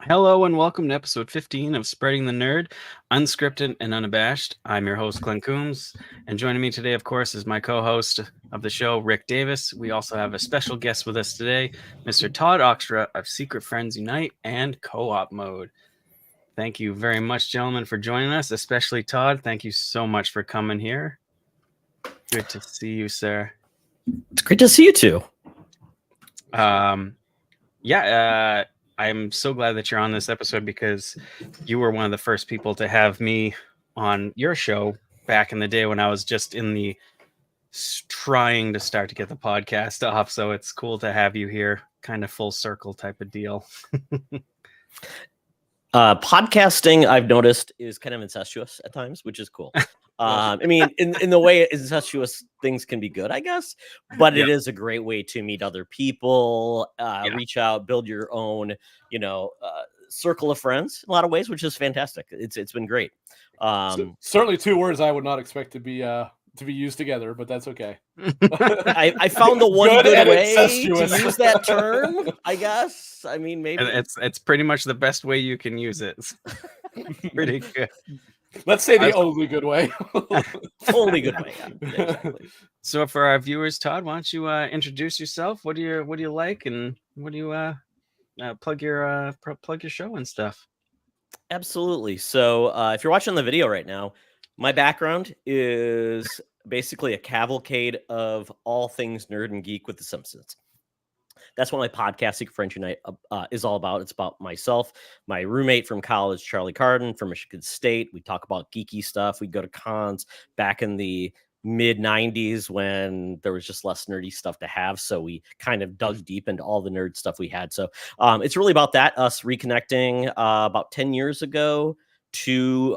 Hello and welcome to episode 15 of Spreading the Nerd, unscripted and unabashed. I'm your host, Clint Coombs, and joining me today, of course, is my co-host of the show, Rick Davis. We also have a special guest with us today, Mr. Todd Oxtra of Secret Friends Unite and Co-op Mode. Thank you very much, gentlemen, for joining us, especially Todd. Thank you so much for coming here. Good to see you, sir. It's great to see you too. I'm so glad that you're on this episode because you were one of the first people to have me on your show back in the day when I was just in the trying to start to get the podcast off. So it's cool to have you here, kind of full circle type of deal. Podcasting, I've noticed, is kind of incestuous at times, which is cool. I mean, in the way incestuous things can be good, I guess, but it is a great way to meet other people, reach out, build your own, circle of friends in a lot of ways, which is fantastic. It's been great. Certainly two words I would not expect to be used together, but that's okay. I found the one good way to use that term, I guess. I mean, maybe it's pretty much the best way you can use it. Pretty good. Let's say the only good way. Only good way. Yeah, exactly. So for our viewers, Todd, why don't you introduce yourself? What do you like, and what do you plug your show and stuff? Absolutely. So if you're watching the video right now, my background is basically a cavalcade of all things nerd and geek with The Simpsons. That's what my podcast, Secret Friends Unite, is all about. It's about myself, my roommate from college, Charlie Carden from Michigan State. We talk about geeky stuff. We go to cons back in the mid-90s when there was just less nerdy stuff to have. So we kind of dug deep into all the nerd stuff we had. So it's really about that, us reconnecting about 10 years ago to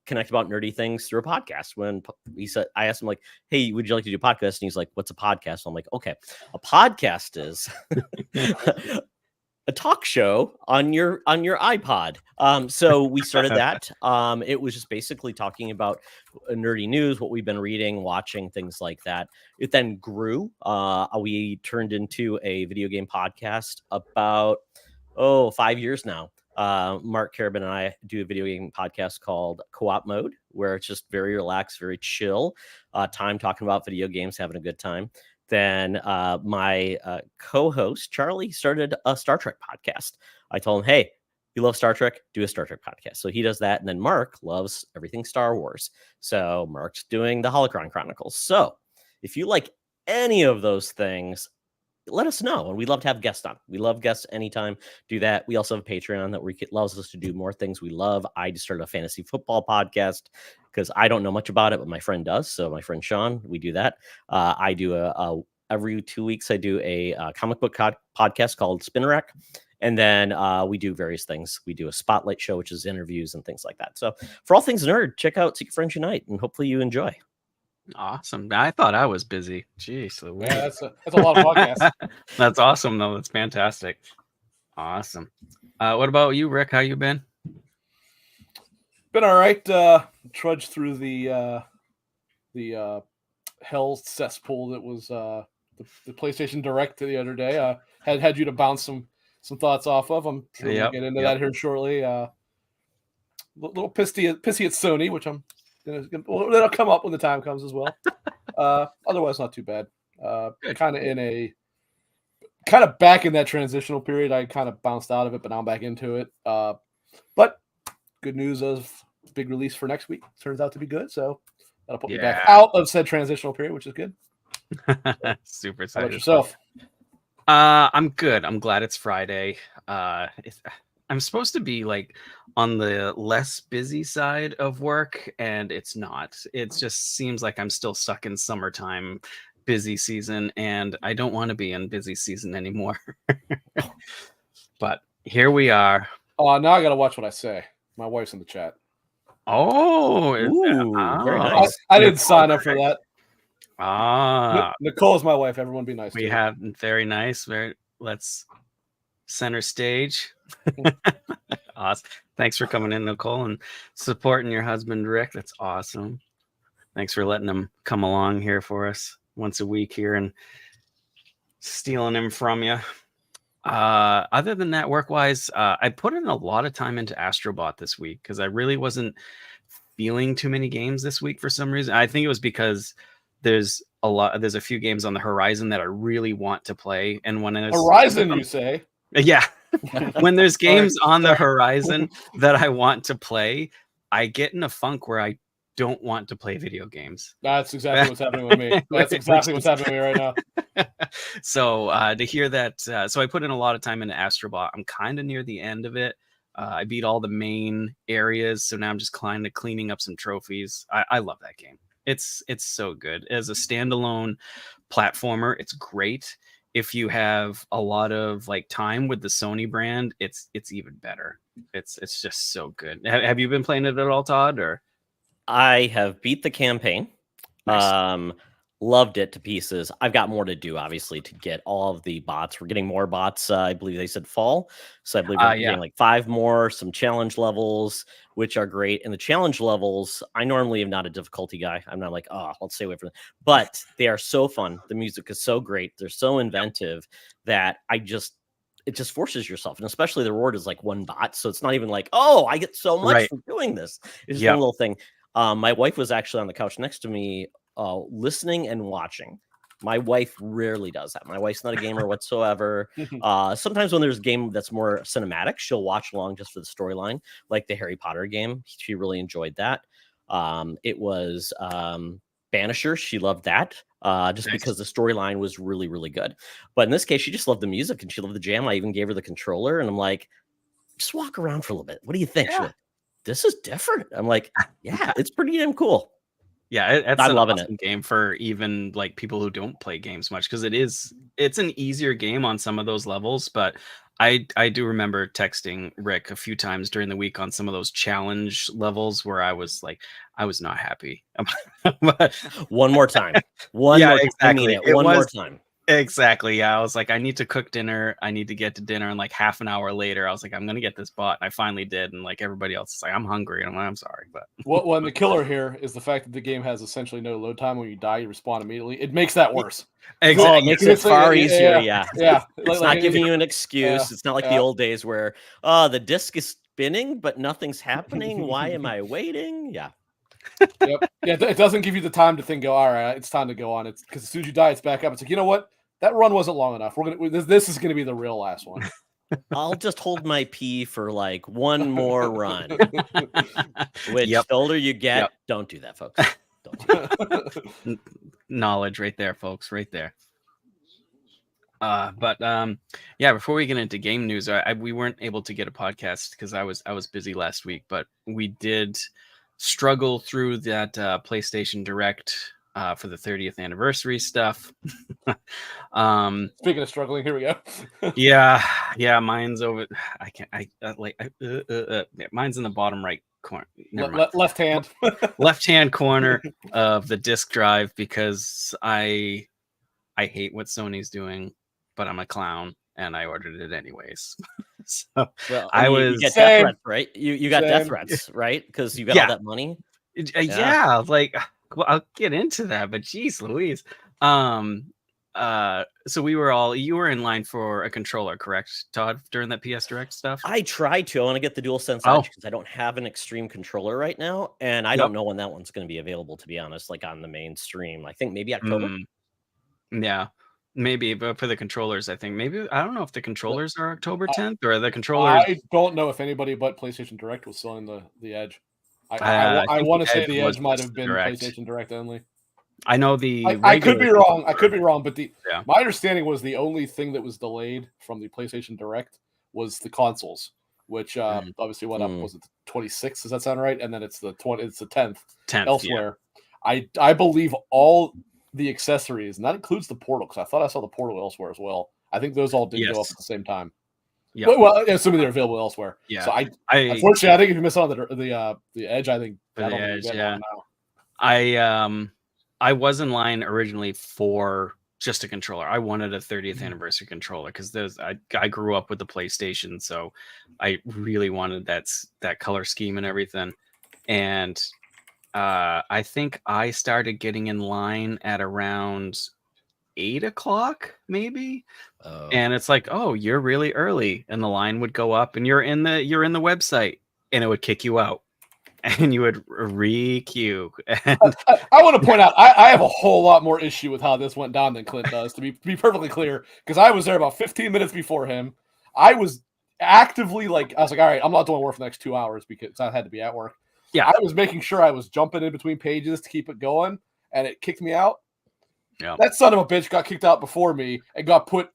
connect about nerdy things through a podcast. When I asked him, like, hey, would you like to do a podcast? And he's like, what's a podcast? I'm like, okay, a podcast is a talk show on your iPod. So we started that. It was just basically talking about nerdy news, what we've been reading, watching, things like that. It then grew. We turned into a video game podcast about 5 years now. Mark Carabin and I do a video game podcast called Co-op Mode, where it's just very relaxed, very chill time talking about video games, having a good time. Then my co-host, Charlie, started a Star Trek podcast. I told him, hey, you love Star Trek, do a Star Trek podcast. So he does that. And then Mark loves everything Star Wars. So Mark's doing the Holocron Chronicles. So if you like any of those things, let us know. And we'd love to have guests on. We love guests anytime. Do that. We also have a Patreon that allows us to do more things we love. I just started a fantasy football podcast because I don't know much about it, but my friend does. So my friend Sean, we do that. I do every 2 weeks, I do a comic book podcast called Spin Rack. And then we do various things. We do a spotlight show, which is interviews and things like that. So for all things nerd, check out Secret Friends Unite, and hopefully you enjoy. Awesome. I thought I was busy. Jeez. Yeah, that's a lot of podcasts. That's awesome, though. That's fantastic. Awesome. What about you, Rick? How you been? Been all right. Trudged through the hell cesspool that was the PlayStation Direct the other day. Had you to bounce some thoughts off of. I'm sure we'll get into that here shortly. A little pissy at Sony, which that'll come up when the time comes as well. Otherwise, not too bad. Kind of back in that transitional period. I kind of bounced out of it, but now I'm back into it. But good news of big release for next week. Turns out to be good, so that'll put me back out of said transitional period, which is good. Super excited. How about yourself? I'm good. I'm glad it's Friday. I'm supposed to be like on the less busy side of work, and it's not. It just seems like I'm still stuck in summertime busy season, and I don't want to be in busy season anymore. But here we are. Oh, now I gotta watch what I say. My wife's in the chat. Oh, very nice. I didn't sign up for that. Ah, Nicole's my wife. Everyone be nice. We have very nice. Let's center stage. Awesome. Thanks for coming in, Nicole, and supporting your husband, Rick. That's awesome. Thanks for letting him come along here for us. once a week here and stealing him from you. Other than that, work-wise, I put in a lot of time into Astrobot this week because I really wasn't feeling too many games this week for some reason. I think it was because there's a few games on the horizon that I really want to play, and when it's Horizon, you say? Yeah. When there's games on the horizon that I want to play, I get in a funk where I don't want to play video games. That's exactly what's happening with me. That's exactly what's happening with me right now. So to hear that, so I put in a lot of time into Astrobot. I'm kind of near the end of it. I beat all the main areas, so now I'm just kind of cleaning up some trophies. I love that game. It's so good. As a standalone platformer, it's great. If you have a lot of like time with the Sony brand, it's even better. It's just so good. Have you been playing it at all, Todd? Or I have beat the campaign. Nice. Loved it to pieces. I've got more to do, obviously, to get all of the bots. We're getting more bots. I believe they said fall. So I believe we're getting like 5 more, some challenge levels, which are great. And the challenge levels, I normally am not a difficulty guy. I'm not like, oh, let's stay away from them. But they are so fun. The music is so great. They're so inventive that it just forces yourself. And especially the reward is like 1 bot. So it's not even like, oh, I get so much for doing this. It's just one little thing. My wife was actually on the couch next to me, listening and watching. My wife rarely does that. My wife's not a gamer whatsoever. Sometimes when there's a game that's more cinematic, she'll watch along just for the storyline, like the Harry Potter game. She really enjoyed that. It was Banisher. She loved that just because the storyline was really, really good. But in this case, she just loved the music and she loved the jam. I even gave her the controller and I'm like, just walk around for a little bit. What do you think? She's like, this is different. I'm like, yeah, it's pretty damn cool. Yeah, I'm loving it. Game for even like people who don't play games much because it's an easier game on some of those levels. But I do remember texting Rick a few times during the week on some of those challenge levels where I was not happy. One more time. One more time. I mean it. One more time. Exactly. Yeah. I was like, I need to cook dinner. I need to get to dinner. And like half an hour later, I was like, I'm going to get this bot. And I finally did. And like everybody else is like, I'm hungry. And I'm like, I'm sorry. But well, and the killer here is the fact that the game has essentially no load time. When you die, you respawn immediately. It makes that worse. Exactly. Oh, it makes it far easier. Yeah. It's not giving you an excuse. Yeah. It's not like the old days where, the disc is spinning, but nothing's happening. Why am I waiting? Yeah. Yep. Yeah. It doesn't give you the time to think, all right, it's time to go on. It's because as soon as you die, it's back up. It's like, you know what? That run wasn't long enough. This is going to be the real last one. I'll just hold my pee for like one more run. Which the older you get, don't do that, folks. Don't do that. Knowledge right there, folks, right there. But before we get into game news, we weren't able to get a podcast because I was busy last week, but we did struggle through that PlayStation Direct for the 30th anniversary stuff. Speaking of struggling, here we go. yeah, mine's over. Mine's in the bottom right corner. Left hand. Left hand corner of the disk drive because I hate what Sony's doing, but I'm a clown and I ordered it anyways. So you get death threats, right? You got death threats, right? Because you got all that money. Like, well, I'll get into that, but geez Louise. So you were in line for a controller, correct, Todd, during that PS Direct stuff? I tried to. I want to get the DualSense Edge because I don't have an Extreme controller right now, and I don't know when that one's going to be available, to be honest, like on the mainstream. I think maybe October. Yeah, maybe, but for the controllers, I think maybe, I don't know if the controllers are October 10th or the controllers. I don't know if anybody but PlayStation Direct was selling the Edge. I want to say the Edge might have been PlayStation Direct only. I know I could be wrong. But my understanding was the only thing that was delayed from the PlayStation Direct was the consoles, which obviously went up. Was it the 26th? Does that sound right? And then it's the 10th elsewhere. Yeah. I believe all the accessories, and that includes the portal, because I thought I saw the portal elsewhere as well. I think those all did go up at the same time. Yeah. Well, assuming they're available elsewhere. Yeah. So I unfortunately, I think if you miss out on the Edge, I think for the Edge, now. I was in line originally for just a controller. I wanted a 30th anniversary controller because I grew up with the PlayStation, so I really wanted that color scheme and everything. And I think I started getting in line at around 8 o'clock, maybe. Oh. And it's like, oh, you're really early, and the line would go up, and you're in the website, and it would kick you out, and you would re-queue. And I want to point out, I have a whole lot more issue with how this went down than Clint does, to be perfectly clear, because I was there about 15 minutes before him. I was actively I was like, all right, I'm not doing work for the next 2 hours because I had to be at work. Yeah, I was making sure I was jumping in between pages to keep it going, and it kicked me out. yeah. That son of a bitch got kicked out before me and got put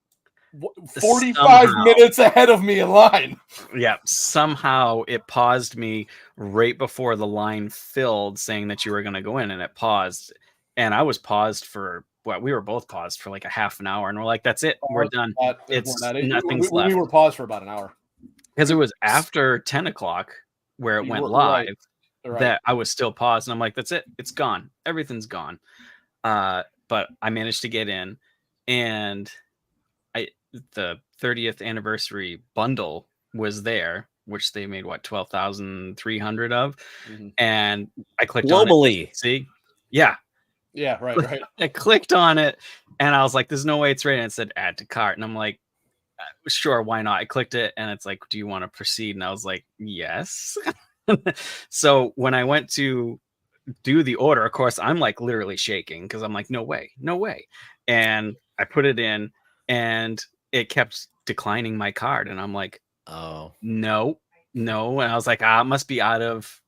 45 minutes ahead of me in line. Yeah, somehow it paused me right before the line filled, saying that you were going to go in, and it paused. And I was paused for we were both paused for like a half an hour, and we're like, "That's it, we're done. Nothing's left." We were paused for about an hour because it was after 10 o'clock where it went live. Right. That I was still paused, and I'm like, "That's it, it's gone, everything's gone." But I managed to get in, and the 30th anniversary bundle was there, which they made 12,300 of, and I clicked on it. See, yeah, right. I clicked on it, and I was like, "There's no way it's ready." And it said "add to cart," and I'm like, "Sure, why not?" I clicked it, and it's like, "Do you want to proceed?" And I was like, "Yes." So when I went to do the order, of course, I'm like literally shaking because I'm like, no way. And I put it in, and it kept declining my card, and I'm like, oh no. And I was like, must be out of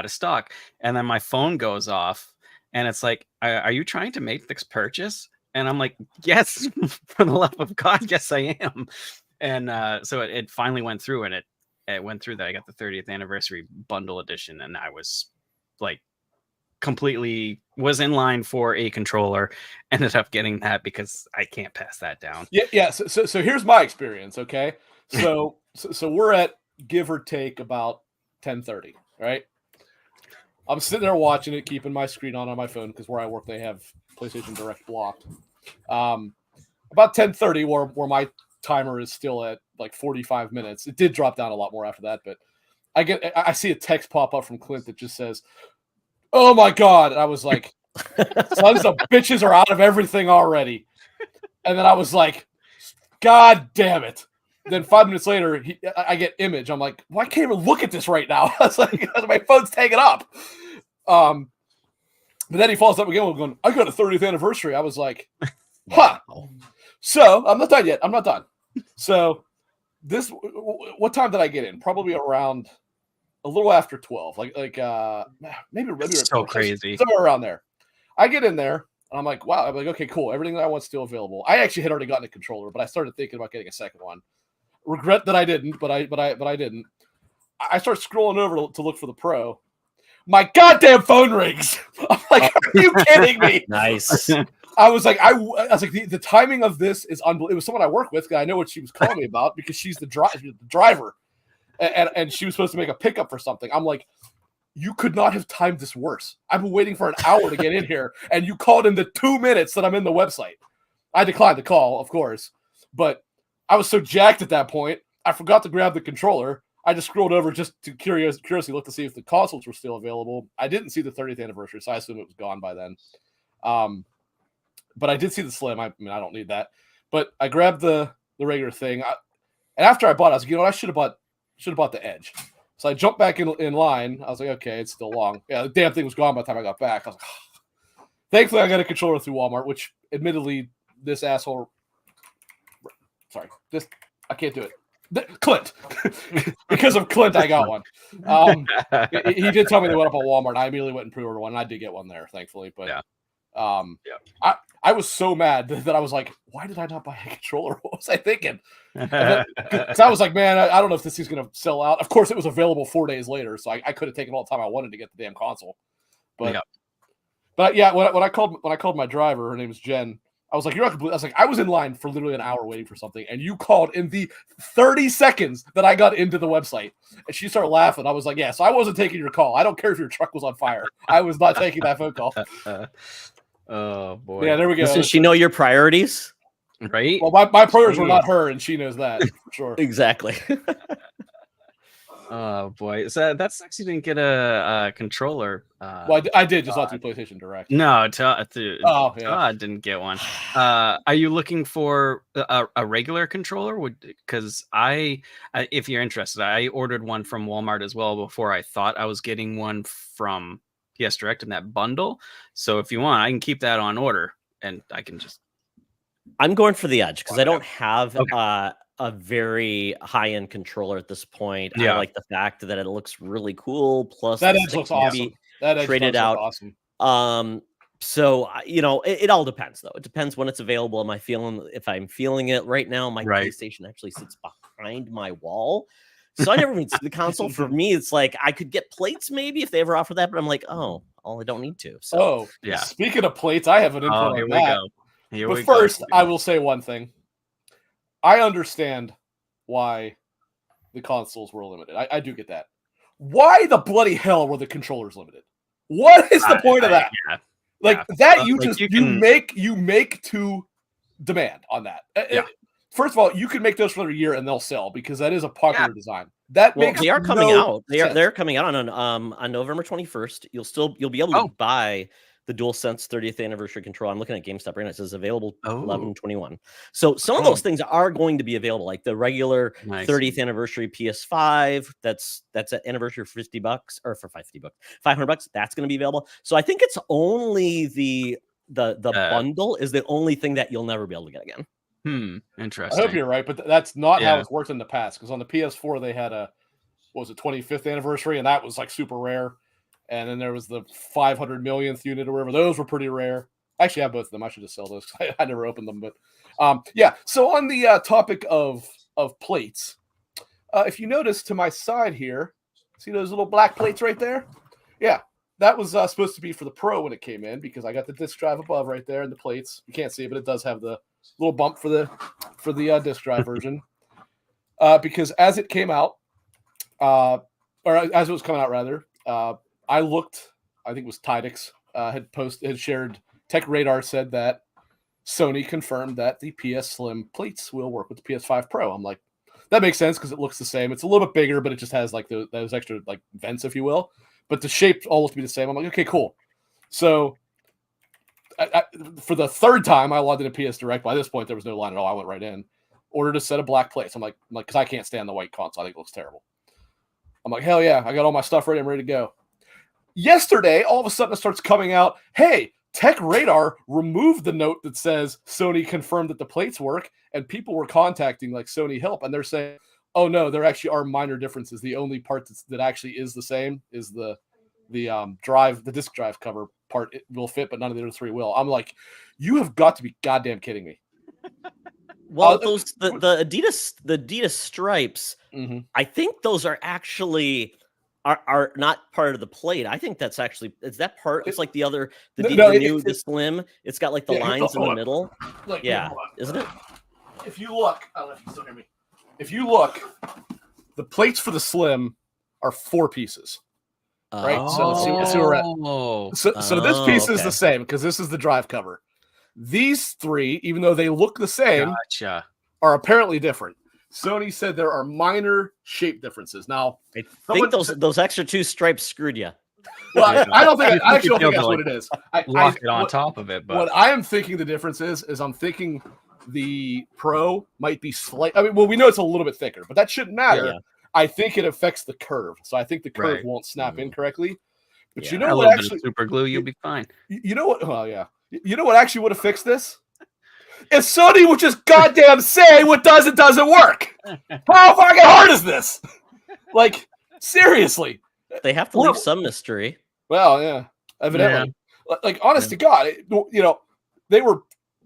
stock. And then my phone goes off, and it's like, are you trying to make this purchase? And I'm like, yes, for the love of God, yes, I am. And so it finally went through, and it went through that I got the 30th anniversary bundle edition, and I was like completely was in line for a controller, ended up getting that because I can't pass that down. Yeah. So here's my experience. Okay. So we're at give or take about 10:30, right? I'm sitting there watching it, keeping my screen on my phone because where I work, they have PlayStation Direct blocked. About 10:30 where my timer is still at like 45 minutes. It did drop down a lot more after that, but I see a text pop up from Clint that just says, "Oh my God." And I was like, sons of bitches are out of everything already. And then I was like, God damn it. Then 5 minutes later, I get image. I'm like, why can't I even look at this right now? I was like, my phone's taken up. But then he follows up again going, I got a 30th anniversary. I was like, huh. So I'm not done yet. I'm not done. So what time did I get in? Probably around a little after 12, maybe so crazy, somewhere around there. I get in there, and I'm like, wow. I'm like, okay, cool. Everything that I want still available. I actually had already gotten a controller, but I started thinking about getting a second one. Regret that I didn't, but I didn't. I start scrolling over to look for the Pro. My goddamn phone rings. I'm like, are you kidding me? Nice. I was like, the timing of this is unbelievable. It was someone I work with. I know what she was calling me about because she's the driver. And she was supposed to make a pickup for something. I'm like, you could not have timed this worse. I've been waiting for an hour to get in here, and you called in the 2 minutes that I'm in the website. I declined the call, of course, but I was so jacked at that point, I forgot to grab the controller. I just scrolled over just to curiously look to see if the consoles were still available. I didn't see the 30th anniversary, so I assume it was gone by then. But I did see the Slim. I mean, I don't need that. But I grabbed the regular thing. And after I bought it, I was like, you know what? I should have bought the Edge. So I jumped back in line. I was like, okay, it's still long. Yeah, the damn thing was gone by the time I got back. I was like, oh. Thankfully, I got a controller through Walmart, which admittedly, this asshole. Sorry, I can't do it. Clint. Because of Clint, I got one. He did tell me they went up on Walmart. I immediately went and pre-ordered one. And I did get one there, thankfully. But I was so mad that I was like, why did I not buy a controller? What was I thinking? Because I was like, man, I don't know if this is going to sell out. Of course, it was available 4 days later, so I could have taken all the time I wanted to get the damn console. But yeah, when I called my driver, her name is Jen. I was like, you're not complete. I was like, I was in line for literally an hour waiting for something, and you called in the 30 seconds that I got into the website. And she started laughing. I was like, yeah, so I wasn't taking your call. I don't care if your truck was on fire. I was not taking that phone call. Oh boy. Yeah, there we go. Doesn't she know your priorities? Right? Well, my priorities were not her, and she knows that for sure. Exactly. Oh boy, so that sucks. You didn't get a controller. Well, I did just not through PlayStation Direct. No, Oh yeah, Todd didn't get one. Are you looking for a regular controller? Because if you're interested, I ordered one from Walmart as well before I thought I was getting one from PS Direct in that bundle. So if you want, I can keep that on order, and I can just. I'm going for the Edge because I don't have Okay. a very high-end controller at this point. Yeah. I like the fact that it looks really cool. Plus, that the Edge stick looks can awesome. be That Edge traded out. Awesome. So it all depends though. It depends when it's available. If I'm feeling it right now, my PlayStation actually sits behind my wall. So I never even see the console. For me, it's like I could get plates maybe if they ever offer that, but I'm like, oh, I don't need to. So yeah. Speaking of plates, I have an input on that. But first, I will say one thing. I understand why the consoles were limited. I do get that. Why the bloody hell were the controllers limited? What is the point of that? You make to demand on that. First of all, you can make those for a year and they'll sell because that is a popular design. They are coming out. They're coming out on November 21st. You'll be able to buy the DualSense 30th anniversary control. I'm looking at GameStop right now. It says available 11/21. So some of those things are going to be available, like the regular 30th anniversary PS5. That's an anniversary for $50 or for $500. That's going to be available. So I think it's only the bundle is the only thing that you'll never be able to get again. Interesting. I hope you're right, but that's not how it's worked in the past. Because on the PS4 they had a 25th anniversary, and that was like super rare. And then there was the 500 millionth unit or whatever. Those were pretty rare. I actually have both of them. I should just sell those. I never opened them. But so on the topic of plates, if you notice to my side here, see those little black plates right there? Yeah, that was supposed to be for the Pro when it came in because I got the disc drive above right there and the plates. You can't see it, but it does have the little bump for the disc drive version. Because as it came out, or as it was coming out rather, I looked, I think it was Tidix, had shared, Tech Radar said that Sony confirmed that the PS Slim plates will work with the PS5 Pro. I'm like, that makes sense because it looks the same. It's a little bit bigger, but it just has like those extra like vents, if you will. But the shape all looks to be the same. I'm like, okay, cool. So for the third time, I logged into PS Direct. By this point, there was no line at all. I went right in, ordered a set of black plates. I'm like, because I can't stand the white console. I think it looks terrible. I'm like, hell yeah, I got all my stuff ready. I'm ready to go. Yesterday, all of a sudden it starts coming out, hey, Tech Radar removed the note that says Sony confirmed that the plates work, and people were contacting like Sony Help, and they're saying, oh no, there actually are minor differences. The only part that actually is the same is the disc drive cover part. It will fit, but none of the other three will. I'm like, you have got to be goddamn kidding me. Well, the Adidas stripes, I think those are actually are not part of the plate. I think that's actually it's like the Slim. It's got like the lines in the middle. Isn't it? If you look, I don't know if you can still hear me. If you look, the plates for the Slim are 4 pieces. Right? So let's see where we're at. So this piece is the same because this is the drive cover. These 3, even though they look the same, are apparently different. Sony said there are minor shape differences. Now, I think those extra 2 stripes screwed you. Well, I don't think. I actually don't think that's what it is. Lock it on top of it. But what I am thinking the difference is I'm thinking the Pro might be slight. I mean, we know it's a little bit thicker, but that shouldn't matter. Yeah. I think it affects the curve, so I think the curve won't snap in correctly. But you know what? Actually, super glue, you'll be fine. You know what? Well, yeah. You know what actually would have fixed this? If Sony would just goddamn say what does and doesn't work. How fucking hard is this? Like, seriously. They have to leave some mystery. Well, yeah. Evidently. Yeah. Like, honest to God, they were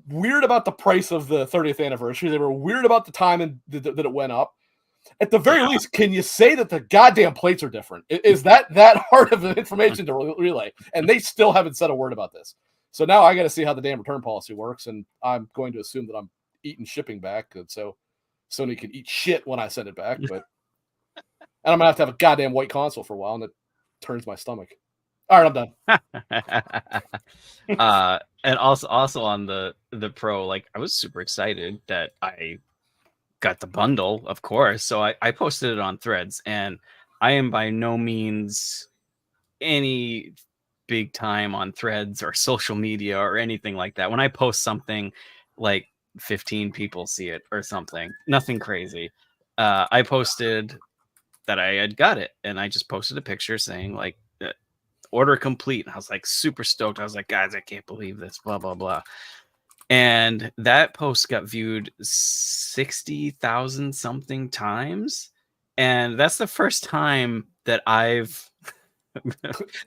weird about the price of the 30th anniversary. They were weird about the time that it went up. At the very least, can you say that the goddamn plates are different? Is that hard of information to relay? And they still haven't said a word about this. So now I got to see how the damn return policy works, and I'm going to assume that I'm eating shipping back, and so Sony can eat shit when I send it back. But and I'm gonna have to have a goddamn white console for a while, and it turns my stomach. All right, I'm done. And also on the Pro, like I was super excited that I got the bundle, of course. So I posted it on Threads, and I am by no means any big time on threads or social media or anything like that. When I post something, like 15 people see it or something, nothing crazy. I posted that I had got it, and I just posted a picture saying like order complete. And I was like super stoked. I was like, guys, I can't believe this, blah blah blah. And that post got viewed 60,000 something times, and that's the first time that I've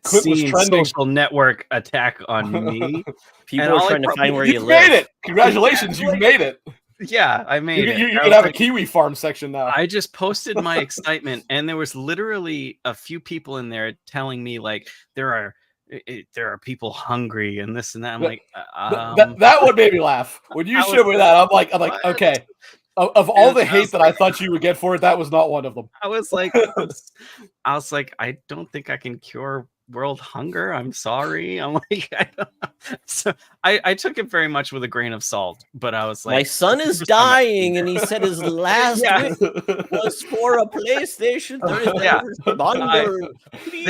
seen social network attack on me. People are trying to find where you live. Made it. Congratulations, you made it. Yeah, I made it. You could have a kiwi farm section now. I just posted my excitement, and there was literally a few people in there telling me like there are people hungry and this and that. I'm like, that would make me laugh when you showed me that. I'm like, okay. Of all the hate that I thought you would get for it, that was not one of them. I was like, I don't think I can cure world hunger. I'm sorry. I'm like, so I took it very much with a grain of salt, but I was like, my son is dying, and he said his last wish was for a PlayStation 30.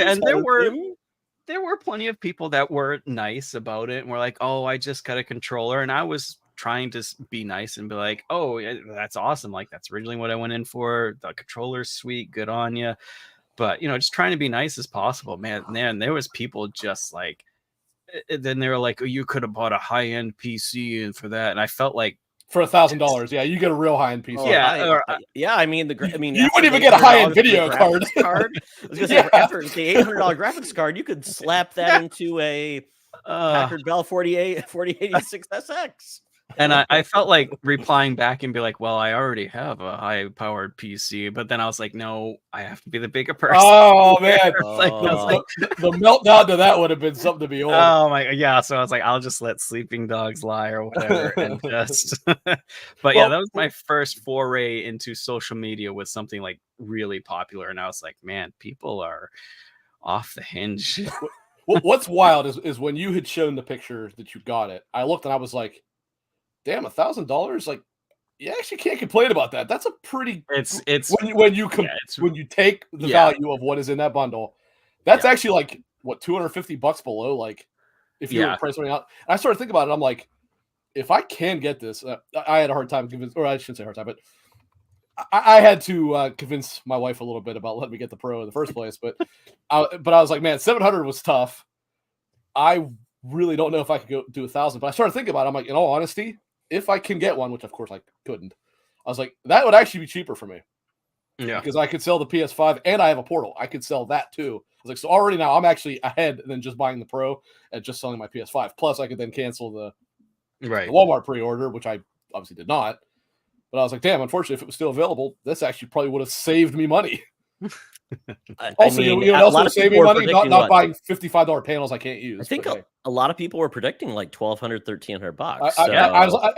And there were plenty of people that were nice about it and were like, oh, I just got a controller, and I was trying to be nice and be like, oh, that's awesome, like that's originally what I went in for, the controller's sweet, good on you. But just trying to be nice as possible. Man, there was people just like, then they were like, oh, you could have bought a high-end PC and for that, and I felt like for $1,000, yeah, you get a real high-end PC. I mean, you wouldn't even get a high-end video card. I was gonna say, after the $800 graphics card, you could slap that into a Packard Bell 4086 SX. And I felt like replying back and be like, well, I already have a high-powered PC. But then I was like, no, I have to be the bigger person. Oh, man. The meltdown to that would have been something to be on. Oh, my God. Yeah, so I was like, I'll just let sleeping dogs lie or whatever. And just... But yeah, that was my first foray into social media with something like really popular. And I was like, man, people are off the hinge. What's wild is when you had shown the picture that you got it, I looked and I was like, damn, $1,000, like you actually can't complain about that. That's a pretty it's when you take the value of what is in that bundle, that's actually like what, $250 below, like if you were price something out. And I started thinking about it, I'm like, if I can get this, I had a hard time or I shouldn't say hard time, but I had to convince my wife a little bit about letting me get the Pro in the first place, but I was like, man, $700 was tough. I really don't know if I could go do 1,000, but I started thinking about it. I'm like, in all honesty, if I can get one, which of course I couldn't, I was like, that would actually be cheaper for me. Yeah. Because I could sell the PS5 and I have a Portal. I could sell that too. I was like, so already now I'm actually ahead than just buying the Pro and just selling my PS5. Plus I could then cancel the Walmart pre-order, which I obviously did not. But I was like, damn, unfortunately, if it was still available, this actually probably would have saved me money. Also, you know what else would save me money? Not buying $55 panels I can't use. I think a lot of people were predicting like $1,200, $1,300.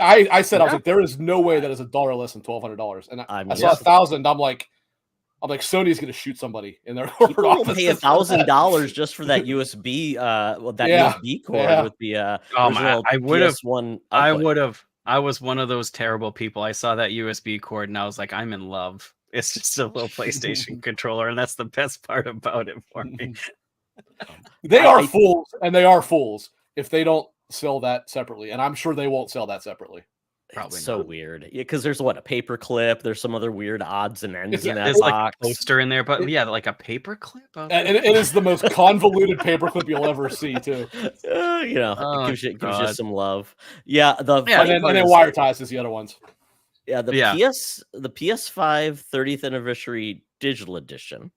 I said, I was like, there is no way that is $1 less than $1,200. And I saw 1,000. I'm like, Sony's going to shoot somebody in their corporate office. Pay $1,000 just for that USB, USB cord with the I was one of those terrible people. I saw that USB cord and I was like, I'm in love. It's just a little PlayStation controller, and that's the best part about it for me. They are fools, and they are fools if they don't sell that separately, and I'm sure they won't sell that separately. Probably so weird. Yeah, because there's a paper clip. There's some other weird odds and ends in that box. Like a poster in there, but like a paper clip. And it is the most convoluted paper clip you'll ever see, too. It gives you some love. Yeah, and then wire ties is the other ones. Yeah, the PS5 30th anniversary digital edition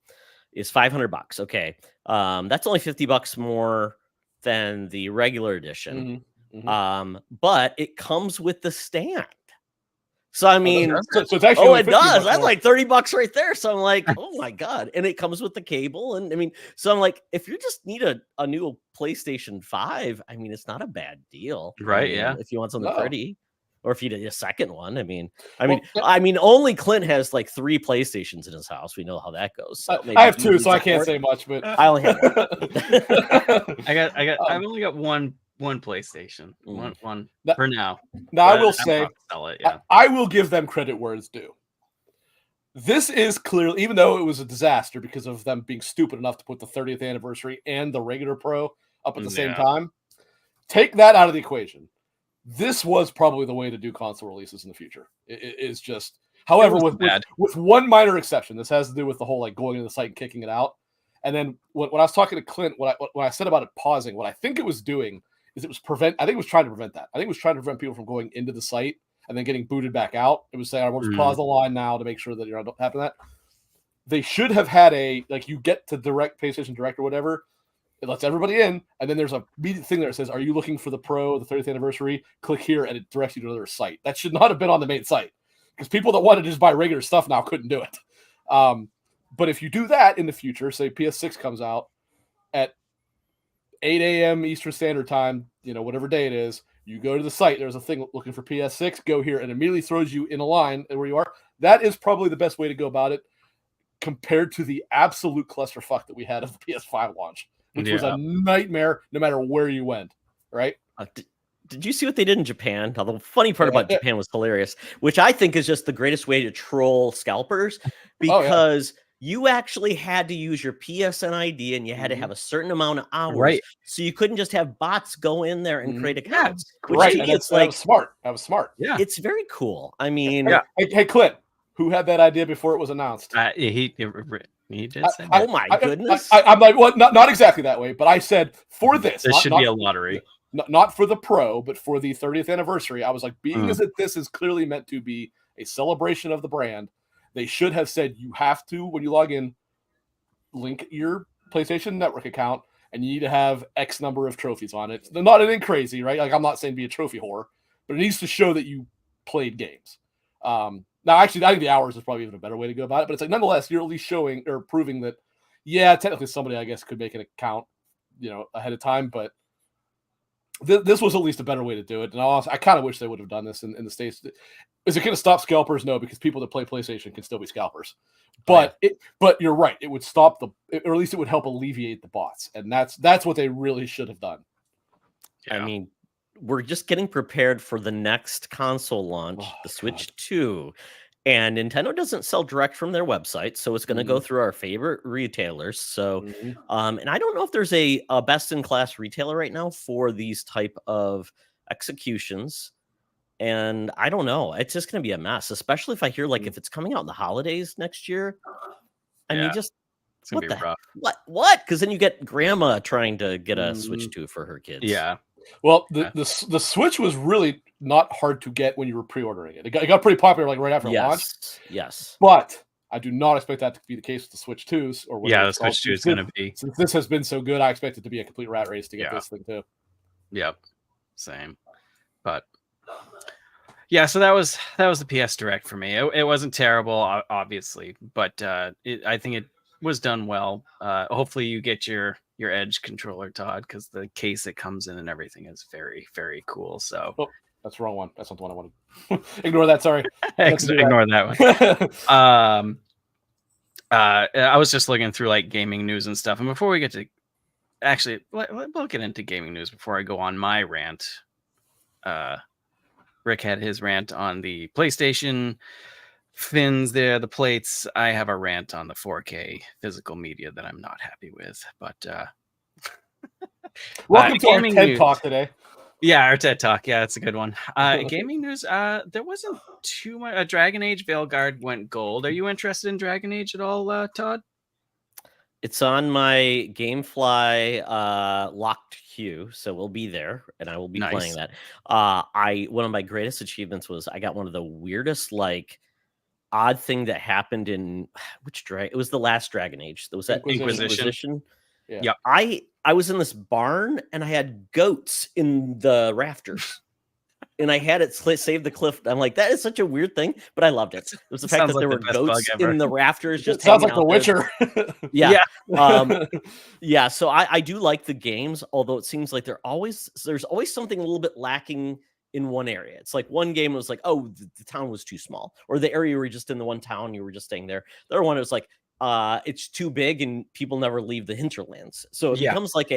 is $500. Okay, that's only $50 more than the regular edition. But it comes with the stand. So I mean, it's actually it does. That's like $30 right there. So I'm like, oh my god! And it comes with the cable, and I mean, so I'm like, if you just need a new PlayStation 5, I mean, it's not a bad deal, right? If you want something pretty. Or if you did a second one, I mean, only Clint has like 3 PlayStations in his house. We know how that goes. So I have 2, so I can't say much. But I only have one. I've only got one PlayStation. One for now. Now I will say, sell it, I will give them credit where it's due. This is clearly, even though it was a disaster because of them being stupid enough to put the 30th anniversary and the regular Pro up at the same time, take that out of the equation. This was probably the way to do console releases in the future. It is just, however, with one minor exception. This has to do with the whole like going to the site and kicking it out. And then when I was talking to Clint, when I said about it pausing, what I think it was doing is I think it was trying to prevent that. I think it was trying to prevent people from going into the site and then getting booted back out. It was saying, I want to pause the line now to make sure that you're not happening that. They should have had you get to direct PlayStation Direct or whatever. It lets everybody in, and then there's a immediate thing there that says, are you looking for the Pro, the 30th anniversary? Click here, and it directs you to another site. That should not have been on the main site, because people that wanted to just buy regular stuff now couldn't do it. But if you do that in the future, say PS6 comes out at 8 a.m. Eastern Standard Time, whatever day it is, you go to the site, there's a thing looking for PS6, go here, and immediately throws you in a line where you are. That is probably the best way to go about it, compared to the absolute clusterfuck that we had at the PS5 launch, which was a nightmare no matter where you went, right? Did you see what they did in Japan? Now, the funny part about Japan was hilarious, which I think is just the greatest way to troll scalpers, because you actually had to use your PSN ID and you had to have a certain amount of hours. Right. So you couldn't just have bots go in there and create accounts. Which to me, it's like smart. That was smart. Yeah. It's very cool. I mean, Hey, Clint, who had that idea before it was announced? He did say that. Oh my goodness. I'm like, well, not exactly that way, but I said for this. This should be a lottery. Not for the Pro, but for the 30th anniversary. I was like, being as that this is clearly meant to be a celebration of the brand, they should have said you have to, when you log in, link your PlayStation Network account, and you need to have X number of trophies on it. They're not anything crazy, right? Like, I'm not saying be a trophy whore, but it needs to show that you played games. Now, actually, I think the hours is probably even a better way to go about it, but it's like, nonetheless, you're at least showing or proving that, technically somebody, I guess, could make an account, ahead of time, but this was at least a better way to do it. And I kind of wish they would have done this in the States. Is it going to stop scalpers? No, because people that play PlayStation can still be scalpers. But but you're right. It would stop or at least it would help alleviate the bots. And that's what they really should have done. Yeah. I mean, we're just getting prepared for the next console launch, the Switch 2. And Nintendo doesn't sell direct from their website, so it's going to go through our favorite retailers. So, and I don't know if there's a best-in-class retailer right now for these type of executions. And I don't know. It's just going to be a mess, especially if I hear if it's coming out in the holidays next year. I mean, just it's gonna be rough. What? Because then you get grandma trying to get a Switch 2 for her kids. Yeah. Well, the Switch was really not hard to get when you were pre-ordering it. It got pretty popular right after launch. Yes. But I do not expect that to be the case with the Switch 2s. The Switch 2 is going to be. Since this has been so good, I expect it to be a complete rat race to get this thing too. Yep. Same. But so that was the PS Direct for me. It wasn't terrible, obviously, but I think it was done well. Hopefully you get your Edge controller, Todd, because the case it comes in and everything is very, very cool. So that's the wrong one. That's not the one I wanted. Ignore that. Sorry. Ignore that one. I was just looking through gaming news and stuff, and before we get to we'll get into gaming news before I go on my rant. Rick had his rant on the PlayStation fins there, the plates. I have a rant on the 4K physical media that I'm not happy with, but welcome to our TED Talk today. Yeah, our TED Talk. Yeah, it's a good one. Gaming news. There wasn't too much. Dragon Age Veilguard went gold. Are you interested in Dragon Age at all, Todd? It's on my GameFly locked queue, so we'll be there, and I will be playing that. One of my greatest achievements was I got one of the weirdest odd thing that happened in it was the last Dragon Age. There was that Inquisition. Yeah. I was in this barn and I had goats in the rafters. And I had it save the cliff. I'm like, that is such a weird thing, but I loved it. It was the fact that there were goats in the rafters. Just sounds like The Witcher. Yeah. So I do like the games, although it seems like there's always something a little bit lacking in one area. It's like one game was like, oh, the town was too small, or the area you were just in the one town, you were just staying there. The other one was like, it's too big and people never leave the hinterlands. So it becomes like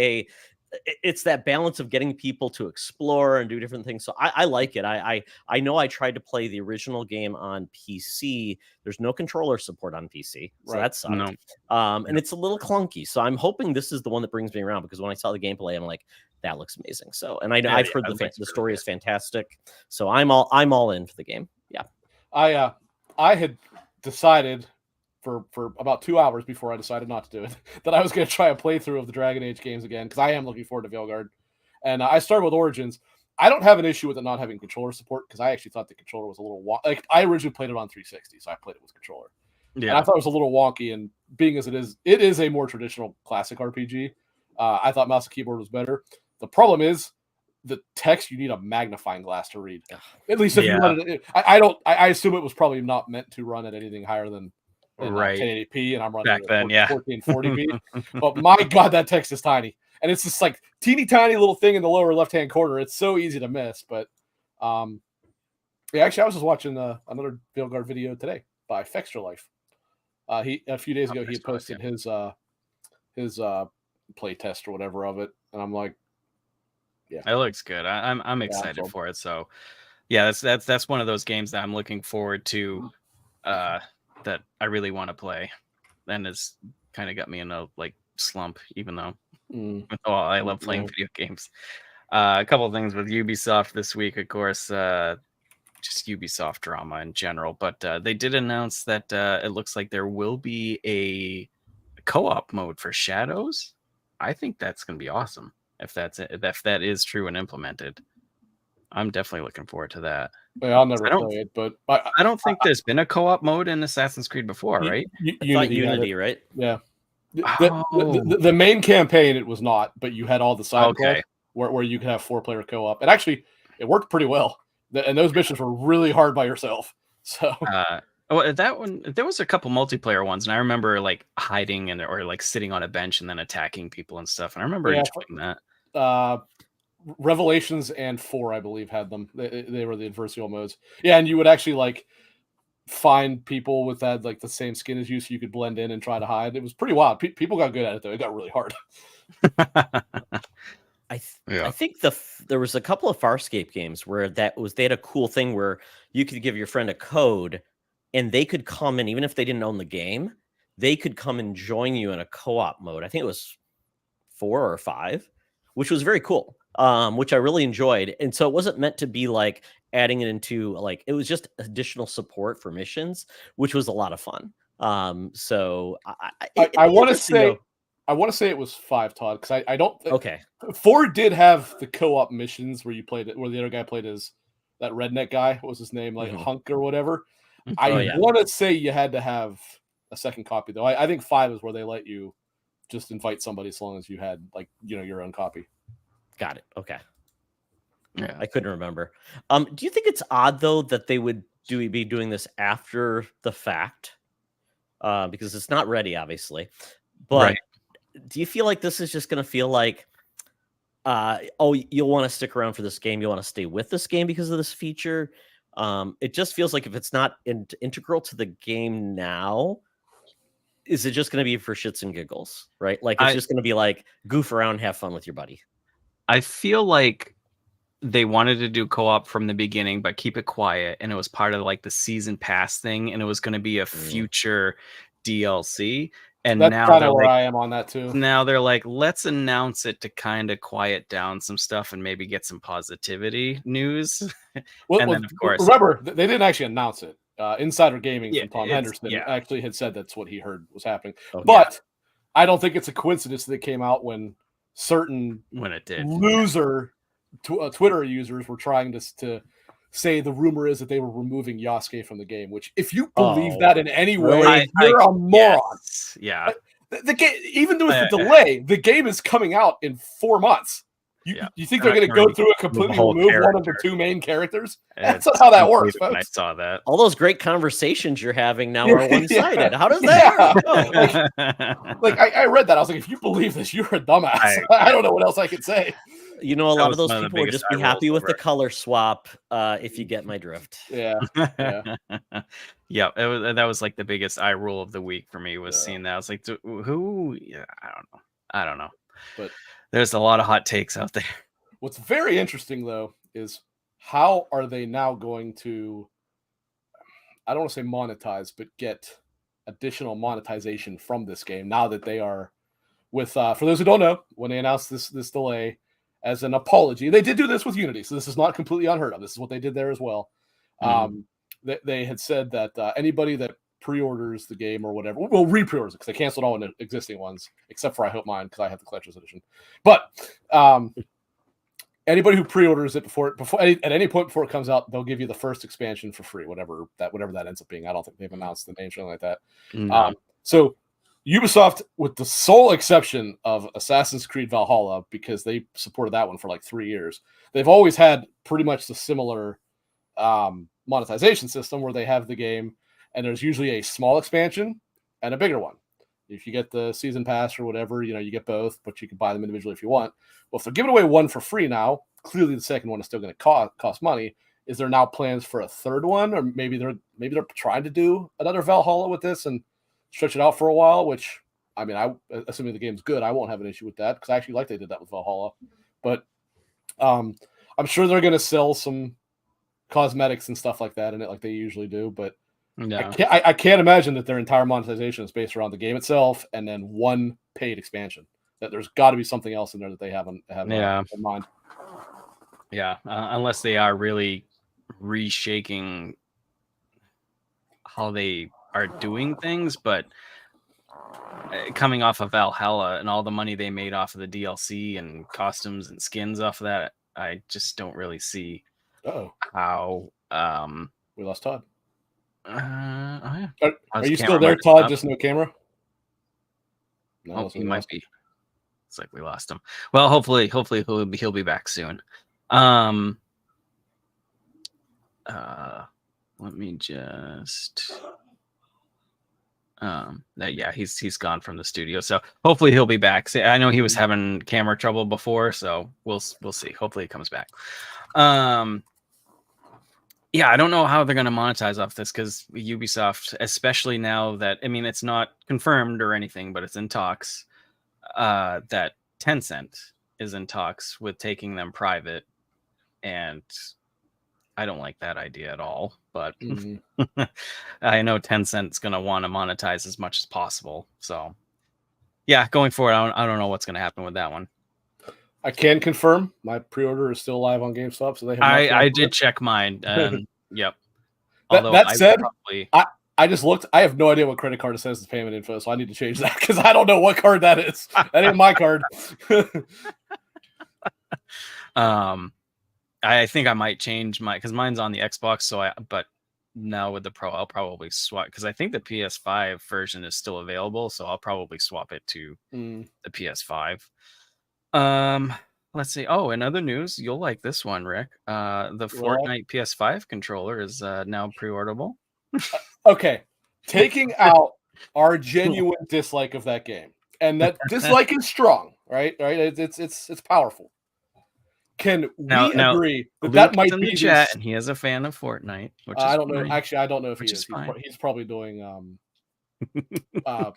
it's that balance of getting people to explore and do different things. So I like it. I know I tried to play the original game on PC. There's no controller support on PC, so that sucked. No. And it's a little clunky. So I'm hoping this is the one that brings me around, because when I saw the gameplay, I'm like, that looks amazing. So, and I've heard the story is fantastic. So I'm all in for the game. Yeah. I had decided for about 2 hours before I decided not to do it that I was going to try a playthrough of the Dragon Age games again, because I am looking forward to Veilguard. And I started with Origins. I don't have an issue with it not having controller support, because I actually thought the controller was a little like, I originally played it on 360, so I played it with controller. Yeah. And I thought it was a little wonky, and being as it is a more traditional classic RPG. I thought mouse and keyboard was better. The problem is the text, you need a magnifying glass to read. At least if you run it. I assume it was probably not meant to run at anything higher than 1080p, and I'm running back then, 1440p. But my God, that text is tiny, and it's just like teeny tiny little thing in the lower left hand corner. It's so easy to miss. But actually, I was just watching another Veilguard video today by Fextra Life. A few days ago, he posted his play test or whatever of it, and I'm like, yeah, it looks good. I'm excited for it. So yeah, that's one of those games that I'm looking forward to, that I really want to play, and it's kind of got me in a slump, even though I love playing video games. A couple of things with Ubisoft this week, of course, just Ubisoft drama in general, but they did announce that it looks like there will be a co-op mode for Shadows. I think that's going to be awesome if that is true and implemented. I'm definitely looking forward to that. Yeah, I'll never play it, but I don't think there's been a co-op mode in Assassin's Creed before, right? Unity, right? Yeah. The main campaign, it was not, but you had all the side quests where you could have 4-player co-op. And actually, it worked pretty well. And those missions were really hard by yourself. So that one, there was a couple multiplayer ones, and I remember hiding or sitting on a bench and then attacking people and stuff. And I remember enjoying that. Revelations and 4, I believe, had them. They were the adversarial modes. Yeah, and you would actually find people with that the same skin as you, so you could blend in and try to hide. It was pretty wild. People got good at it though. It got really hard. I think there was a couple of Farscape games where they had a cool thing where you could give your friend a code, and they could come in, even if they didn't own the game, they could come and join you in a co-op mode. I think it was 4 or 5, which was very cool. Which I really enjoyed. And so it wasn't meant to be adding it into it was just additional support for missions, which was a lot of fun. So I want to say it was 5, Todd, because I don't think 4 did have the co-op missions where you played it, where the other guy played as that redneck guy. What was his name? Hunk or whatever. I want to say you had to have a second copy though. I think 5 is where they let you just invite somebody as long as you had your own copy. Got it. Okay. Yeah, I couldn't remember. Do you think it's odd though that they would be doing this after the fact? Because it's not ready, obviously. But do you feel like this is just going to feel like, you'll want to stick around for this game, you'll want to stay with this game because of this feature? It just feels like if it's not integral to the game now, is it just going to be for shits and giggles, right? It's just going to be goof around, have fun with your buddy. I feel like they wanted to do co-op from the beginning, but keep it quiet. And it was part of the season pass thing. And it was going to be a future DLC. And that's now kind of where I am on that too. Now they're let's announce it to kind of quiet down some stuff and maybe get some positivity news. And then of course, remember, they didn't actually announce it. Insider Gaming from Tom Henderson actually had said that's what he heard was happening. But I don't think it's a coincidence that it came out when it did loser Twitter users were trying to say the rumor is that they were removing Yasuke from the game, which if you believe that in any way, you're a moron. Yeah. The game, even though it's a delay, the game is coming out in 4 months. You think they're going to go through and completely remove one of the 2 main characters? That's not how that works, folks. I saw that. All those great conversations you're having now are one-sided. How does that work? I read that. I was like, if you believe this, you're a dumbass. I don't know what else I could say. A lot of those people would just be happy with the color swap, if you get my drift. Yeah. Yeah, that was the biggest eye roll of the week for me was seeing that. I was like, who? Yeah, I don't know. But There's a lot of hot takes out there. What's very interesting, though, is how are they now going to, I don't want to say monetize, but get additional monetization from this game now that they are with, for those who don't know, when they announced this delay as an apology, they did do this with Unity, so this is not completely unheard of. This is what they did there as well. They had said that anybody that pre-orders the game or whatever, well, re-pre-orders it because they canceled all the existing ones, except for I hope mine because I have the collector's edition. But anybody who pre-orders it before at any point before it comes out, they'll give you the first expansion for free, whatever that ends up being. I don't think they've announced the name, something like that. No. So Ubisoft, with the sole exception of Assassin's Creed Valhalla, because they supported that one for like 3 years, they've always had pretty much the similar monetization system where they have the game and there's usually a small expansion and a bigger one. If you get the season pass or whatever, you get both, but you can buy them individually if you want. Well, if they're giving away one for free now, clearly the second one is still going to cost money. Is there now plans for a third one, or maybe they're trying to do another Valhalla with this and stretch it out for a while? Which, I mean, assuming the game's good, I won't have an issue with that because I actually like they did that with Valhalla. But I'm sure they're going to sell some cosmetics and stuff like that in it, like they usually do. But No. I can't imagine that their entire monetization is based around the game itself and then one paid expansion. That there's got to be something else in there that they have in mind. Yeah, unless they are really reshaking how they are doing things, but coming off of Valhalla and all the money they made off of the DLC and costumes and skins off of that, I just don't really see how. We lost Todd. Yeah. Are you still there, Todd? Just no camera? No, he might be. It's like we lost him. Well, hopefully he'll be back soon. Let me just. Yeah, he's gone from the studio, so hopefully he'll be back. I know he was having camera trouble before, so we'll see. Hopefully he comes back. Yeah, I don't know how they're going to monetize off this because Ubisoft, especially now that, I mean, it's not confirmed or anything, but it's in talks, that Tencent is in talks with taking them private. And I don't like that idea at all. But I know Tencent's going to want to monetize as much as possible. So, yeah, going forward, I don't know what's going to happen with that one. I can confirm my pre-order is still live on GameStop, so they have. I did check mine. Yep. That said, I just looked. I have no idea what credit card it says as payment info, so I need to change that because I don't know what card that is. That ain't my card. I think I might change because mine's on the Xbox. But now with the Pro, I'll probably swap because I think the PS5 version is still available, so I'll probably swap it to the PS5. Let's see. Oh, in other news, you'll like this one, Rick. The Fortnite PS5 controller is now pre-orderable. Okay, taking out our genuine dislike of that game, and that dislike is strong, right? It's powerful. Can we agree that might be in the chat, and he is a fan of Fortnite? Which I don't know. Actually, I don't know if he is. He's probably doing but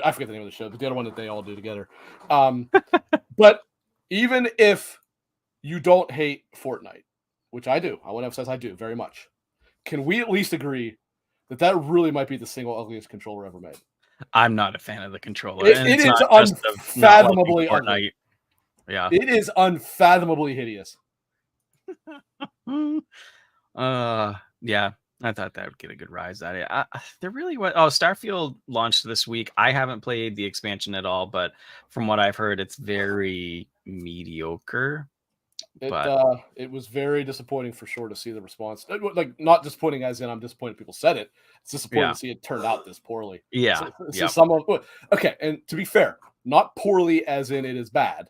I forget the name of the show, but the other one that they all do together. But even if you don't hate Fortnite, which I do, I want to emphasize I do very much. Can we at least agree that really might be the single ugliest controller ever made? I'm not a fan of the controller. It is unfathomably ugly. Yeah, it is unfathomably hideous. Yeah. I thought that would get a good rise out of it. There really was. Oh, Starfield launched this week. I haven't played the expansion at all, but from what I've heard, it's very mediocre. It was very disappointing for sure to see the response. Like, not disappointing as in I'm disappointed people said it. It's disappointing to see it turned out this poorly. Yeah. Okay, and to be fair, not poorly as in it is bad.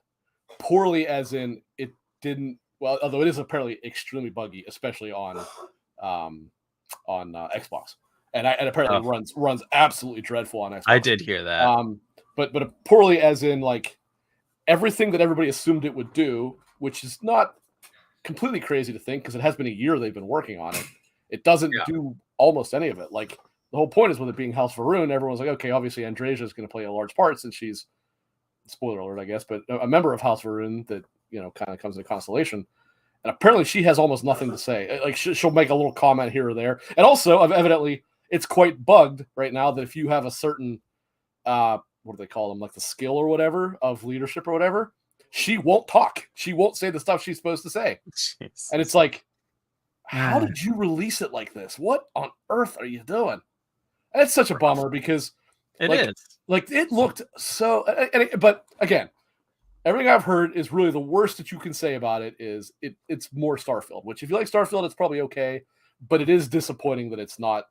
Poorly as in it didn't. Well, although it is apparently extremely buggy, especially on Xbox, and apparently runs absolutely dreadful on Xbox. I did hear that. But poorly as in like everything that everybody assumed it would do, which is not completely crazy to think because it has been a year they've been working on it. It doesn't do almost any of it. Like the whole point is with it being House of Varun, everyone's like, okay, obviously Andresia is going to play a large part since she's spoiler alert, I guess, but a member of House Varun that kind of comes into Constellation, and apparently she has almost nothing to say. Like she'll make a little comment here or there, and also evidently it's quite bugged right now that if you have a certain what do they call them, like the skill or whatever of leadership or whatever, she won't talk. She won't say the stuff she's supposed to say. Jesus. And it's like, how did you release it like this? What on earth are you doing? And it's such a bummer because it is. Like it looked so. But again, everything I've heard is really the worst that you can say about it is it's more Starfield. Which, if you like Starfield, it's probably okay. But it is disappointing that it's not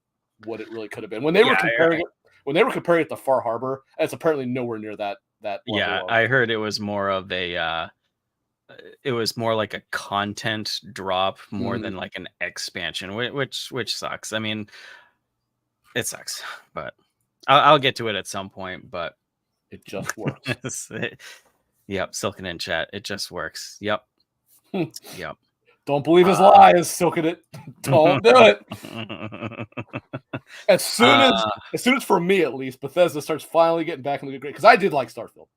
what it really could have been. When they were comparing it to Far Harbor, it's apparently nowhere near that level. Yeah, I heard it was more of a. It was more like a content drop more than like an expansion, which sucks. I mean, it sucks, but I'll get to it at some point. But it just works. Yep, Silken in chat. It just works. Yep. Yep. Don't believe his lies, Silken it. Don't do it. As soon as for me at least, Bethesda starts finally getting back in the good grade, because I did like Starfield.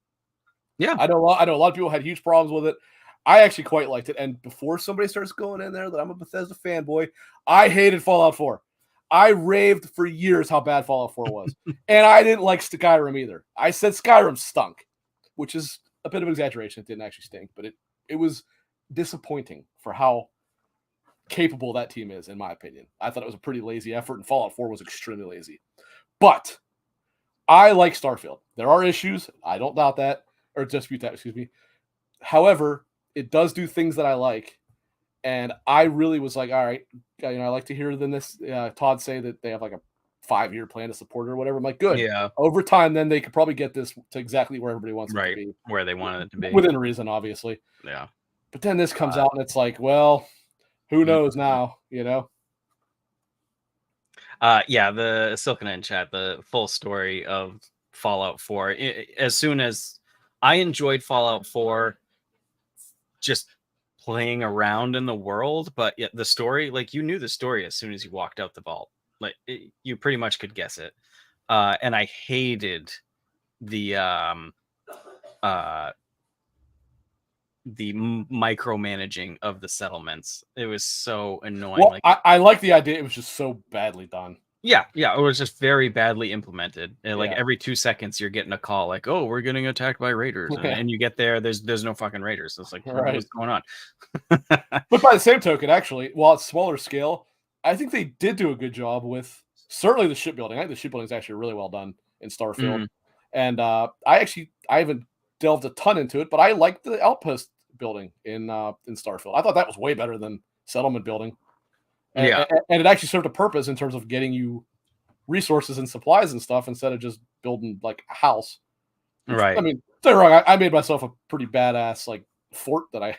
Yeah, I know a lot of people had huge problems with it. I actually quite liked it. And before somebody starts going in there that I'm a Bethesda fanboy, I hated Fallout 4. I raved for years how bad Fallout 4 was. And I didn't like Skyrim either. I said Skyrim stunk, which is a bit of an exaggeration. It didn't actually stink, but it was disappointing for how capable that team is, in my opinion. I thought it was a pretty lazy effort, and Fallout 4 was extremely lazy. But I like Starfield. There are issues. I don't doubt that, or dispute that, excuse me. However, it does do things that I like, and I really was like, all right, I like to hear Todd say that they have like a 5-year plan to support it or whatever. I'm like, good. Yeah. Over time, then they could probably get this to exactly where everybody wants it to be. Where they wanted it to be. Within reason, obviously. Yeah. But then this comes out, and it's like, well, who knows now, Yeah, the Silken in chat, the full story of Fallout 4. As soon as I enjoyed Fallout 4, just playing around in the world, but yet the story, like you knew the story as soon as you walked out the vault. Like you pretty much could guess it. And I hated the micromanaging of the settlements. It was so annoying. Well, I like the idea. It was just so badly done. Yeah, it was just very badly implemented. And like every 2 seconds, you're getting a call like, "Oh, we're getting attacked by raiders," and you get there, there's no fucking raiders. So it's like, what's going on? But by the same token, actually, while it's smaller scale, I think they did do a good job with certainly the shipbuilding. I think the shipbuilding is actually really well done in Starfield, and I haven't delved a ton into it, but I like the outpost building in Starfield. I thought that was way better than settlement building. And it actually served a purpose in terms of getting you resources and supplies and stuff instead of just building like a house. Right. I mean, don't get me wrong. I made myself a pretty badass like fort that I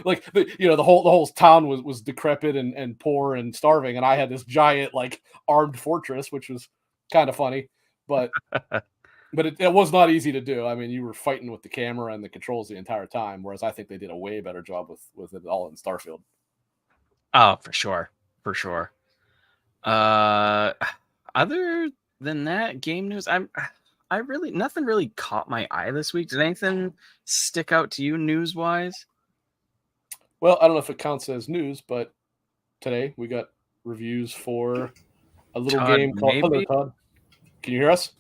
like. The whole town was decrepit and poor and starving, and I had this giant like armed fortress, which was kind of funny, but it was not easy to do. I mean, you were fighting with the camera and the controls the entire time, whereas I think they did a way better job with it all in Starfield. Oh, for sure. For sure. Other than that, game news, nothing really caught my eye this week. Did anything stick out to you news wise? Well, I don't know if it counts as news, but today we got reviews for a little game called Hello, Todd. Can you hear us?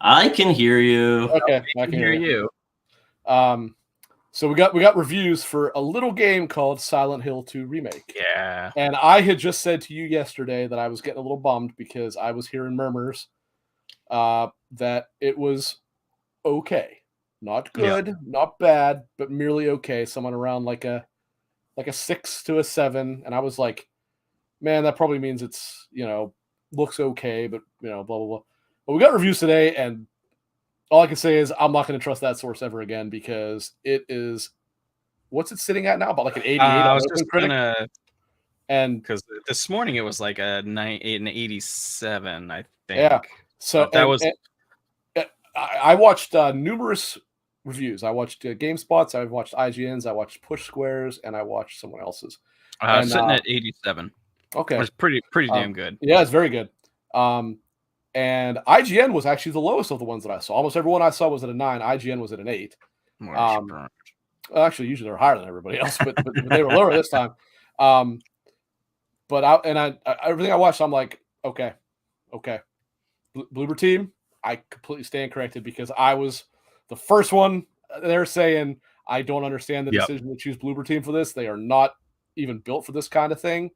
I can hear you. Okay, I can hear you. So we got reviews for a little game called Silent Hill 2 Remake. Yeah. And I had just said to you yesterday that I was getting a little bummed because I was hearing murmurs that it was okay. Not good, not bad, but merely okay. Someone around like a 6 to a 7. And I was like, man, that probably means it's, looks okay, but, blah, blah, blah. But we got reviews today, and all I can say is I'm not going to trust that source ever again because it is, what's it sitting at now? About like an 88 I was just gonna, and because this morning it was like an 87, I think. Yeah. So that was. I watched numerous reviews. I watched GameSpots. I watched IGN's. I watched Push Squares, and I watched someone else's. Sitting at 87. Okay, it's pretty damn good. Yeah, it's very good. And IGN was actually the lowest of the ones that I saw. Almost everyone I saw was at a 9. IGN was at an 8. Actually, usually they're higher than everybody else, but they were lower this time. But everything I watched, I'm like, okay. Bloober team, I completely stand corrected because I was the first one. They're saying I don't understand the decision to choose Bloober team for this. They are not even built for this kind of thing.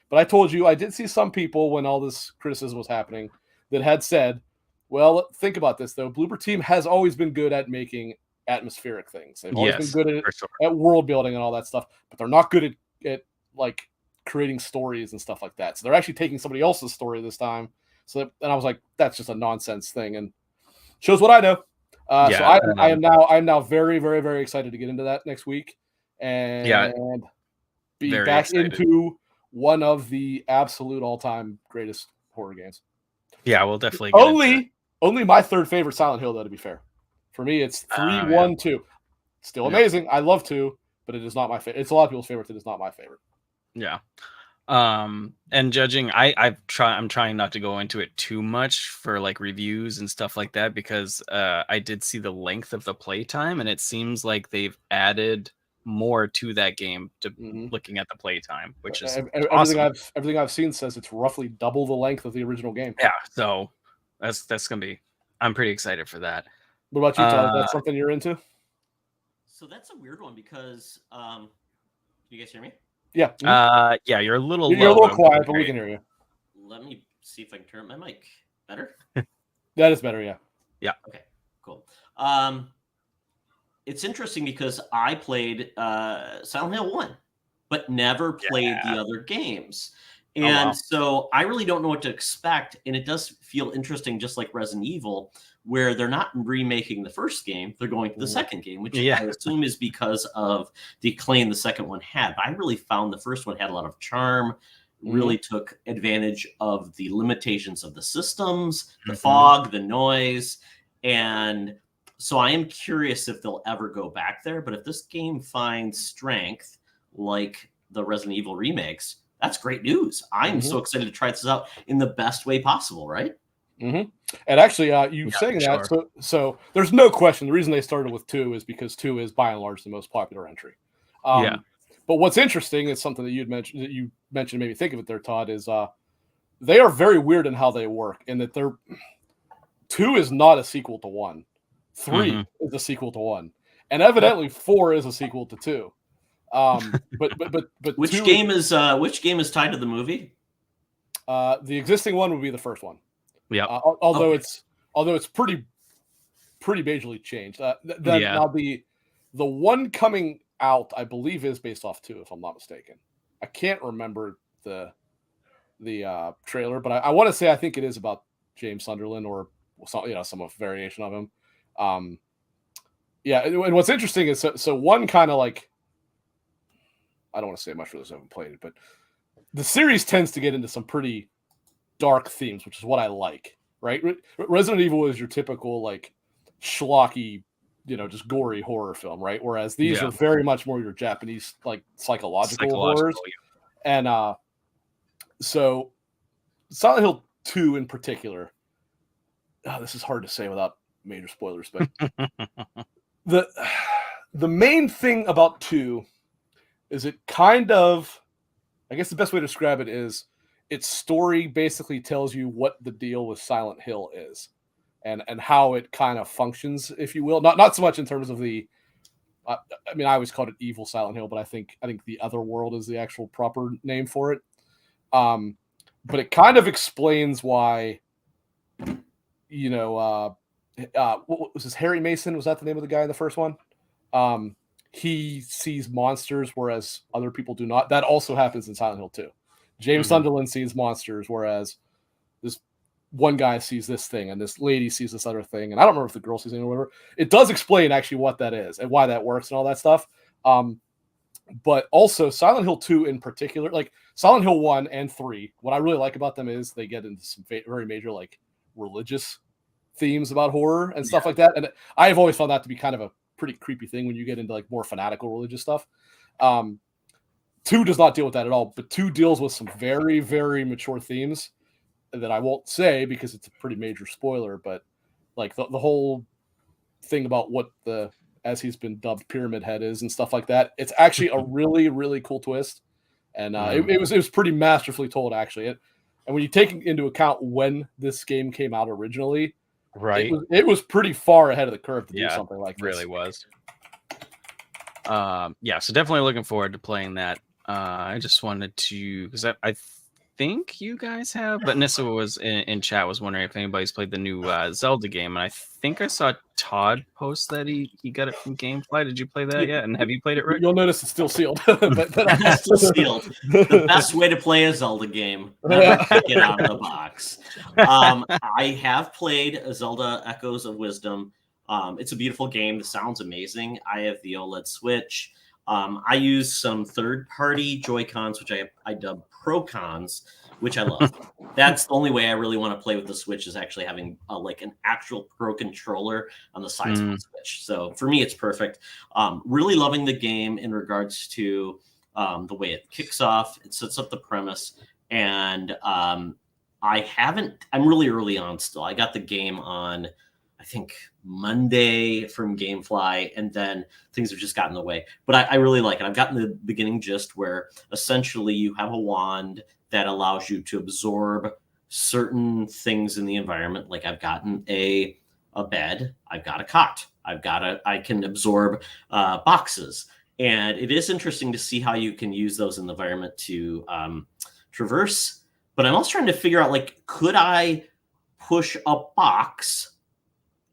But I told you, I did see some people when all this criticism was happening that had said, well, think about this, though. Bloober team has always been good at making atmospheric things. They've always been good at world building and all that stuff, but they're not good at like creating stories and stuff like that. So they're actually taking somebody else's story this time. And I was like, that's just a nonsense thing, and shows what I know. So I'm now very, very, very excited to get into that next week and be back excited into one of the absolute all-time greatest horror games. Yeah, we'll definitely get only my third favorite Silent Hill, though, to be fair. For me, it's 3, 1, 2. Still amazing. I love 2, but it is not my favorite. It's a lot of people's favorite. It is not my favorite. Yeah. And judging, I'm trying not to go into it too much for like reviews and stuff like that, because I did see the length of the playtime, and it seems like they've added more to that game to looking at the playtime, which is awesome. Everything I've seen says it's roughly double the length of the original game. Yeah, so that's gonna be. I'm pretty excited for that. What about you, Todd? Is that something you're into? So that's a weird one because can you guys hear me? Yeah. Yeah, you're a little quiet, but we can hear you. Let me see if I can turn my mic better. That is better, yeah. Yeah. Okay, cool. It's interesting because I played Silent Hill 1, but never played the other games. And so I really don't know what to expect. And it does feel interesting, just like Resident Evil, where they're not remaking the first game. They're going to the second game, which I assume is because of the acclaim the second one had. But I really found the first one had a lot of charm, really took advantage of the limitations of the systems, the fog, the noise. And so I am curious if they'll ever go back there. But if this game finds strength like the Resident Evil remakes, that's great news. I'm so excited to try this out in the best way possible, right? And actually, you saying that, so there's no question. The reason they started with 2 is because 2 is by and large the most popular entry. But what's interesting is something that you mentioned, maybe think of it there, Todd, is they are very weird in how they work, in that 2 is not a sequel to 1. 3 is a sequel to 1, and evidently 4 is a sequel to 2. But which game is tied to the movie? The existing one would be the first one. Yeah. Although it's pretty majorly changed. Now the one coming out, I believe, is based off 2, if I'm not mistaken. I can't remember the trailer, but I want to say I think it is about James Sunderland or some variation of him. And what's interesting is so one kind of like, I don't want to say much for those who haven't played it, but the series tends to get into some pretty dark themes, which is what I like, right? Resident Evil is your typical like schlocky, just gory horror film, right? Whereas these are very much more your Japanese like psychological horrors. And so Silent Hill 2 in particular, this is hard to say without major spoilers, but the main thing about 2 is it kind of, I guess the best way to describe it is its story basically tells you what the deal with Silent Hill is and how it kind of functions, if you will. Not so much in terms of the, I always called it Evil Silent Hill, but I think the Other World is the actual proper name for it. But it kind of explains why, what was this, Harry Mason? Was that the name of the guy in the first one? He sees monsters, whereas other people do not. That also happens in Silent Hill 2. James Sunderland sees monsters, whereas this one guy sees this thing, and this lady sees this other thing. And I don't remember if the girl sees anything or whatever. It does explain actually what that is and why that works and all that stuff. But also Silent Hill 2 in particular, like Silent Hill 1 and 3, what I really like about them is they get into some very major like religious themes about horror and stuff like that. And I have always found that to be kind of a pretty creepy thing when you get into like more fanatical religious stuff. 2 does not deal with that at all, but 2 deals with some very, very mature themes. that I won't say because it's a pretty major spoiler, but like the whole thing about what the, as he's been dubbed, Pyramid Head is and stuff like that. It's actually a really, really cool twist. And it was pretty masterfully told, actually. And when you take into account when this game came out originally, right, it was pretty far ahead of the curve to do something like this. Really was. Yeah, so definitely looking forward to playing that. I just wanted to, because I think you guys have, but Nissa was in chat was wondering if anybody's played the new Zelda game, and I think I saw Todd post that he got it from GameFly. Did you play that yet? And have you played it, Rick? You'll notice it's still sealed. but It's still sealed. The best way to play a Zelda game, never pick it out of the box. I have played Zelda Echoes of Wisdom. It's a beautiful game. The sound's amazing. I have the OLED Switch. I use some third-party Joy-Cons, which I dub Pro-Cons, which I love. That's the only way I really want to play with the Switch, is actually having like an actual Pro controller on the sides of the Switch. So for me, it's perfect. Really loving the game in regards to the way it kicks off. It sets up the premise. And I'm really early on still. I got the game on, I think, Monday from GameFly, and then things have just gotten in the way. But I really like it. I've gotten the beginning gist, where essentially you have a wand that allows you to absorb certain things in the environment. Like I've gotten a bed, I've got a cot, I can absorb boxes. And it is interesting to see how you can use those in the environment to traverse. But I'm also trying to figure out, like, could I push a box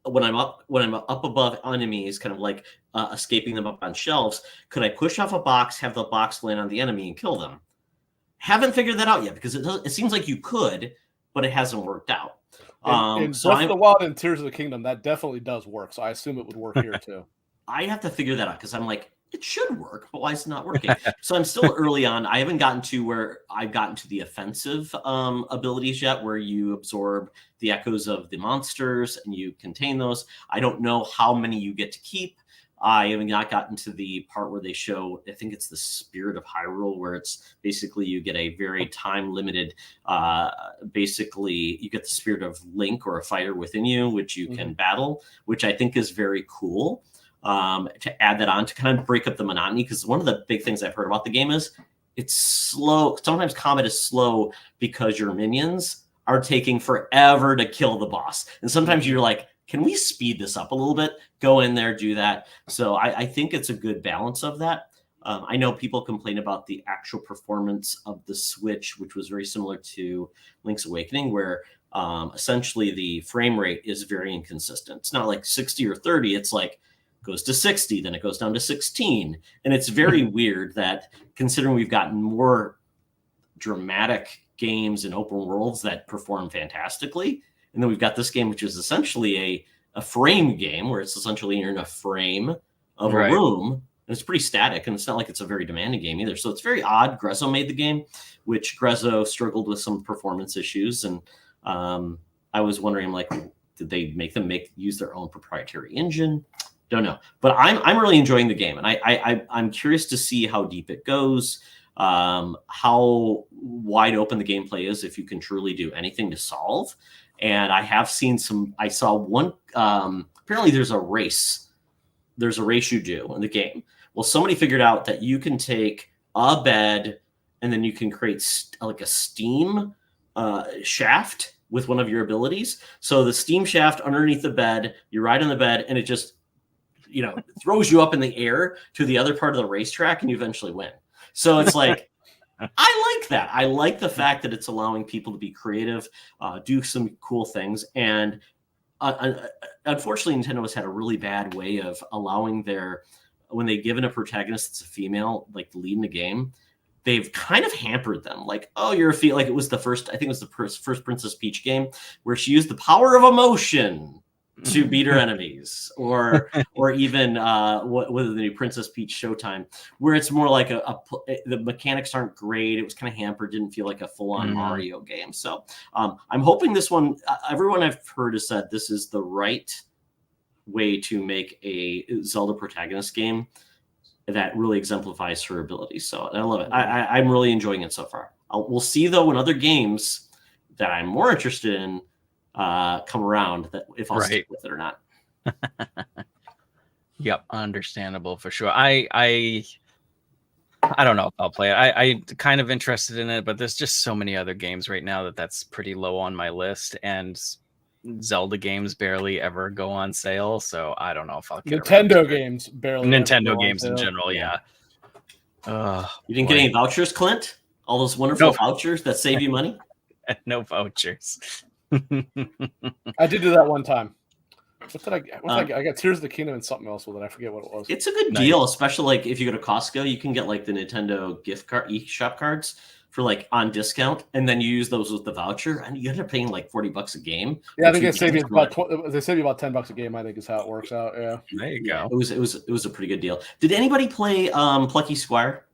when I'm up above enemies, kind of like escaping them up on shelves? Could I push off a box, have the box land on the enemy, and kill them? Haven't figured that out yet, because it seems like you could, but it hasn't worked out. In Breath of the Wild and Tears of the Kingdom, that definitely does work. So I assume it would work here too. I have to figure that out, because I'm like, it should work, but why is it not working? So I'm still early on. I haven't gotten to where I've gotten to the offensive abilities yet, where you absorb the echoes of the monsters and you contain those. I don't know how many you get to keep. I have not gotten to the part where they show, I think it's the Spirit of Hyrule, where it's basically you get a very time-limited, basically you get the Spirit of Link, or a fighter within you, which you can battle, which I think is very cool. To add that on to kind of break up the monotony, because one of the big things I've heard about the game is it's slow. Sometimes combat is slow because your minions are taking forever to kill the boss. And sometimes you're like, can we speed this up a little bit? Go in there, do that. So I think it's a good balance of that. I know people complain about the actual performance of the Switch, which was very similar to Link's Awakening, where essentially the frame rate is very inconsistent. It's not like 60 or 30. It's like goes to 60, then it goes down to 16. And it's very weird that, considering we've gotten more dramatic games and open worlds that perform fantastically, and then we've got this game, which is essentially a frame game, where it's essentially you're in a frame of a room, and it's pretty static, and it's not like it's a very demanding game either. So it's very odd. Grezzo made the game, which Grezzo struggled with some performance issues. And I was wondering, like, did they make them use their own proprietary engine? Don't know, but I'm really enjoying the game, and I'm curious to see how deep it goes, how wide open the gameplay is, if you can truly do anything to solve. And I have seen I saw one. Apparently, there's a race. There's a race you do in the game. Well, somebody figured out that you can take a bed, and then you can create like a steam shaft with one of your abilities. So the steam shaft underneath the bed, you ride on the bed, and it just throws you up in the air to the other part of the racetrack, and you eventually win. So it's like, I like that. I like the fact that it's allowing people to be creative, do some cool things. And unfortunately, Nintendo has had a really bad way of allowing when they give in a protagonist that's a female, like the lead in the game, they've kind of hampered them. Like, oh, you're a female. Like, it was the first Princess Peach game, where she used the power of emotion to beat her enemies, or even what the new Princess Peach Showtime, where it's more like the mechanics aren't great. It was kind of hampered, didn't feel like a full-on Mario game. So I'm hoping this one, everyone I've heard has said this is the right way to make a Zelda protagonist game that really exemplifies her abilities. So I love it. I'm really enjoying it so far. We'll see, though, in other games, that I'm more interested in come around, that if I'll stick with it or not. Yep, understandable for sure. I don't know if I'll play it. I kind of interested in it, but there's just so many other games right now that's pretty low on my list, and Zelda games barely ever go on sale, so I don't know if I'll get Nintendo games barely. Nintendo games in general, yeah. You didn't get any vouchers, Clint? All those wonderful vouchers that save you money? No vouchers. I did do that one time. What did I get? I got Tears of the Kingdom and something else with it. I forget what it was. It's a good deal, especially like if you go to Costco, you can get like the Nintendo gift card eShop cards for like on discount, and then you use those with the voucher, and you end up paying like $40 a game. Yeah, I think they save you about $10 a game. I think is how it works out. Yeah, there you go. It was a pretty good deal. Did anybody play Plucky Squire?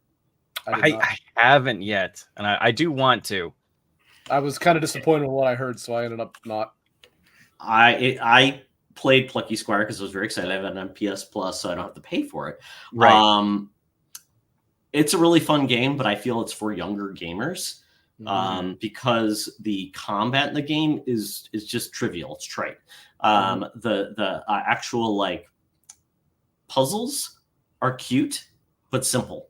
I haven't yet, and I do want to. I was kind of disappointed with what I heard, so I ended up not. I played Plucky Squire because I was very excited. I have it on PS Plus, so I don't have to pay for it. Right. It's a really fun game, but I feel it's for younger gamers because the combat in the game is just trivial. It's trite. The actual like puzzles are cute but simple.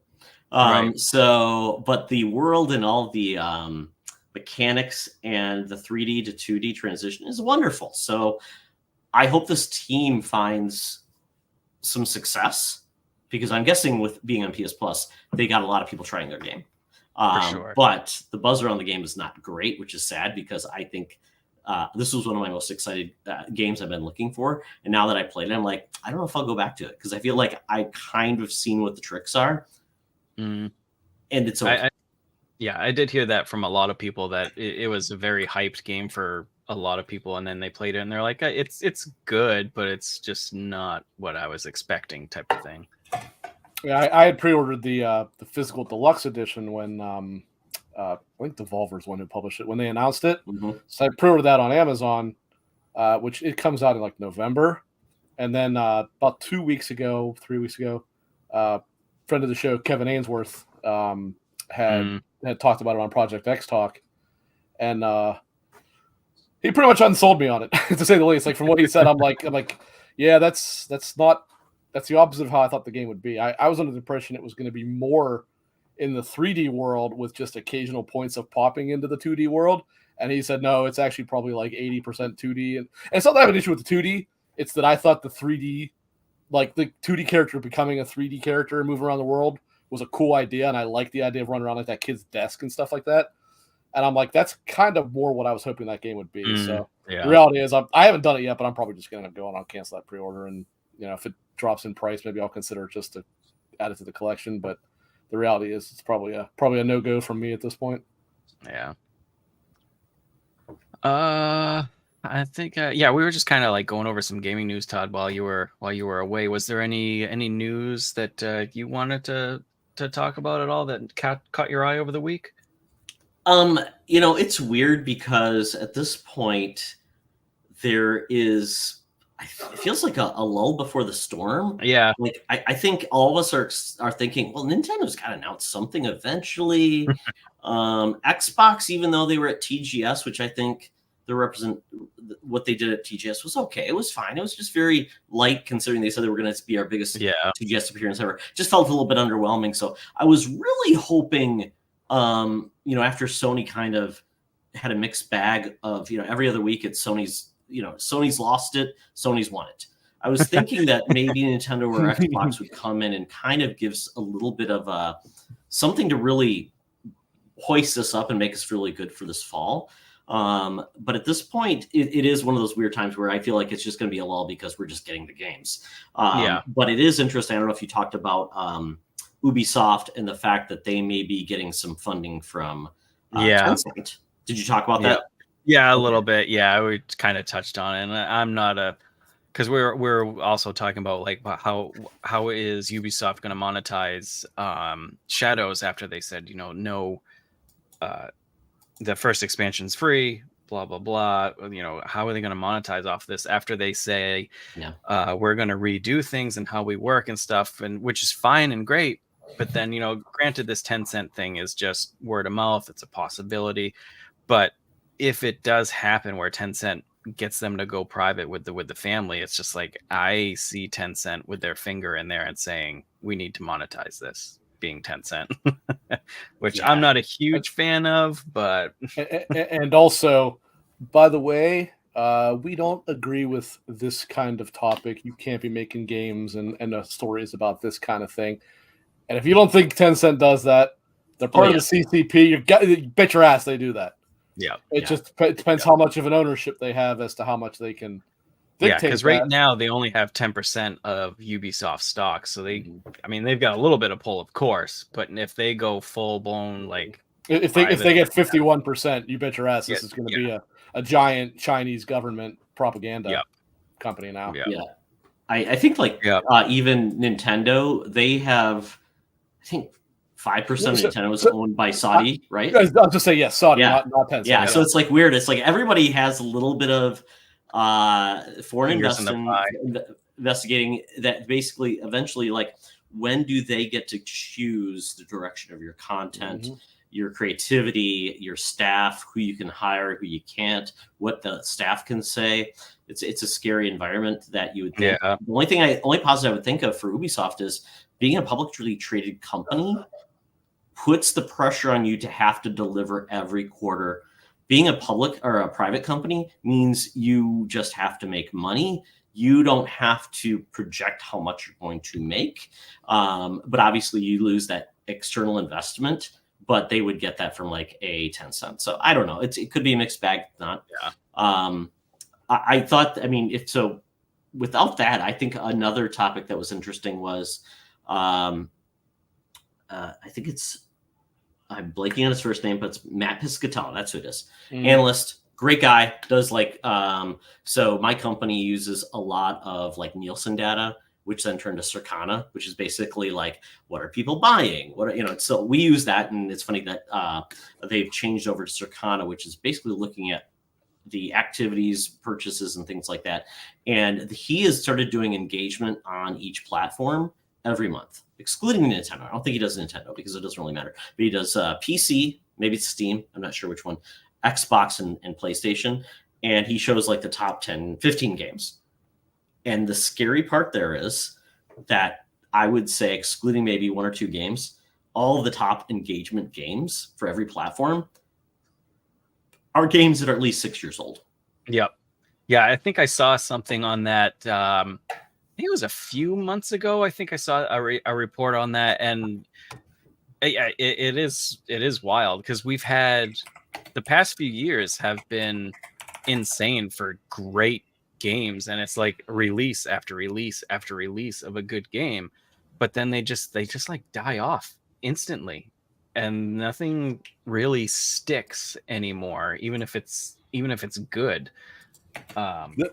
So, but the world and all the mechanics and the 3D to 2D transition is wonderful. So I hope this team finds some success, because I'm guessing with being on PS Plus, they got a lot of people trying their game. For sure. But the buzz around the game is not great, which is sad, because I think this was one of my most excited games I've been looking for. And now that I played it, I'm like, I don't know if I'll go back to it, because I feel like I kind of seen what the tricks are. And it's okay. I did hear that from a lot of people, that it was a very hyped game for a lot of people, and then they played it and they're like, it's good, but it's just not what I was expecting, type of thing. Yeah, I had pre-ordered the physical deluxe edition when I think Devolver's one who published it when they announced it. So I pre-ordered that on Amazon, which it comes out in like November, and then about 3 weeks ago, friend of the show Kevin Ainsworth had talked about it on Project X Talk, and he pretty much unsold me on it, to say the least. Like, from what he said, I'm like, yeah, that's the opposite of how I thought the game would be. I was under the impression it was going to be more in the 3D world with just occasional points of popping into the 2D world. And he said, no, it's actually probably like 80% 2D. And it's not that I have an issue with the 2D. It's that I thought the 3D, like the 2D character becoming a 3D character and moving around the world, was a cool idea. And I like the idea of running around like that kid's desk and stuff like that. And I'm like, that's kind of more what I was hoping that game would be. So the reality is, I haven't done it yet, but I'm probably just going to go on and cancel that pre-order. And, if it drops in price, maybe I'll consider just to add it to the collection. But the reality is, it's probably a no-go from me at this point. Yeah. I think we were just kind of like going over some gaming news, Todd, while you were away. Was there any news that you wanted to talk about at all that caught your eye over the week? It's weird, because at this point there is, it feels like a lull before the storm. Yeah. Like I think all of us are thinking, well, Nintendo's got to announce something eventually. Xbox, even though they were at TGS, which I think what they did at TGS was okay. It was fine. It was just very light, considering they said they were going to be our biggest TGS appearance ever. Just felt a little bit underwhelming. So I was really hoping, after Sony kind of had a mixed bag of, every other week it's Sony's lost it, Sony's won it. I was thinking that maybe Nintendo or Xbox would come in and kind of gives a little bit of something to really hoist us up and make us really good for this fall. But at this point, it is one of those weird times where I feel like it's just going to be a lull, because we're just getting the games. But it is interesting. I don't know if you talked about Ubisoft and the fact that they may be getting some funding from Tencent. Did you talk about that? Yeah, a little bit. Yeah, we kind of touched on it. And I'm not because we're also talking about like how is Ubisoft going to monetize Shadows after they said, no, the first expansion's free, blah blah blah. How are they going to monetize off this after they say we're going to redo things and how we work and stuff, and which is fine and great. But then, granted, this 10-cent thing is just word of mouth. It's a possibility, but if it does happen where Tencent gets them to go private with the family, it's just like I see Tencent with their finger in there and saying we need to monetize this, being Tencent, which I'm not a huge fan of, but and also, by the way, we don't agree with this kind of topic. You can't be making games and stories about this kind of thing. And if you don't think Tencent does that, they're part of the CCP. You bet your ass they do that. Yeah. It just depends how much of an ownership they have as to how much they can dictate. Yeah, because right now they only have 10% of Ubisoft stock. So they've got a little bit of pull, of course, but if they go full blown, like if they get 51%, you bet your ass this is going to be a giant Chinese government propaganda company now. Yeah. I think even Nintendo, they have, I think 5% of Nintendo is owned by Saudi, right? I'll just say Saudi, not Tencent. Yeah, so it's like weird. It's like everybody has a little bit of foreign investigating that basically eventually, like, when do they get to choose the direction of your content, your creativity, your staff, who you can hire, who you can't, what the staff can say? It's a scary environment that you would think. Yeah. The only positive I would think of for Ubisoft is being a publicly traded company puts the pressure on you to have to deliver every quarter. Being a public or a private company means you just have to make money. You don't have to project how much you're going to make. But obviously you lose that external investment, but they would get that from like a Tencent. So I don't know. It could be a mixed bag. Not. Yeah. I thought, without that, I think another topic that was interesting was, I think I'm blanking on his first name, but it's Matt Piscatella. That's who it is. Analyst, great guy. Does so my company uses a lot of like Nielsen data, which then turned to Circana, which is basically like, what are people buying? So we use that. And it's funny that they've changed over to Circana, which is basically looking at the activities, purchases, and things like that. And he has started doing engagement on each platform every month, excluding Nintendo. I don't think he does Nintendo because it doesn't really matter. But he does PC, maybe it's Steam, I'm not sure which one, Xbox and PlayStation. And he shows like the top 10, 15 games. And the scary part there is that I would say, excluding maybe one or two games, all of the top engagement games for every platform are games that are at least 6 years old. Yep. Yeah, I think I saw something on that. I think it was a few months ago. I think I saw a report on that, and it is wild because we've had the past few years have been insane for great games, and it's like release after release after release of a good game, but then they just like die off instantly, and nothing really sticks anymore, even if it's good.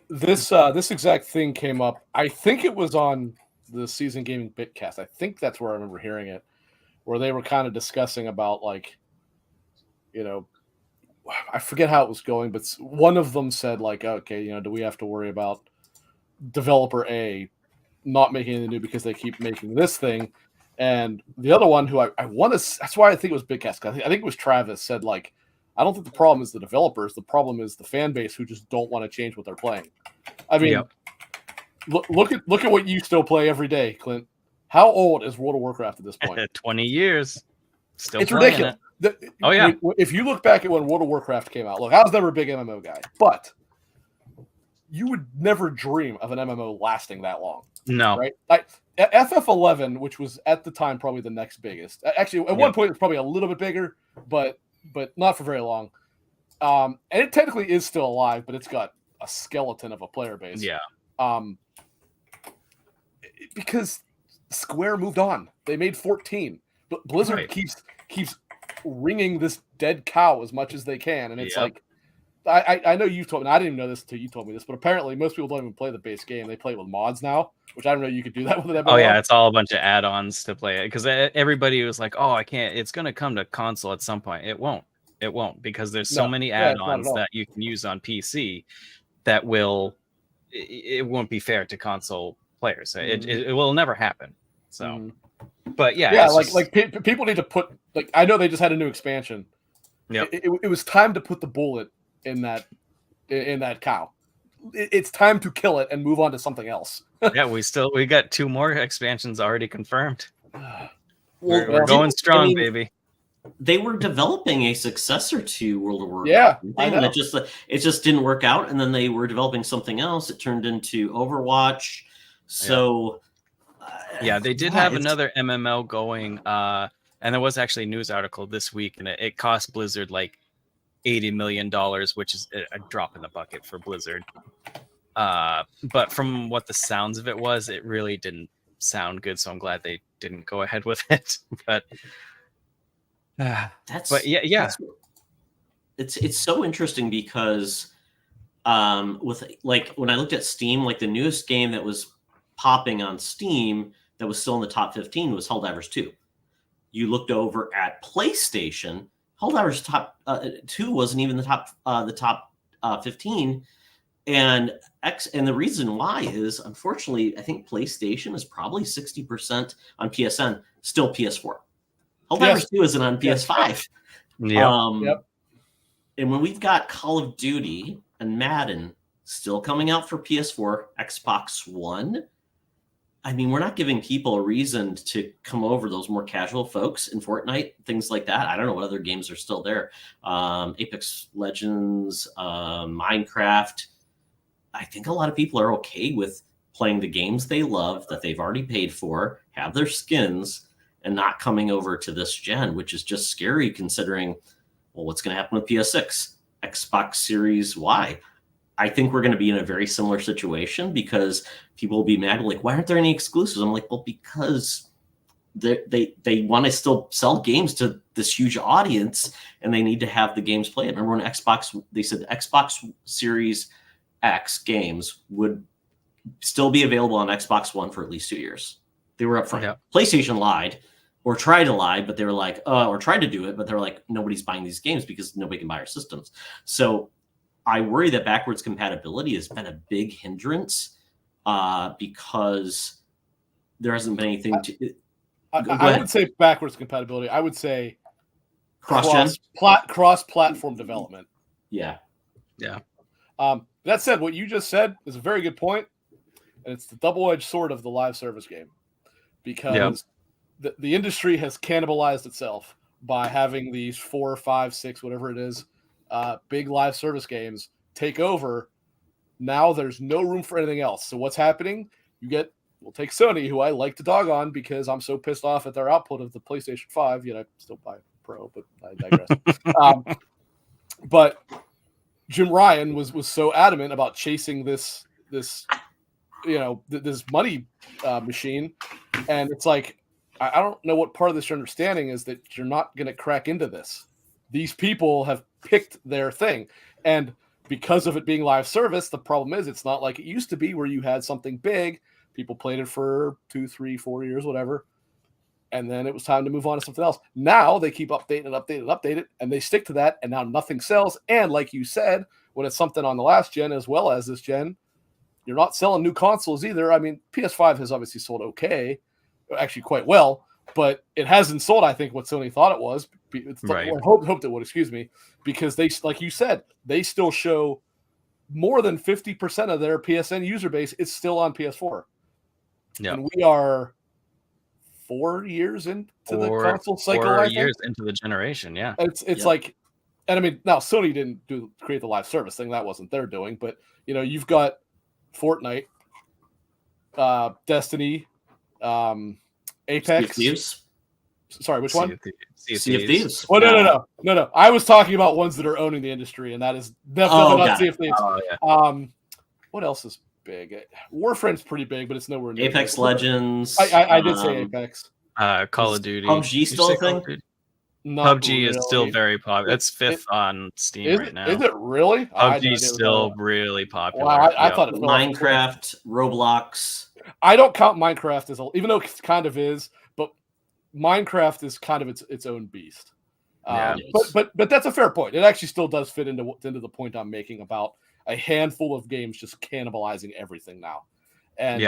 This exact thing came up. I think it was on the Season Gaming Bitcast. I think that's where I remember hearing it, where they were kind of discussing about like, I forget how it was going, but one of them said like, okay, do we have to worry about developer A not making anything new because they keep making this thing? And the other one, who I want to, that's why I think it was Bitcast. I think it was Travis, said like, I don't think the problem is the developers. The problem is the fan base who just don't want to change what they're playing. I mean, look at what you still play every day, Clint. How old is World of Warcraft at this point? 20 years. Still it's ridiculous. If you look back at when World of Warcraft came out, look, I was never a big MMO guy, but you would never dream of an MMO lasting that long. No. Right? Like FF11, which was at the time probably the next biggest. Actually, at one point it was probably a little bit bigger, but not for very long. And it technically is still alive, but it's got a skeleton of a player base. Yeah. Because Square moved on. They made 14. But Blizzard keeps wringing this dead cow as much as they can. And it's like, I know you told me, I didn't even know this until you told me this, but apparently most people don't even play the base game. They play it with mods now, which I don't know you could do that with an MMO. Oh yeah, it's all a bunch of add-ons to play it, because everybody was like, oh, I can't, it's going to come to console at some point. It won't because there's so many add-ons that you can use on PC that it won't be fair to console players. It will never happen. So but people need to put, like, I know they just had a new expansion. Yeah, it was time to put the bullet in that cow. It's time to kill it and move on to something else. Yeah, we got 2 more expansions already confirmed. We're Well, going strong, baby. They were developing a successor to World of Warcraft. Yeah, I know. And it just didn't work out, and then they were developing something else. It turned into Overwatch. So yeah, they did have another MMO going, and there was actually a news article this week, and it cost Blizzard like $80 million, which is a drop in the bucket for Blizzard. But from what the sounds of it was, it really didn't sound good, so I'm glad they didn't go ahead with it. But it's so interesting because with like when I looked at Steam, like the newest game that was popping on Steam that was still in the top 15 was Helldivers 2. You looked over at PlayStation, Helldivers top 2 wasn't even the top 15, and the reason why is, unfortunately, I think PlayStation is probably 60% on PSN, still PS4. Helldivers 2 isn't on PS5. Yep. And when we've got Call of Duty and Madden still coming out for PS4, Xbox One, I mean, we're not giving people a reason to come over, those more casual folks in Fortnite, things like that. I don't know what other games are still there. Apex Legends, Minecraft. I think a lot of people are okay with playing the games they love that they've already paid for, have their skins, and not coming over to this gen, which is just scary considering, well, what's going to happen with PS6, Xbox Series Y? I think we're going to be in a very similar situation because people will be mad, like, why aren't there any exclusives? I'm like, well, because they want to still sell games to this huge audience, and they need to have the games played. Remember when they said Xbox Series X games would still be available on Xbox One for at least 2 years. They were upfront. Yeah. PlayStation lied or tried to lie, but they were like, or tried to do it, but they were like, nobody's buying these games because nobody can buy our systems. So I worry that backwards compatibility has been a big hindrance because there hasn't been anything to. I wouldn't say backwards compatibility. I would say cross-platform development. Yeah. That said, what you just said is a very good point, and it's the double-edged sword of the live service game, because the industry has cannibalized itself by having these 4, 5, 6, whatever it is, big live service games take over. Now there's no room for anything else. So what's happening? We'll take Sony, who I like to dog on because I'm so pissed off at their output of the PlayStation 5. I still buy Pro, but I digress. But Jim Ryan was so adamant about chasing this money machine, and it's like, I don't know what part of this you're understanding is that you're not going to crack into this. These people have picked their thing, and because of it being live service, the problem is it's not like it used to be where you had something big, people played it for 2, 3, 4 years, whatever, and then it was time to move on to something else. Now they keep update it, and they stick to that, and now nothing sells. And like you said, when it's something on the last gen as well as this gen, you're not selling new consoles either. I mean, PS5 has obviously sold okay, actually quite well, but it hasn't sold, I think, what Sony thought it was. Right. Or hoped it would, because they, like you said, they still show more than 50% of their PSN user base is still on PS4. Yeah. And we are 4 years into the console cycle. 4 years into the generation, yeah. It's like, and I mean, now Sony didn't create the live service thing. That wasn't their doing, but you've got Fortnite, Destiny, Apex. Sorry, which one? Sea of Thieves. Oh, no. I was talking about ones that are owning the industry, and that is definitely not Sea of Thieves. Oh, yeah. What else is big? Warframe's pretty big, but it's nowhere near Apex Legends. I did say Apex. Call of Duty. PUBG still a thing? PUBG is still very popular. It's 5th on Steam right now. Is it really? PUBG is still really popular. Wow, I thought it was Minecraft, Roblox. I don't count Minecraft as even though it kind of is, but Minecraft is kind of its own beast. But that's a fair point. It actually still does fit into the point I'm making about a handful of games just cannibalizing everything now. And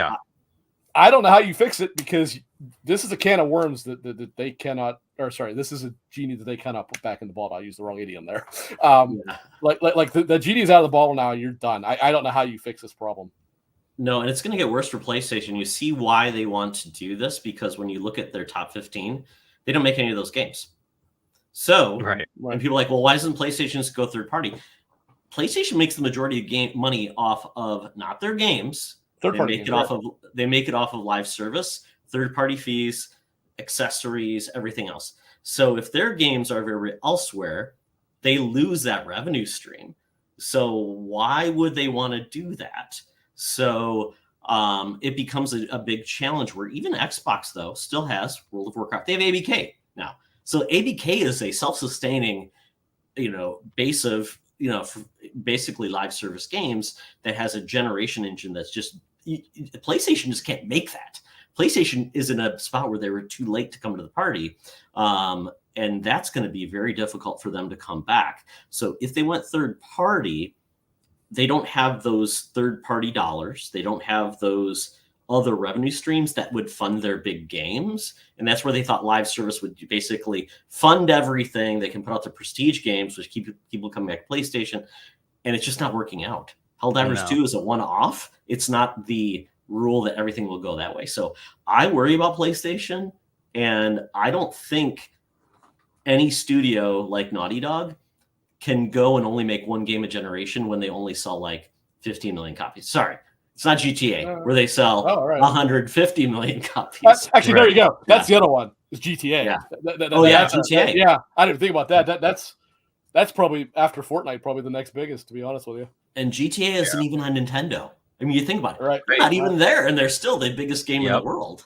I don't know how you fix it, because this is a can of worms that they cannot This is a genie that they kind of put back in the bottle. I used the wrong idiom there. Yeah. Like the genie's out of the bottle now. You're done. I don't know how you fix this problem. No, and it's going to get worse for PlayStation. You see why they want to do this, because when you look at their top 15, they don't make any of those games. So, and people are like, well, why doesn't PlayStation just go third party? PlayStation makes the majority of game money off of not their games. They make it off of live service, third party fees, accessories, everything else. So if their games are very elsewhere, they lose that revenue stream. So why would they want to do that? So it becomes a big challenge where even Xbox, though, still has World of Warcraft. They have ABK now. So ABK is a self-sustaining, base of, basically live service games that has a generation engine that's just, PlayStation just can't make that. PlayStation is in a spot where they were too late to come to the party. And that's going to be very difficult for them to come back. So if they went third party, they don't have those third party dollars. They don't have those other revenue streams that would fund their big games. And that's where they thought live service would basically fund everything. They can put out the prestige games, which keep people coming back to PlayStation. And it's just not working out. Helldivers 2 is a one-off. It's not the rule that everything will go that way. So I worry about PlayStation, and I don't think any studio like Naughty Dog can go and only make one game a generation when they only sell like 15 million copies. Sorry, it's not GTA where they sell 150 million copies. Actually, there you go. That's the other one. Is GTA. Yeah. GTA. Yeah, I didn't think about that. That's probably after Fortnite, probably the next biggest, to be honest with you. And GTA isn't even on Nintendo. I mean, you think about it. Right. They're not even there, and they're still the biggest game in the world.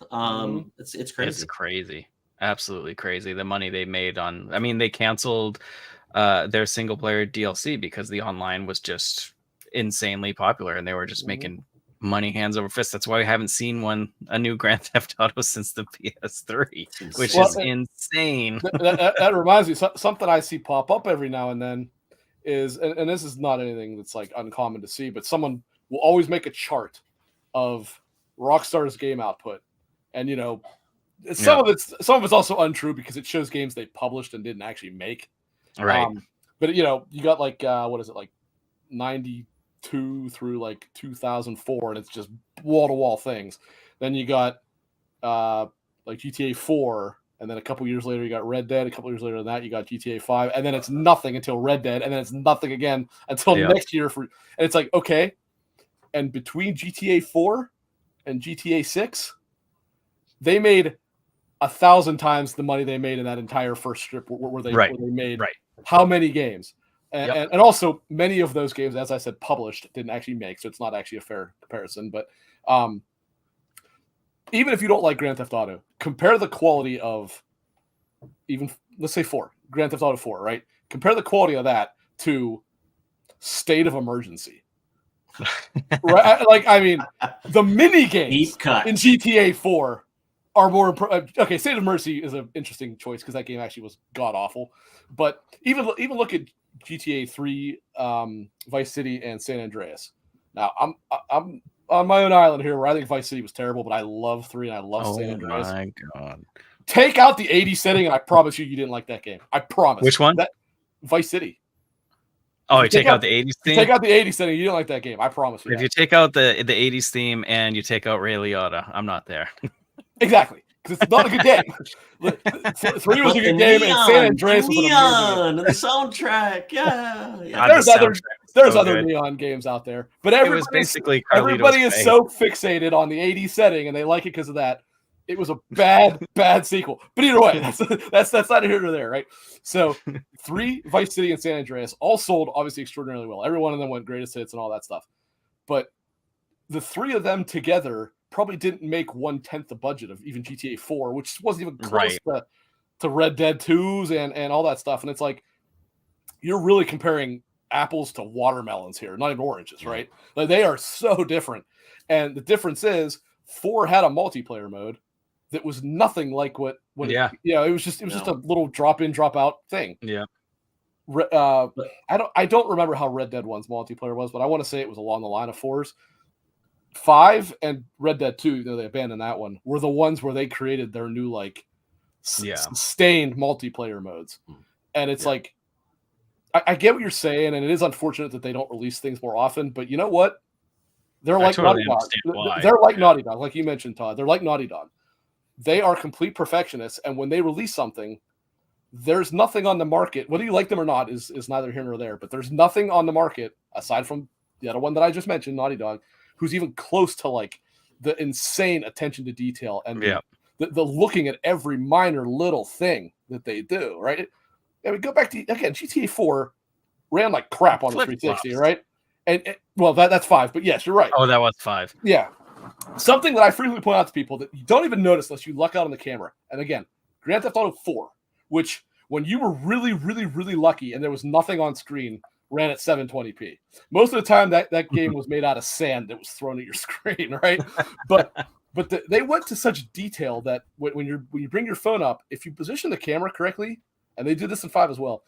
It's crazy. It's crazy. Absolutely crazy. The money they made on. I mean, they canceled their single player DLC because the online was just insanely popular, and they were just making money hands over fist. That's why we haven't seen a new Grand Theft Auto since the PS3, which is insane. That reminds me, something I see pop up every now and then is, and this is not anything that's like uncommon to see, but someone will always make a chart of Rockstar's game output, and some of it's also untrue because it shows games they published and didn't actually make. Right. But you got like what is it, like 92 through like 2004, and it's just wall to wall things. Then you got like GTA 4, and then a couple years later you got Red Dead. A couple years later than that you got GTA 5, and then it's nothing until Red Dead, and then it's nothing again until next year and it's like, okay. And between GTA 4 and GTA 6, they made 1,000 times the money they made in that entire first strip where they made how many games. And also many of those games, as I said, published, didn't actually make, so it's not actually a fair comparison. But even if you don't like Grand Theft Auto, compare the quality of even, let's say Grand Theft Auto 4, right? Compare the quality of that to State of Emergency. Right? Like, I mean, the mini games in GTA 4 are more okay. State of Mercy is an interesting choice because that game actually was god awful. But even look at GTA 3, Vice City, and San Andreas. Now I'm on my own island here where I think Vice City was terrible, but I love 3 and I love San Andreas. Oh my god! Take out the 80 setting, and I promise you didn't like that game. I promise. Which one? Vice City. Oh, you take out the 80s theme? Take out the 80s setting. You didn't like that game. I promise you. If you take out the 80s theme and you take out Ray Liotta, I'm not there. Exactly. Because it's not a good game. 3 was a good game, and San Andreas was Neon, the soundtrack. Yeah. There's other Neon games out there. But everybody is so fixated on the 80s setting, and they like it because of that. It was a bad sequel. But either way, that's not here or there, right? So 3, Vice City, and San Andreas all sold obviously extraordinarily well. Every one of them went greatest hits and all that stuff. But the 3 of them together probably didn't make 1/10 the budget of even GTA 4, which wasn't even close to Red Dead 2s and all that stuff. And it's like, you're really comparing apples to watermelons here, not even oranges, right? Like, they are so different. And the difference is 4 had a multiplayer mode that was nothing like what it was just a little drop in, drop out thing. Yeah. I don't remember how Red Dead 1's multiplayer was, but I want to say it was along the line of 4's. 5 and Red Dead 2, they abandoned that one, were the ones where they created their new like sustained multiplayer modes. And it's like, I get what you're saying, and it is unfortunate that they don't release things more often, but you know what? They're like Naughty Dog. They're like Naughty Dog, like you mentioned, Todd. They're like Naughty Dog. They are complete perfectionists, and when they release something, there's nothing on the market, whether you like them or not is neither here nor there, but there's nothing on the market, aside from the other one that I just mentioned, Naughty Dog, who's even close to like the insane attention to detail and the looking at every minor little thing that they do, right? I mean, go back to, again, GTA 4 ran like crap on the 360, right? And well, that's 5, but yes, you're right. Oh, that was 5. Yeah. Something that I frequently point out to people that you don't even notice unless you luck out on the camera. And again, Grand Theft Auto 4, which when you were really, really, really lucky and there was nothing on screen, ran at 720p. Most of the time that game was made out of sand that was thrown at your screen, right? But they went to such detail that when you bring your phone up, if you position the camera correctly, and they do this in 5 as well,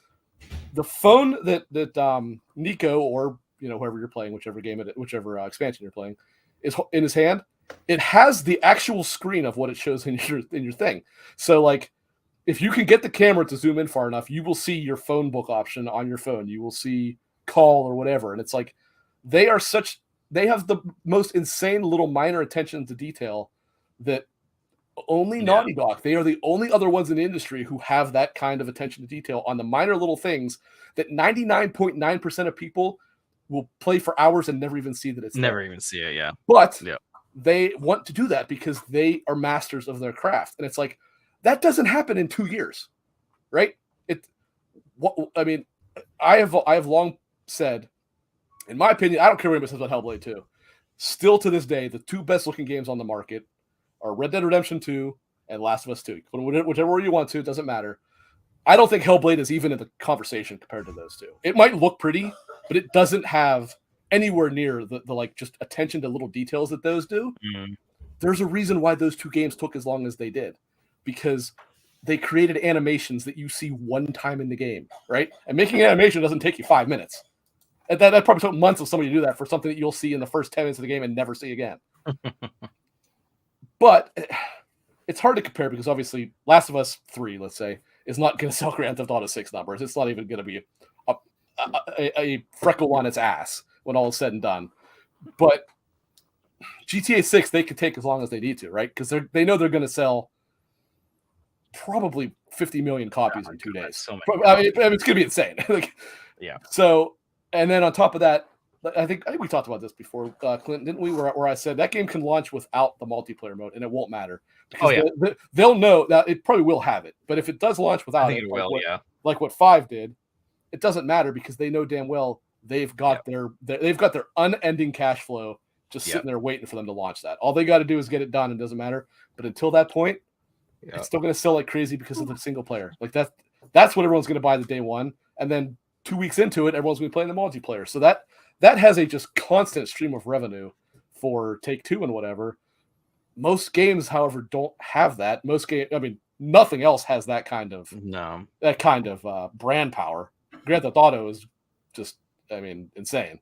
the phone that Nico or whoever you're playing, whichever expansion you're playing, is in his hand, it has the actual screen of what it shows in your thing. So like, if you can get the camera to zoom in far enough, you will see your phone book option on your phone. You will see call or whatever. And it's like, they have the most insane little minor attention to detail that only Naughty Dog. They are the only other ones in the industry who have that kind of attention to detail on the minor little things that 99.9% of people will play for hours and never even see that it's never there. Even see it. Yeah. But they want to do that because they are masters of their craft. And it's like, that doesn't happen in 2 years, right? I have long said, in my opinion, I don't care what anybody says about Hellblade 2. Still to this day, the 2 best looking games on the market are Red Dead Redemption 2 and Last of Us 2. Whichever way you want to, it doesn't matter. I don't think Hellblade is even in the conversation compared to those 2. It might look pretty, but it doesn't have anywhere near the like just attention to little details that those do. Mm-hmm. There's a reason why those 2 games took as long as they did. Because they created animations that you see one time in the game, right? And making an animation doesn't take you 5 minutes. That probably took months of somebody to do that for something that you'll see in the first 10 minutes of the game and never see again. But it's hard to compare because obviously Last of Us 3, let's say, is not going to sell Grand Theft Auto 6 numbers. It's not even going to be a freckle on its ass when all is said and done. But GTA 6, they could take as long as they need to, right? Because they know they're going to sell probably 50 million copies in 2 days. So it's going to be insane. So, and then on top of that, I think we talked about this before, Clint, didn't we? Where I said that game can launch without the multiplayer mode, and it won't matter. Because they'll know that it probably will have it. But if it does launch without it, like what 5 did, it doesn't matter because they know damn well they've got their unending cash flow just sitting there waiting for them to launch that. All they got to do is get it done, and it doesn't matter. But until that point, it's still going to sell like crazy because of the single player. Like that's what everyone's going to buy the day one, and then 2 weeks into it, everyone's going to be playing the multiplayer. So that has a just constant stream of revenue for Take-Two and whatever. Most games, however, don't have that. Nothing else has that kind of brand power. Grand Theft Auto is just, insane.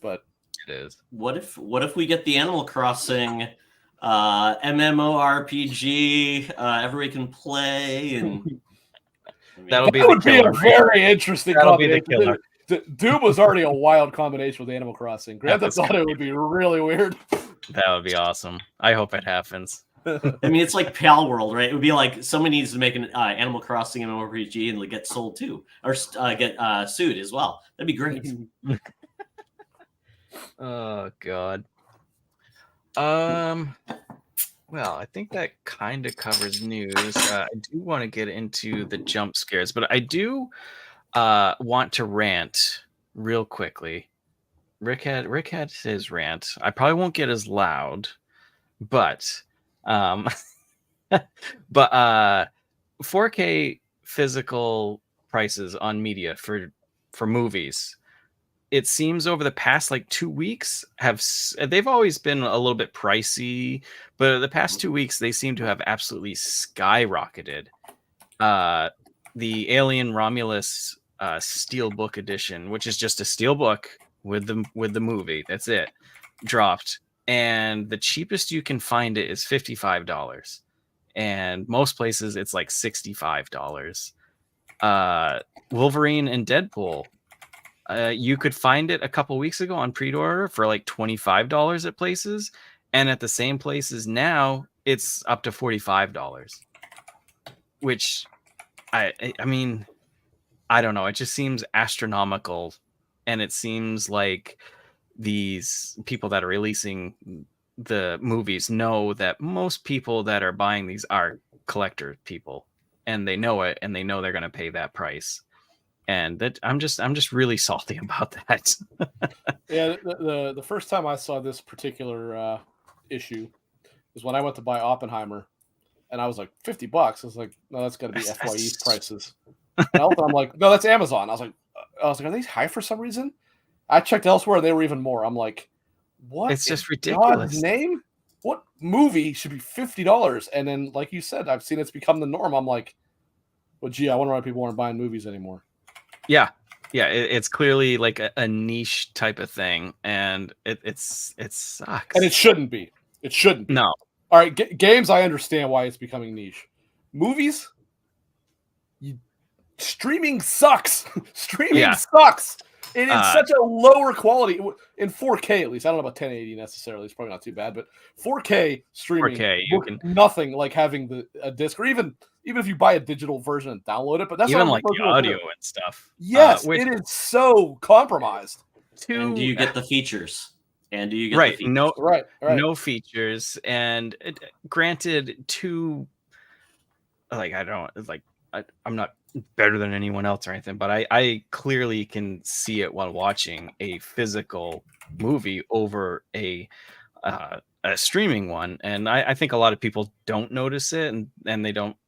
But it is. What if we get the Animal Crossing MMORPG, everybody can play, and that would be a very interesting combination. Doom was already a wild combination with Animal Crossing. Grand Theft Auto would be really weird. That would be awesome. I hope it happens. It's like Pal World, right? It would be like somebody needs to make an Animal Crossing MMORPG and get sold too, or get sued as well. That'd be great. Oh God. Well, I think that kind of covers news. I do want to get into the jump scares, but I do want to rant real quickly. Rick had his rant. I probably won't get as loud, but 4K physical prices on media for movies, it seems over the past 2 weeks they've always been a little bit pricey, but the past 2 weeks they seem to have absolutely skyrocketed. The Alien Romulus Steelbook edition, which is just a steelbook with the movie, that's it, dropped, and the cheapest you can find it is $55. and most places it's like $65. Wolverine and Deadpool, you could find it a couple weeks ago on pre-order for like $25 at places, and at the same places now it's up to $45, which I mean, I don't know, it just seems astronomical, and it seems like these people that are releasing the movies know that most people that are buying these are collector people, and they know it, and they know they're going to pay that price. And that I'm just really salty about that. Yeah, the first time I saw this particular issue was when I went to buy Oppenheimer, and I was like $50. I was like, no, that's got to be FYE prices. And I'm like, no, that's Amazon. I was like, are these high for some reason? I checked elsewhere, and they were even more. I'm like, what? It's just ridiculous. God's name? What movie should be $50? And then, like you said, I've seen it's become the norm. I'm like, well, gee, I wonder why people aren't buying movies anymore. Yeah, it's clearly like a niche type of thing, and it sucks. And it shouldn't be. It shouldn't be. No. All right, games, I understand why it's becoming niche. Movies, streaming sucks. Streaming sucks. It is such a lower quality in 4K, at least. I don't know about 1080 necessarily. It's probably not too bad, but 4K streaming, 4K, you can nothing like having a disc, or even if you buy a digital version and download it. But that's even like the audio and stuff. Yes, it is so compromised. And do you get the features? And do you get the features? Right. No features. And granted, I'm not better than anyone else or anything, but I clearly can see it while watching a physical movie over a streaming one, and I think a lot of people don't notice it, and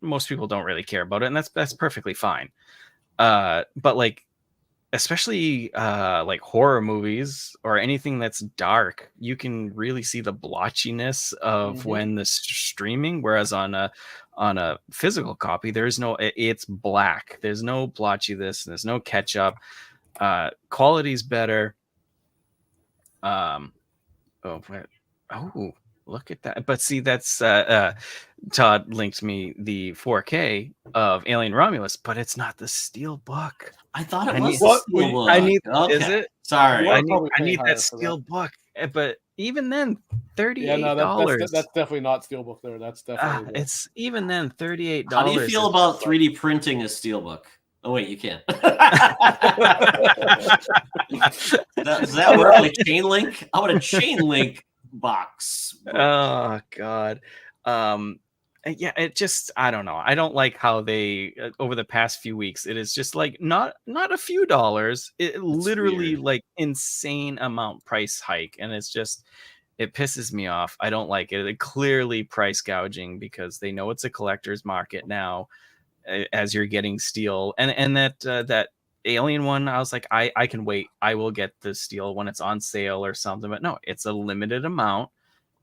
most people don't really care about it, and that's perfectly fine. But like, especially like horror movies or anything that's dark, you can really see the blotchiness of when the streaming, whereas on a physical copy, it's black. There's no blotchy there's no catch up. Quality's better. Look at that. But see, that's Todd linked me the 4K of Alien Romulus, but it's not the steel book. I thought it was the steel book. I need, is it? Sorry. I need that steel book. But even then, $38. Yeah, no, that's definitely not steelbook there. That's definitely it's even then $38. How do you feel about 3D printing a steelbook? Oh wait, you can't. Does that work like chain link? I want a chain link box. Oh God. Yeah, it just, I don't know. I don't like how they over the past few weeks, it is just like not a few dollars. It literally weird. Like insane amount price hike, and it's just, it pisses me off. I don't like it. They're clearly price gouging because they know it's a collector's market now, as you're getting steel. And that Alien one, I was like, I can wait. I will get the steel when it's on sale or something. But no, it's a limited amount.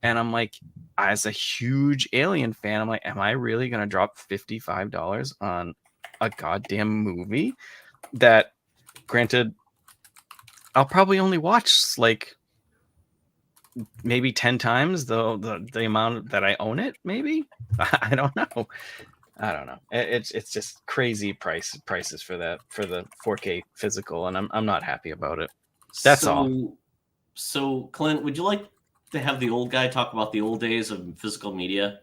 And I'm like, as a huge Alien fan, I'm like, am I really going to drop $55 on a goddamn movie that, granted, I'll probably only watch like maybe 10 times the amount that I own it, maybe? I don't know. It's just crazy prices for the 4K physical, and I'm not happy about it. That's all. So Clint, would you like to have the old guy talk about the old days of physical media?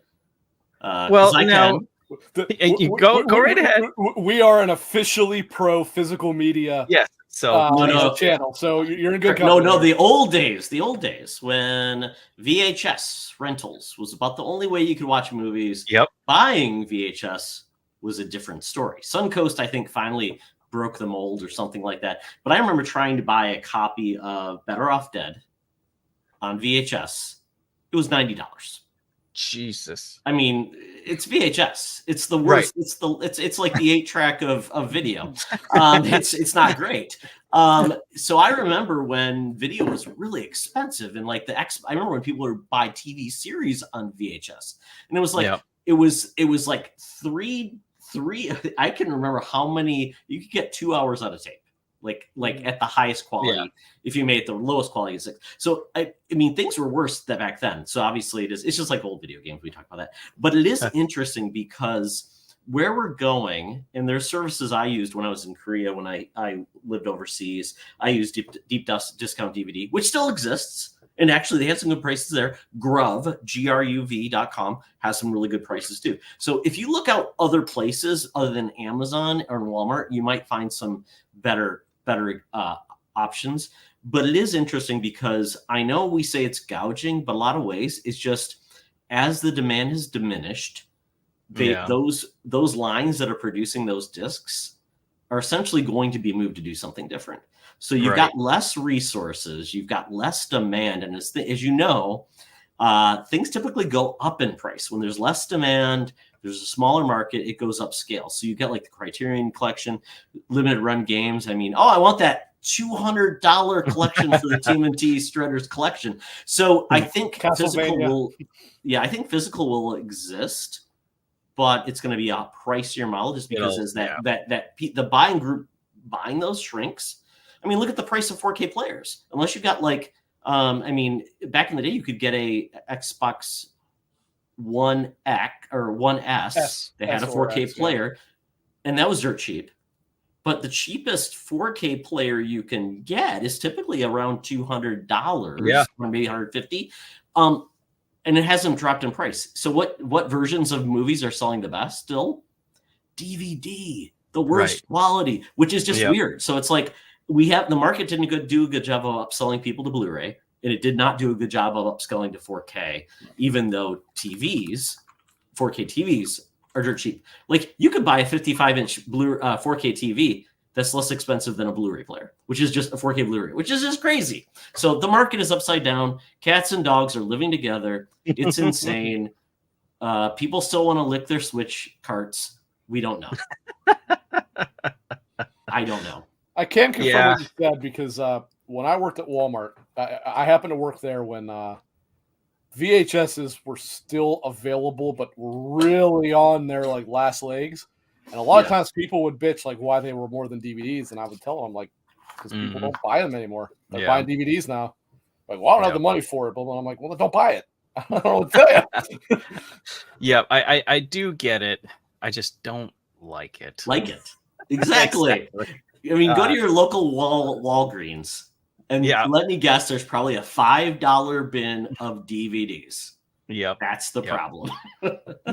Well, now you go right ahead. We are an officially pro physical media. Yes. So channel. So you're in good company. No, the old days when VHS rentals was about the only way you could watch movies. Yep. Buying VHS was a different story. Suncoast, I think, finally broke the mold or something like that. But I remember trying to buy a copy of Better Off Dead on VHS. It was $90. Jesus. I mean, it's VHS. It's the worst. Right. It's like the 8-track of video. It's not great. So I remember when video was really expensive, and like I remember when people would buy TV series on VHS, and it was like it was like three. I can remember how many you could get 2 hours out of tape. like at the highest quality. If you made it the lowest quality is 6. So I mean, things were worse back then. So obviously it's just like old video games. We talk about that, but it is interesting because where we're going, and there's services I used when I was in Korea, when I lived overseas. I used Deep Discount DVD, which still exists. And actually, they had some good prices there. GRUV.com has some really good prices too. So if you look out other places other than Amazon or Walmart, you might find some better options. But it is interesting because I know we say it's gouging, but a lot of ways it's just as the demand has diminished, those lines that are producing those discs are essentially going to be moved to do something different. So you've got less resources, you've got less demand. And as you know, things typically go up in price. When there's less demand, there's a smaller market, it goes upscale. So you get like the Criterion collection, limited run games. I mean, I want that $200 collection for the TMNT Shredders collection. So I think physical will exist, but it's going to be a pricier model just because the buying group buying those shrinks. I mean, look at the price of 4K players. Unless you got like, I mean, back in the day, you could get a Xbox One X or One S that had a 4K player, and that was dirt cheap. But the cheapest 4K player you can get is typically around $200, or maybe $150. And it hasn't dropped in price. So what versions of movies are selling the best still? DVD, the worst quality, which is just weird. So it's like the market didn't do a good job of upselling people to Blu-ray, and it did not do a good job of upscaling to 4K, even though 4K TVs are dirt cheap. Like you could buy a 55-inch 4K TV that's less expensive than a Blu-ray player, which is just a 4K Blu-ray, which is just crazy. So the market is upside down. Cats and dogs are living together. It's insane. People still want to lick their Switch carts. We don't know. I don't know. I can confirm what you said because when I worked at Walmart, I happened to work there when VHSs were still available, but really on their like last legs. And a lot of times people would bitch like why they were more than DVDs, and I would tell them like because people don't buy them anymore. They're buying DVDs now. Like, well, I don't have the money for it, but I'm like, well, don't buy it. I don't know what to tell you. I do get it. I just don't like it. Exactly. I mean, go to your local Walgreens and let me guess, there's probably a $5 bin of DVDs. Yep. That's the problem.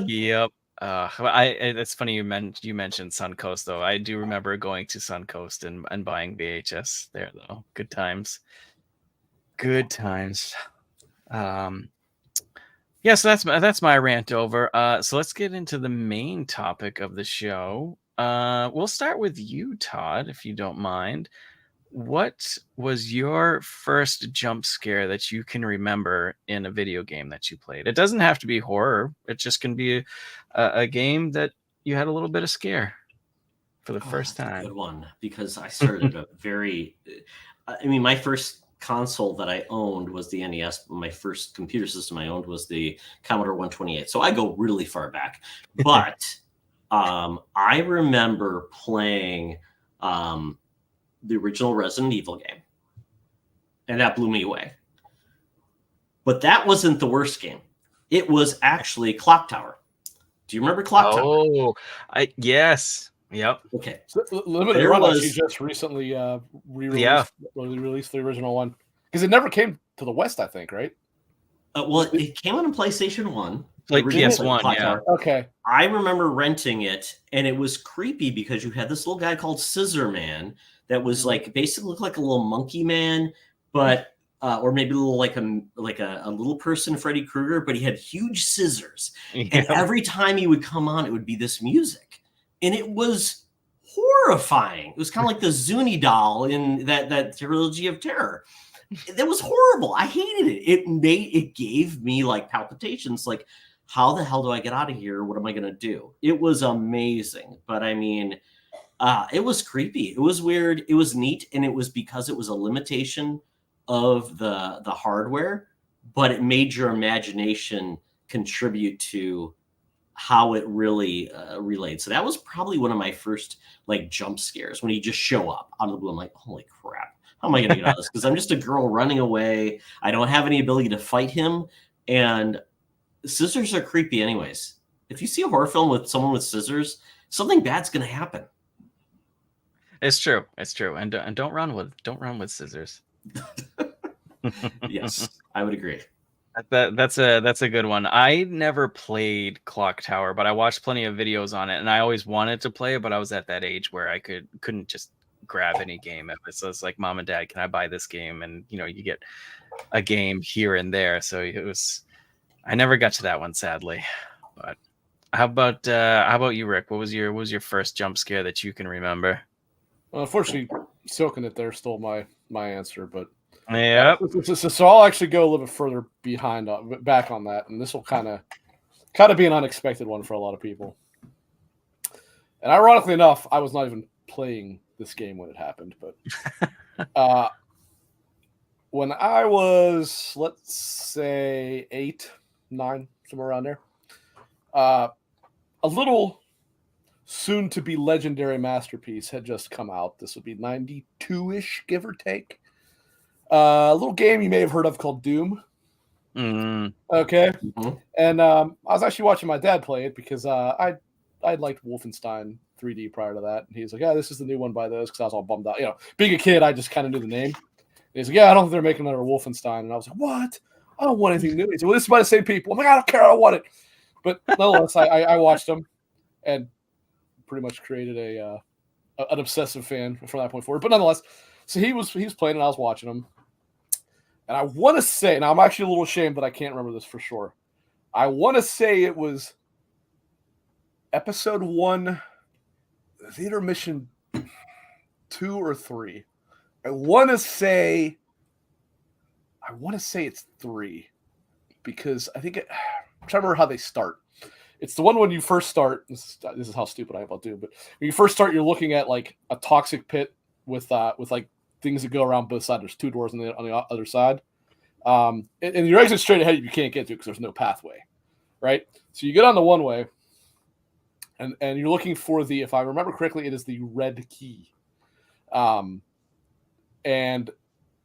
Yep. It's funny you mentioned Suncoast though. I do remember going to Suncoast and buying VHS there though. Good times. So that's my rant over. So let's get into the main topic of the show. We'll start with you, Todd, if you don't mind. What was your first jump scare that you can remember in a video game that you played? It doesn't have to be horror. It just can be a game that you had a little bit of scare for the first time. A good one, because I started my first console that I owned was the NES. My first computer system I owned was the Commodore 128. So I go really far back. But I remember playing the original Resident Evil game, and that blew me away. But that wasn't the worst game. It was actually Clock Tower. Do you remember Clock Tower? Oh, yes. Yep. Okay. So, Limited Run actually just recently released the original one because it never came to the West, I think, right? Well, it came on PlayStation 1. Like PS1, yeah. Okay. I remember renting it, and it was creepy because you had this little guy called Scissor Man that was like basically looked like a little monkey man, but or maybe a little like a little person, Freddy Krueger, but he had huge scissors. Yeah. And every time he would come on, it would be this music, and it was horrifying. It was kind of like the Zuni doll in that trilogy of terror. That was horrible. I hated it. It gave me like palpitations. Like, how the hell do I get out of here? What am I gonna do? It was amazing, but I mean, it was creepy. It was weird. It was neat, and it was because it was a limitation of the hardware, but it made your imagination contribute to how it really relayed. So that was probably one of my first like jump scares when he just show up out of the blue. I'm like, holy crap, how am I going to get out of this? Because I'm just a girl running away. I don't have any ability to fight him, and scissors are creepy anyways. If you see a horror film with someone with scissors, something bad's going to happen. It's true. It's true. And don't run with scissors. Yes, I would agree. That's a good one. I never played Clock Tower, but I watched plenty of videos on it, and I always wanted to play it, but I was at that age where I couldn't just grab any game. So it's like, Mom and Dad, can I buy this game? And you get a game here and there. So I never got to that one, sadly. But how about you, Rick? What was your first jump scare that you can remember? Well, unfortunately, Silking It there stole my answer, but yeah. So I'll actually go a little bit further back on that, and this will kind of be an unexpected one for a lot of people. And ironically enough, I was not even playing this game when it happened, but when I was, let's say 8, 9, somewhere around there, a little soon-to-be legendary masterpiece had just come out. This would be 92-ish, give or take. A little game you may have heard of called Doom. Mm. Okay. Mm-hmm. And I was actually watching my dad play it because I liked Wolfenstein 3D prior to that. And he's like, yeah, this is the new one by those, because I was all bummed out. Being a kid, I just kind of knew the name. And he's like, yeah, I don't think they're making another Wolfenstein. And I was like, what? I don't want anything new. He said, well, this is by the same people. I'm like, I don't care. I don't want it. But nonetheless, I watched them and pretty much created an obsessive fan from that point forward. But nonetheless, so he was playing and I was watching him. And I want to say, now I'm actually a little ashamed that I can't remember this for sure. I want to say it was episode 1, theater mission 2 or 3. I want to say it's 3 because I think I'm trying to remember how they start. It's the one when you first start. This is how stupid I am about doing, but when you first start, you're looking at like a toxic pit with like things that go around both sides. There's 2 doors on the other side. And your exit straight ahead, you can't get to because there's no pathway, right? So you get on the one way, and you're looking for if I remember correctly, it is the red key. And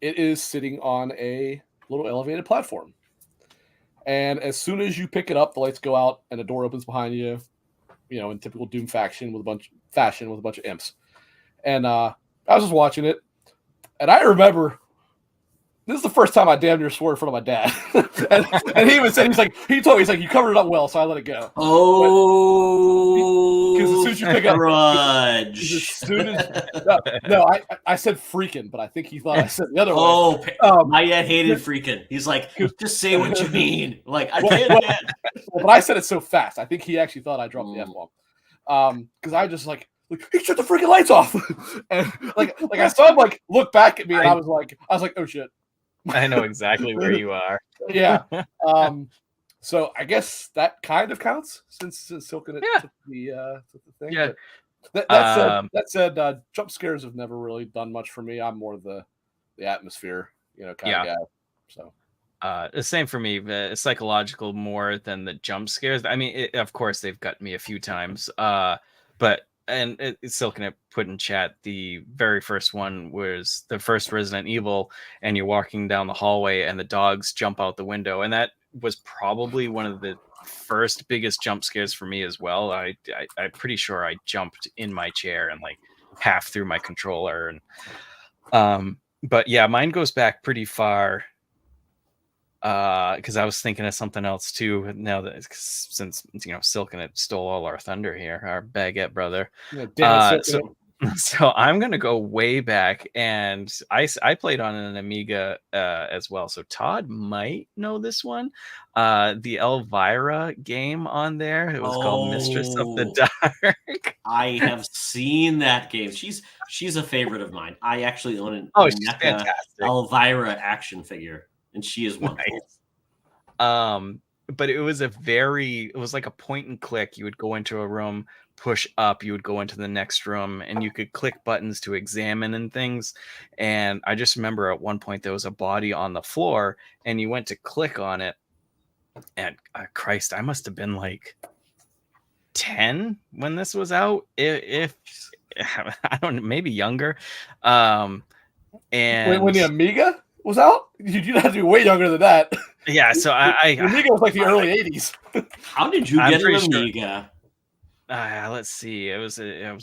it is sitting on a little elevated platform. And as soon as you pick it up, the lights go out and the door opens behind you, in typical Doom fashion with a bunch of imps. And I was just watching it, and I remember this is the first time I damn near swore in front of my dad. and he even said, he told me, you covered it up well, so I let it go. Oh, because as soon as you pick up, I said freaking, but I think he thought I said the other way. My dad hated freaking. He's like, just say what you mean. Like, I can't. But I said it so fast. I think he actually thought I dropped the F-bomb. Because I just he shut the freaking lights off. And I saw him look back at me, and I was like, oh shit. I know exactly where you are. Yeah. So I guess that kind of counts since Silking It took the thing. Yeah. That said, jump scares have never really done much for me. I'm more the atmosphere, kind of guy. So. The same for me. Psychological more than the jump scares. I mean, of course, they've got me a few times. But. And Silken It put in chat, the very first one was the first Resident Evil, and you're walking down the hallway and the dogs jump out the window. And that was probably one of the first biggest jump scares for me as well. I'm pretty sure I jumped in my chair and half through my controller. And but yeah, mine goes back pretty far. Because I was thinking of something else too. Now that since Silken It stole all our thunder here, our baguette brother. Yeah, so I'm gonna go way back, and I played on an Amiga as well. So Todd might know this one. The Elvira game on there. It was called Mistress of the Dark. I have seen that game. She's a favorite of mine. I actually own an she's fantastic. Elvira action figure. And she is wonderful. Nice. But it was like a point and click. You would go into a room, push up, you would go into the next room, and you could click buttons to examine and things. And I just remember at one point there was a body on the floor, and you went to click on it. And Christ, I must have been 10 when this was out. If I don't know, maybe younger. And when the Amiga was out, you'd have to be way younger than that. Yeah, so the Amiga was like the early 80s. How did you get an Amiga? Let's see. I was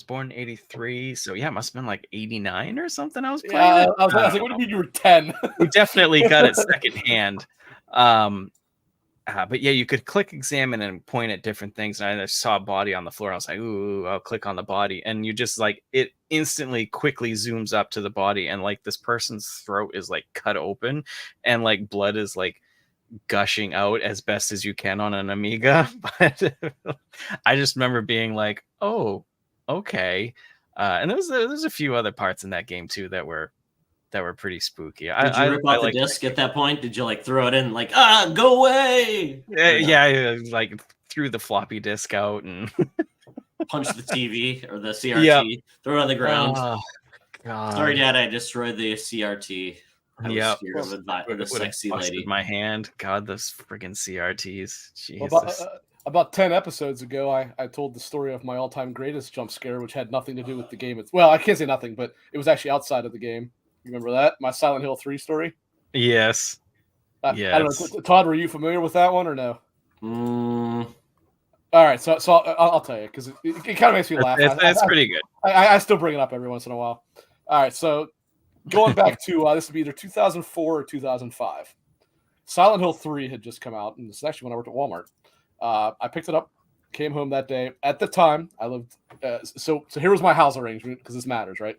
born in 83, so yeah, it must have been like 89 or something. I was playing. Yeah, I was like, what do you mean you were 10? We definitely got it secondhand. But yeah, you could click examine and point at different things. And I saw a body on the floor. I was like, ooh, I'll click on the body. And you just like, it instantly quickly zooms up to the body. And like this person's throat is like cut open and like blood is like gushing out as best as you can on an Amiga. But I just remember being like, oh, okay. And there's a few other parts in that game too that were pretty spooky. Did you rip out the disc at that point? Did you like throw it in like, go away? Yeah, I like threw the floppy disk out and punch the TV or the CRT, throw it on the ground. Oh, God. Sorry, Dad, I destroyed the CRT. I was scared of the sexy lady. My hand. God, those friggin' CRTs. Jesus. Well, about 10 episodes ago, I told the story of my all-time greatest jump scare, which had nothing to do with the game. Well, I can't say nothing, but it was actually outside of the game. You remember that? My Silent Hill 3 story? Yes. Yes. I don't know. Todd, were you familiar with that one or no? All right, so I'll tell you because it kind of makes me laugh. It's pretty good. I still bring it up every once in a while. All right, so going back to this would be either 2004 or 2005. Silent Hill 3 had just come out, and this is actually when I worked at Walmart. I picked it up, came home that day. At the time, I lived. So here was my house arrangement because this matters, right?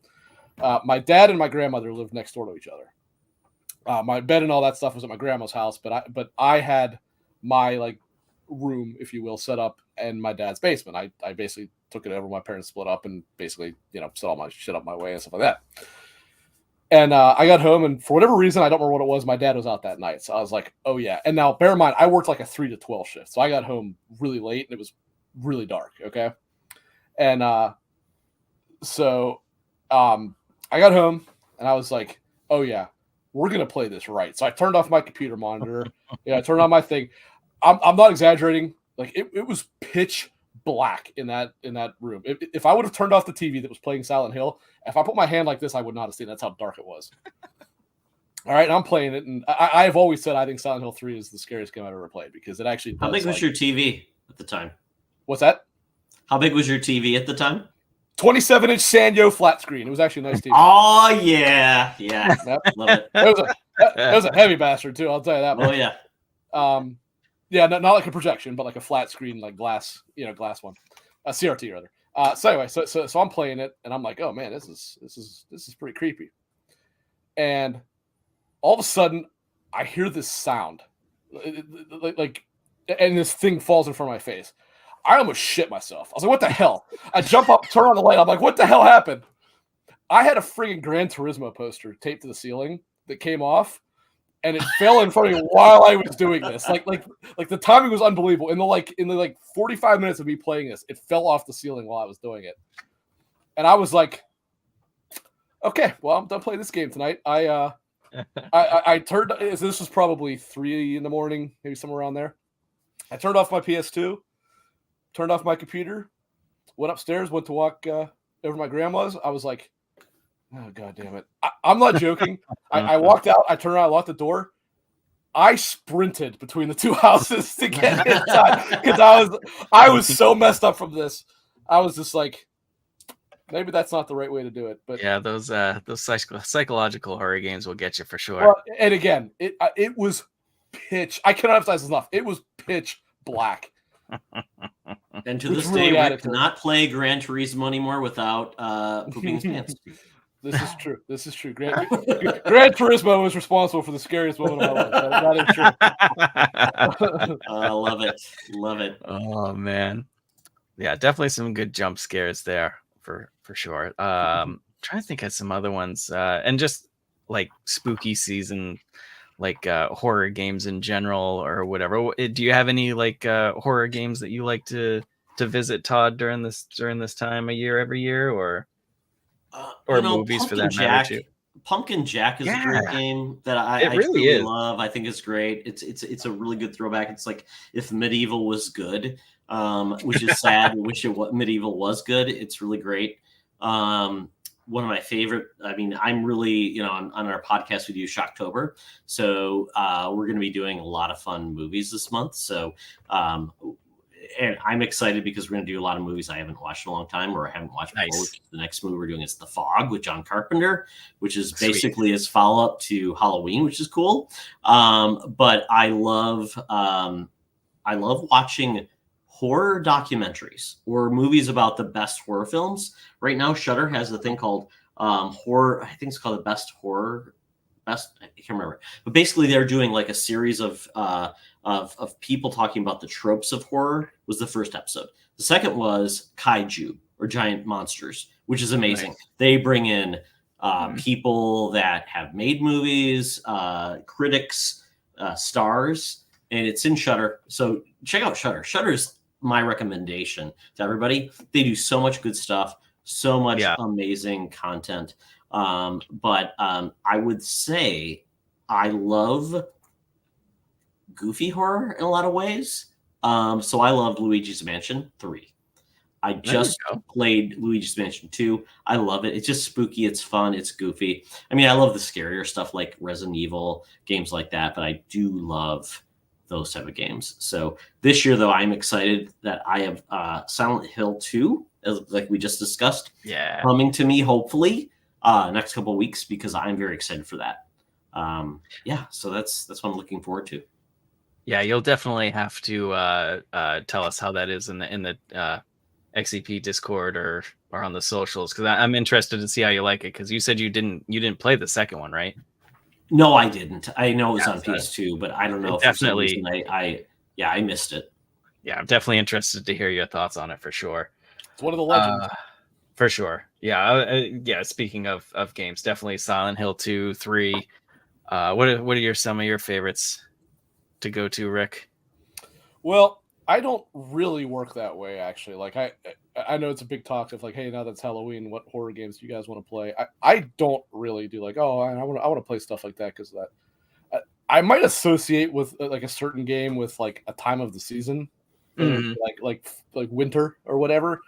My dad and my grandmother lived next door to each other. My bed and all that stuff was at my grandma's house, but I had my like room, if you will, set up in my dad's basement. I basically took it over. My parents split up and basically, set all my shit up my way and stuff like that. And I got home, and for whatever reason, I don't remember what it was, my dad was out that night. So I was like, oh yeah. And now bear in mind, I worked like a 3 to 12 shift. So I got home really late and it was really dark. Okay. And I got home and I was like, oh yeah, we're going to play this right. So I turned off my computer monitor. I turned on my thing. I'm not exaggerating. Like it was pitch black in that room. If I would have turned off the TV that was playing Silent Hill, if I put my hand like this, I would not have seen. That's how dark it was. All right, and I'm playing it, and I've always said I think Silent Hill 3 is the scariest game I've ever played because it actually. How big was your TV at the time? What's that? How big was your TV at the time? 27-inch Sanyo flat screen. It was actually a nice TV. Oh yeah. Yep. Love it. It was a heavy bastard too. I'll tell you that much. Oh yeah. Yeah, not like a projection, but like a flat screen, like glass, glass one, a CRT rather. So anyway, so I'm playing it, and I'm like, oh man, this is pretty creepy. And all of a sudden, I hear this sound, like, and this thing falls in front of my face. I almost shit myself. I was like, what the hell? I jump up, turn on the light. I'm like, what the hell happened? I had a friggin' Gran Turismo poster taped to the ceiling that came off. And it fell in front of me while I was doing this. Like the timing was unbelievable. In the 45 minutes of me playing this, it fell off the ceiling while I was doing it. And I was like, okay, well, I'm done playing this game tonight. I turned. This was probably 3 a.m, maybe somewhere around there. I turned off my PS2, turned off my computer, went upstairs, went to walk over to my grandma's. I was like, oh, God damn it. I'm not joking. I walked out. I turned around. I locked the door. I sprinted between the two houses to get inside because I was so messed up from this. I was just like, maybe that's not the right way to do it. But yeah, those psychological horror games will get you for sure. Well, and again, it was pitch. I cannot emphasize this enough. It was pitch black. And to this day, Rick cannot play Gran Turismo anymore without pooping his pants. This is true. Gran Turismo was responsible for the scariest moment of my life. That is true. I love it. Oh man, yeah, definitely some good jump scares there for sure. Trying to think of some other ones, and just like spooky season, like horror games in general or whatever. Do you have any like horror games that you like to visit, Todd, during this time of year every year, or movies for that matter too? Pumpkin Jack is a great game that I really love. I think it's great. It's a really good throwback. It's like if medieval was good. which is sad. I wish Medieval was good. It's really great. One of my favorite. I mean, I'm really, on our podcast we do Shocktober, so we're going to be doing a lot of fun movies this month. So, and I'm excited because we're going to do a lot of movies I haven't watched in a long time, or I haven't watched before. Which the next movie we're doing is The Fog with John Carpenter, which is basically his follow up to Halloween, which is cool. But I love watching horror documentaries or movies about the best horror films. Right now, Shudder has a thing called horror. I think it's called the best horror. I can't remember. But basically, they're doing like a series of people talking about the tropes of horror. Was the first episode. The second was kaiju or giant monsters, which is amazing. Nice. They bring in people that have made movies, critics, stars, and it's in Shudder. So check out Shudder. Shudder is my recommendation to everybody. They do so much good stuff, so much amazing content. But I would say I love goofy horror in a lot of ways. So I loved Luigi's Mansion 3. I just played Luigi's Mansion 2. I love it. It's just spooky. It's fun. It's goofy. I mean, I love the scarier stuff like Resident Evil, games like that, but I do love those type of games. So this year, though, I'm excited that I have Silent Hill 2, like we just discussed, coming to me, hopefully, next couple of weeks, because I'm very excited for that. So that's what I'm looking forward to. Yeah, you'll definitely have to tell us how that is in the XEP Discord or on the socials, because I'm interested to see how you like it. Because you said you didn't play the second one, right? No, I didn't. I know it was on PS2, but I don't know if definitely. For some reason I missed it. Yeah, I'm definitely interested to hear your thoughts on it for sure. It's one of the legends. For sure. Yeah. Speaking of games, definitely Silent Hill 2, 3. What are some of your favorites to go to, Rick? Well, I don't really work that way, actually. Like I know it's a big talk of like, hey, now that's Halloween, what horror games do you guys want to play? I don't really do like, oh, I want to play stuff like that because that I might associate with like a certain game with like a time of the season, like winter or whatever.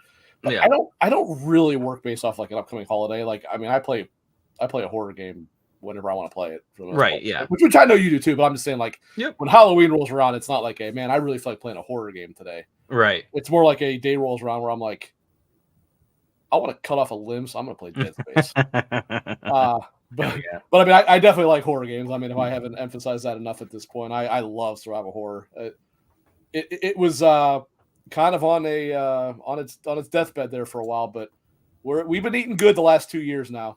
But I don't really work based off like an upcoming holiday. Like, I mean, I play a horror game whenever I want to play it. Right. Yeah. Which I know you do too, but I'm just saying, like, when Halloween rolls around, it's not like a, man, I really feel like playing a horror game today. Right. It's more like a day rolls around where I'm like, I want to cut off a limb, so I'm going to play Dead Space. But I mean, I definitely like horror games. I mean, if I haven't emphasized that enough at this point, I love survival horror. It was kind of on its deathbed there for a while, but we've been eating good the last 2 years now.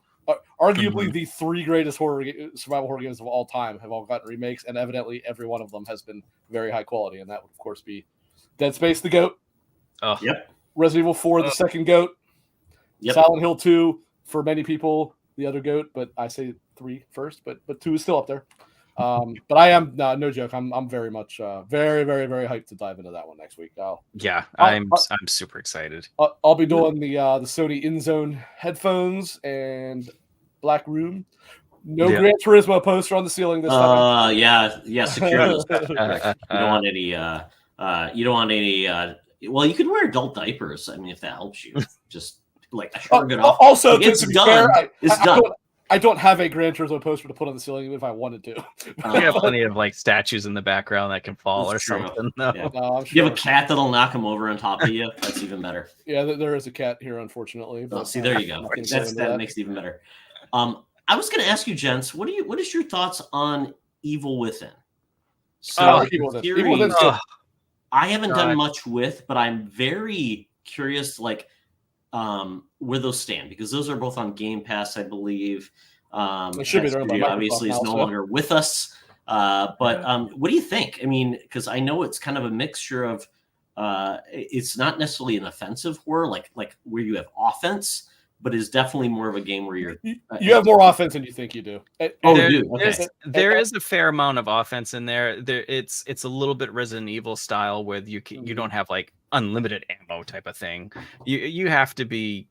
Arguably, the 3 greatest survival horror games of all time have all gotten remakes, and evidently every one of them has been very high quality, and that would, of course, be Dead Space, the GOAT. Oh, yep. Resident Evil 4, the second GOAT. Yep. Silent Hill 2, for many people, the other GOAT, but I say 3 first, but 2 is still up there. But I am no joke. I'm very much very, very, very hyped to dive into that one next week. I'm super excited. I'll be doing the Sony InZone headphones and Black Room. No Gran Turismo poster on the ceiling this time. Secure those. You don't want any. You don't want any. Well, you can wear adult diapers. I mean, if that helps you, just like shrug it off. Also, like, it's done. It's done. I don't have a Gran Turismo poster to put on the ceiling if I wanted to. You have plenty of like statues in the background that can fall or something. No. Yeah. No, you have a cat that'll knock him over on top of you. That's even better. Yeah, there is a cat here, unfortunately. But, see, there you go. That makes it even better. I was going to ask you, gents, what is your thoughts on Evil Within? So, Evil Within. I haven't done much with, but I'm very curious, like, where those stand, because those are both on Game Pass, I believe. It should be there. Obviously, is no longer with us. But what do you think? I mean, because I know it's kind of a mixture of. It's not necessarily an offensive horror, like where you have offense, but is definitely more of a game where you have more offense than you think you do. There is a fair amount of offense in there. It's a little bit Resident Evil style, where you don't have like unlimited ammo type of thing. You have to be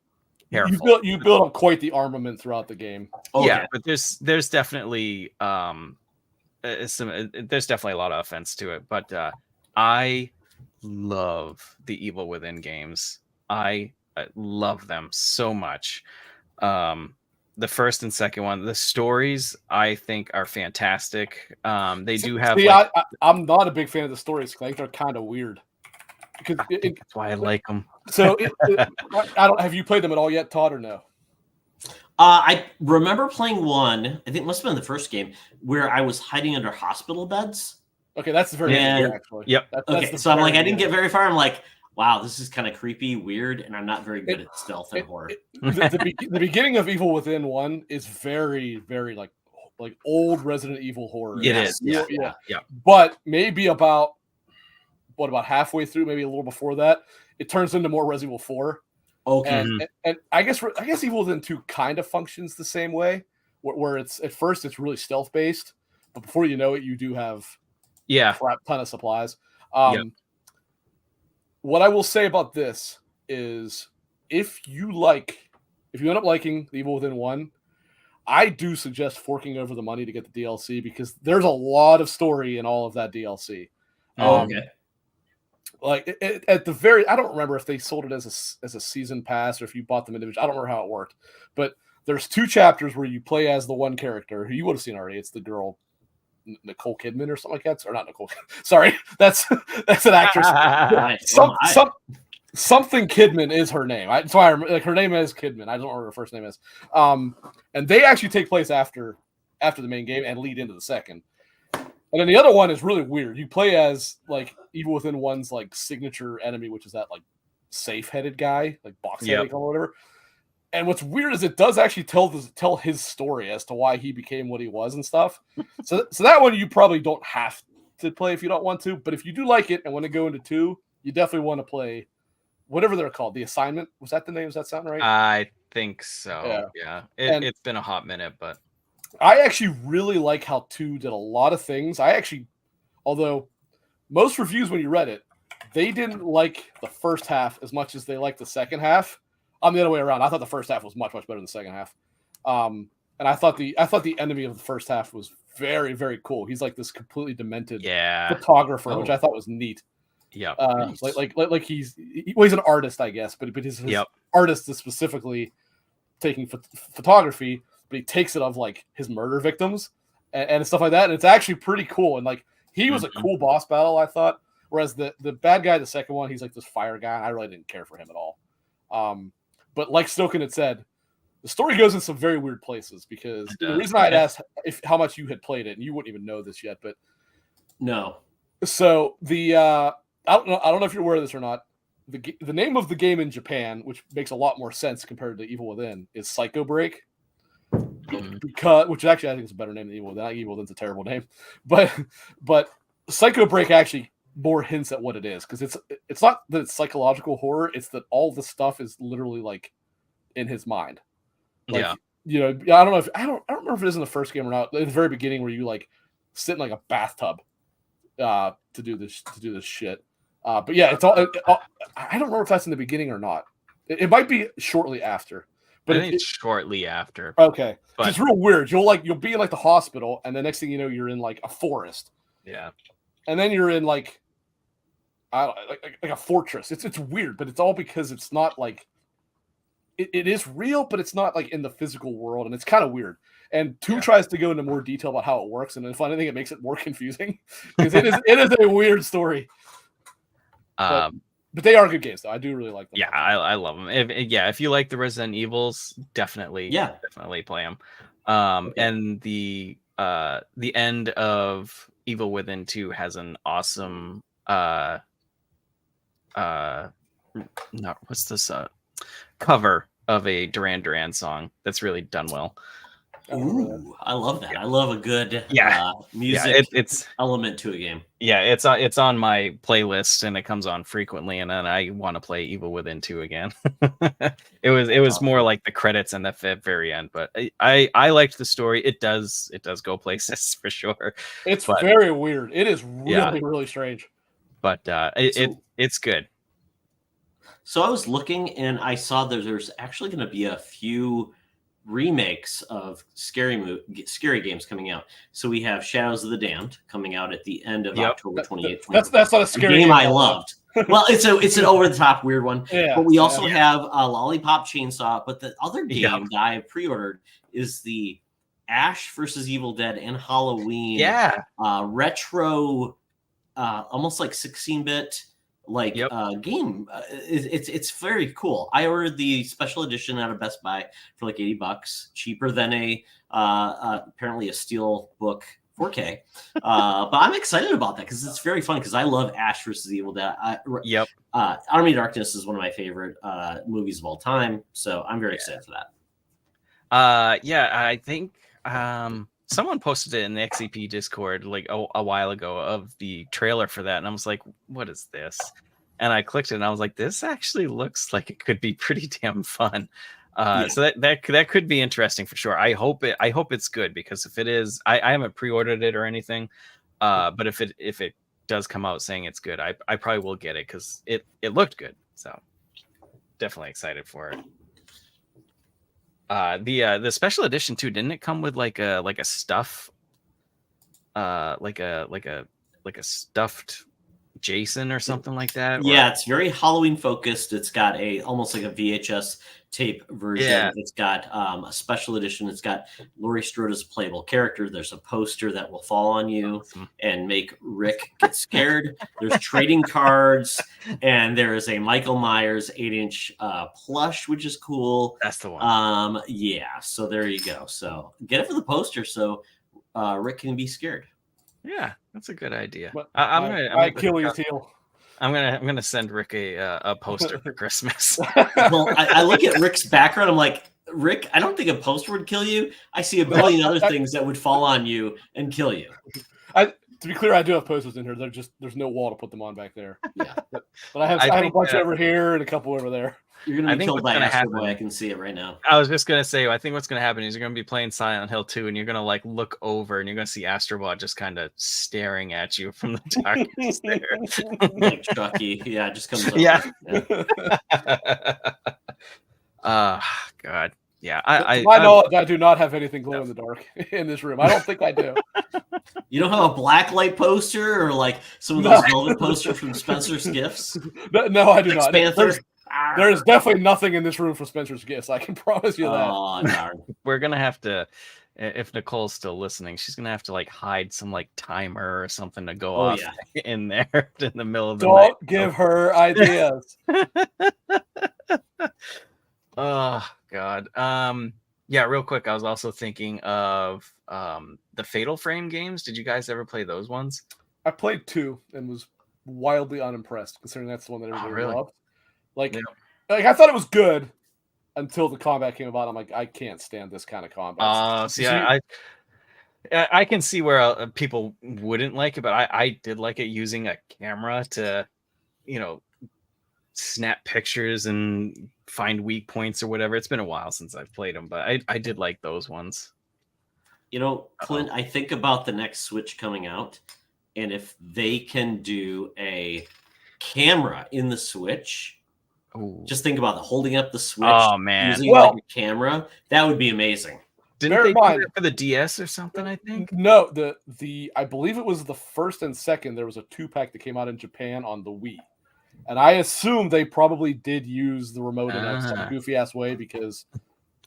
careful. You build up quite the armament throughout the game. Yeah, but there's definitely there's definitely a lot of offense to it. But I love the Evil Within games. I love them so much. The first and second one, the stories I think are fantastic. They do have. See, I'm not a big fan of the stories. I think they're kind of weird. Because that's why I like them. So I don't. Have you played them at all yet, Todd, or no? I remember playing one. I think it must have been the first game where I was hiding under hospital beds. Okay, that's the very beginning, actually. Yep. Okay, so I'm like, I didn't get very far. I'm like, wow, this is kind of creepy, weird, and I'm not very good at stealth and horror. The beginning of Evil Within 1 is very, very like old Resident Evil horror. It is. Yeah. But maybe about halfway through, maybe a little before that, it turns into more Resident Evil 4. Okay. And I guess Evil Within 2 kind of functions the same way, where it's at first it's really stealth based, but before you know it, you do have a crap ton of supplies. What I will say about this is if you end up liking the Evil Within 1, I do suggest forking over the money to get the DLC because there's a lot of story in all of that DLC. Okay. Like at the very, I don't remember if they sold it as a season pass or if you bought them individually. I don't remember how it worked, but there's 2 chapters where you play as the one character who you would have seen already. It's the girl Nicole Kidman or something like that, or not Nicole. Sorry, that's an actress. Something Kidman is her name. So I remember, like, her name is Kidman. I don't remember what her first name is. And they actually take place after the main game and lead into the second. And then the other one is really weird. You play as like Evil Within 1's like signature enemy, which is that like safe-headed guy, like box-headed or whatever. And what's weird is it does actually tell his story as to why he became what he was and stuff. So that one you probably don't have to play if you don't want to. But if you do like it and want to go into 2, you definitely want to play whatever they're called. The Assignment, was that the name? Does that sound right? I think so. Yeah. It's been a hot minute, but I actually really like how 2 did a lot of things. Although most reviews when you read it, they didn't like the first half as much as they liked the second half. I'm the other way around. I thought the first half was much, much better than the second half. And I thought the enemy of the first half was very, very cool. He's like this completely demented photographer, which I thought was neat. Yeah. Like he's an artist, I guess, but his artist is specifically taking photography, but he takes it of like his murder victims and stuff like that. And it's actually pretty cool. And like he was a cool boss battle, I thought. Whereas the bad guy, the second one, he's like this fire guy. I really didn't care for him at all. But like Stoken had said, the story goes in some very weird places because the reason I had asked how much you had played it, and you wouldn't even know this yet, but no. So the I don't know if you're aware of this or not. The name of the game in Japan, which makes a lot more sense compared to Evil Within, is Psycho Break. Which actually I think is a better name than Evil Within. Evil Within's a terrible name, but Psycho Break actually more hints at what it is because it's not that it's psychological horror, it's that all the stuff is literally like in his mind. Like, you know, I don't remember if it is in the first game or not. At the very beginning where you like sit in like a bathtub to do this shit. But yeah, it's all I don't remember if that's in the beginning or not. It might be shortly after. But I think it's shortly after. Okay. But it's real weird. You'll be in like the hospital and the next thing you know you're in like a forest. Yeah. And then you're in like like a fortress. It's weird, but it's all because it's not like it is real, but it's not like in the physical world, and it's kind of weird. And 2 tries to go into more detail about how it works, and if anything, it makes it more confusing because it is a weird story. But they are good games, though. I do really like them. Yeah, I love them. If you like the Resident Evils, definitely play them. And the end of Evil Within 2 has an awesome what's this cover of a Duran Duran song that's really done well. Ooh, I love that. I love a good music it's element to a game. Yeah, it's on my playlist and it comes on frequently, and then I want to play Evil Within 2 again. It was more like the credits and the very end, but I liked the story. It does go places for sure. It's very weird. It is really really strange. But it's good. So I was looking and I saw that there's actually going to be a few remakes of scary games coming out. So we have Shadows of the Damned coming out at the end of October 28th. That's not a scary game I loved. Well, it's an over the top weird one. Yeah, but we also have a Lollipop Chainsaw. But the other game that I have pre-ordered is the Ash versus Evil Dead and Halloween. Retro, almost like 16-bit game. It's very cool. I ordered the special edition out of Best Buy for like $80, cheaper than apparently a steel book 4K. But I'm excited about that because it's very fun because I love Ash versus Evil Dead. Army of Darkness is one of my favorite movies of all time, so I'm very excited for that. I think someone posted it in the XEP Discord like a while ago of the trailer for that, and I was like, what is this? And I clicked it and I was like, this actually looks like it could be pretty damn fun. So that could be interesting for sure. I hope it's good, because if it is, I haven't pre-ordered it or anything. But if it does come out saying it's good, I probably will get it because it looked good. So definitely excited for it. The special edition too, didn't it come with like a stuff, like a stuffed Jason or something like that? Yeah, it's very Halloween focused. It's got almost like a VHS tape version. Yeah. It's got a special edition. It's got Laurie Strode as a playable character. There's a poster that will fall on you and make Rick get scared. There's trading cards, and there is a Michael Myers 8-inch plush, which is cool. That's the one. Yeah, so there you go. So get it for the poster so Rick can be scared. Yeah, that's a good idea. I'm gonna Achilles heel. I'm gonna send Rick a poster for Christmas. Well, I look at Rick's background. I'm like, Rick, I don't think a poster would kill you. I see a billion other things that would fall on you and kill you. To be clear, I do have posters in here. There's no wall to put them on back there. Yeah, but I have a bunch over here and a couple over there. You're gonna be killed by Astro Boy. I can see it right now. I was just gonna say, I think what's gonna happen is you're gonna be playing Silent Hill 2, and you're gonna like look over, and you're gonna see Astrobot just kind of staring at you from the darkness there, like Chucky. Yeah, it just comes over. Yeah. God. Yeah. To my knowledge, I do not have anything glow in the dark in this room. I don't think I do. You don't have a blacklight poster or like some of those velvet posters from Spencer's Gifts? No, I do not. Panther? There is definitely nothing in this room for Spencer's Gifts. I can promise you that. Oh, darn. We're gonna have to, if Nicole's still listening, she's gonna have to like hide some like timer or something to go off in there in the middle of the night. Don't give her ideas. Oh God. Yeah, real quick, I was also thinking of the Fatal Frame games. Did you guys ever play those ones? I played 2 and was wildly unimpressed, considering that's the one that everybody loved. Like I thought it was good until the combat came about. I'm like, I can't stand this kind of combat. I can see where people wouldn't like it, but I did like it, using a camera to, snap pictures and find weak points or whatever. It's been a while since I've played them, but I did like those ones. Clint, I think about the next Switch coming out, and if they can do a camera in the Switch. Ooh. Just think about holding up the Switch, using like a camera. That would be amazing. Didn't they do that for the DS or something? I think no. I believe it was the first and second. There was a 2-pack that came out in Japan on the Wii, and I assume they probably did use the remote in some goofy ass way, because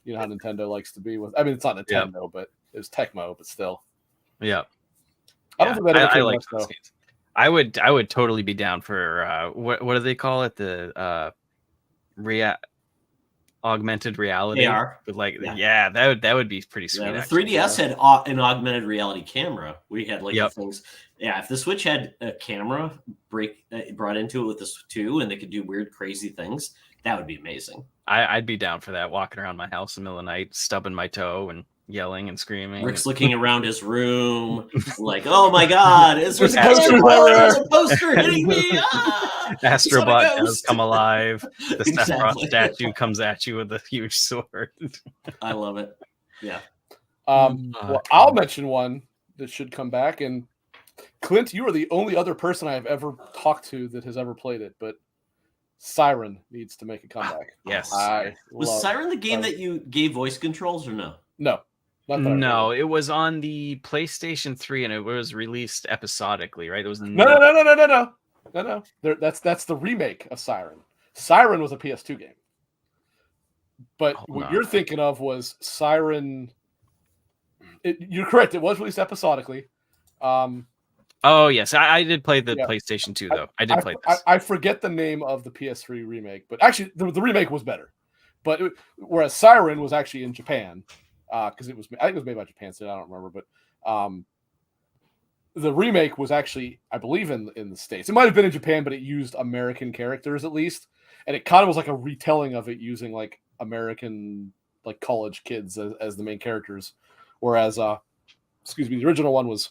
you know how Nintendo likes to be with. I mean, it's not Nintendo, but it was Tecmo, but still. Yeah. I don't think that ever came much, though. I would totally be down for what do they call it? The augmented reality. AR. But that would be pretty sweet. Yeah, the 3DS had an augmented reality camera. We had things. Yeah, if the Switch had a camera brought into it with this too, and they could do weird, crazy things, that would be amazing. I'd be down for that. Walking around my house in the middle of the night, stubbing my toe and yelling and screaming. Rick's looking around his room, like, "Oh my God, there's a poster hitting me!" Astrobot does come alive. The Sephiroth statue comes at you with a huge sword. I love it. Yeah. Well, I'll mention one that should come back. And Clint, you are the only other person I have ever talked to that has ever played it, but Siren needs to make a comeback. Yes. Was Siren the game that you gave voice controls or no? No. No, it was on the PlayStation 3 and it was released episodically, right? It was No. No. That's the remake of Siren. Siren was a PS2 game. But what you're thinking of was Siren. You're correct. It was released episodically. Oh yes, I did play the PlayStation 2 though. I did play this. I forget the name of the PS3 remake, but actually the remake was better. But whereas Siren was actually in Japan, because I think it was made by Japan, so I don't remember. But the remake was actually, I believe, in the States. It might have been in Japan, but it used American characters at least, and it kind of was like a retelling of it using like American like college kids as the main characters, whereas the original one was,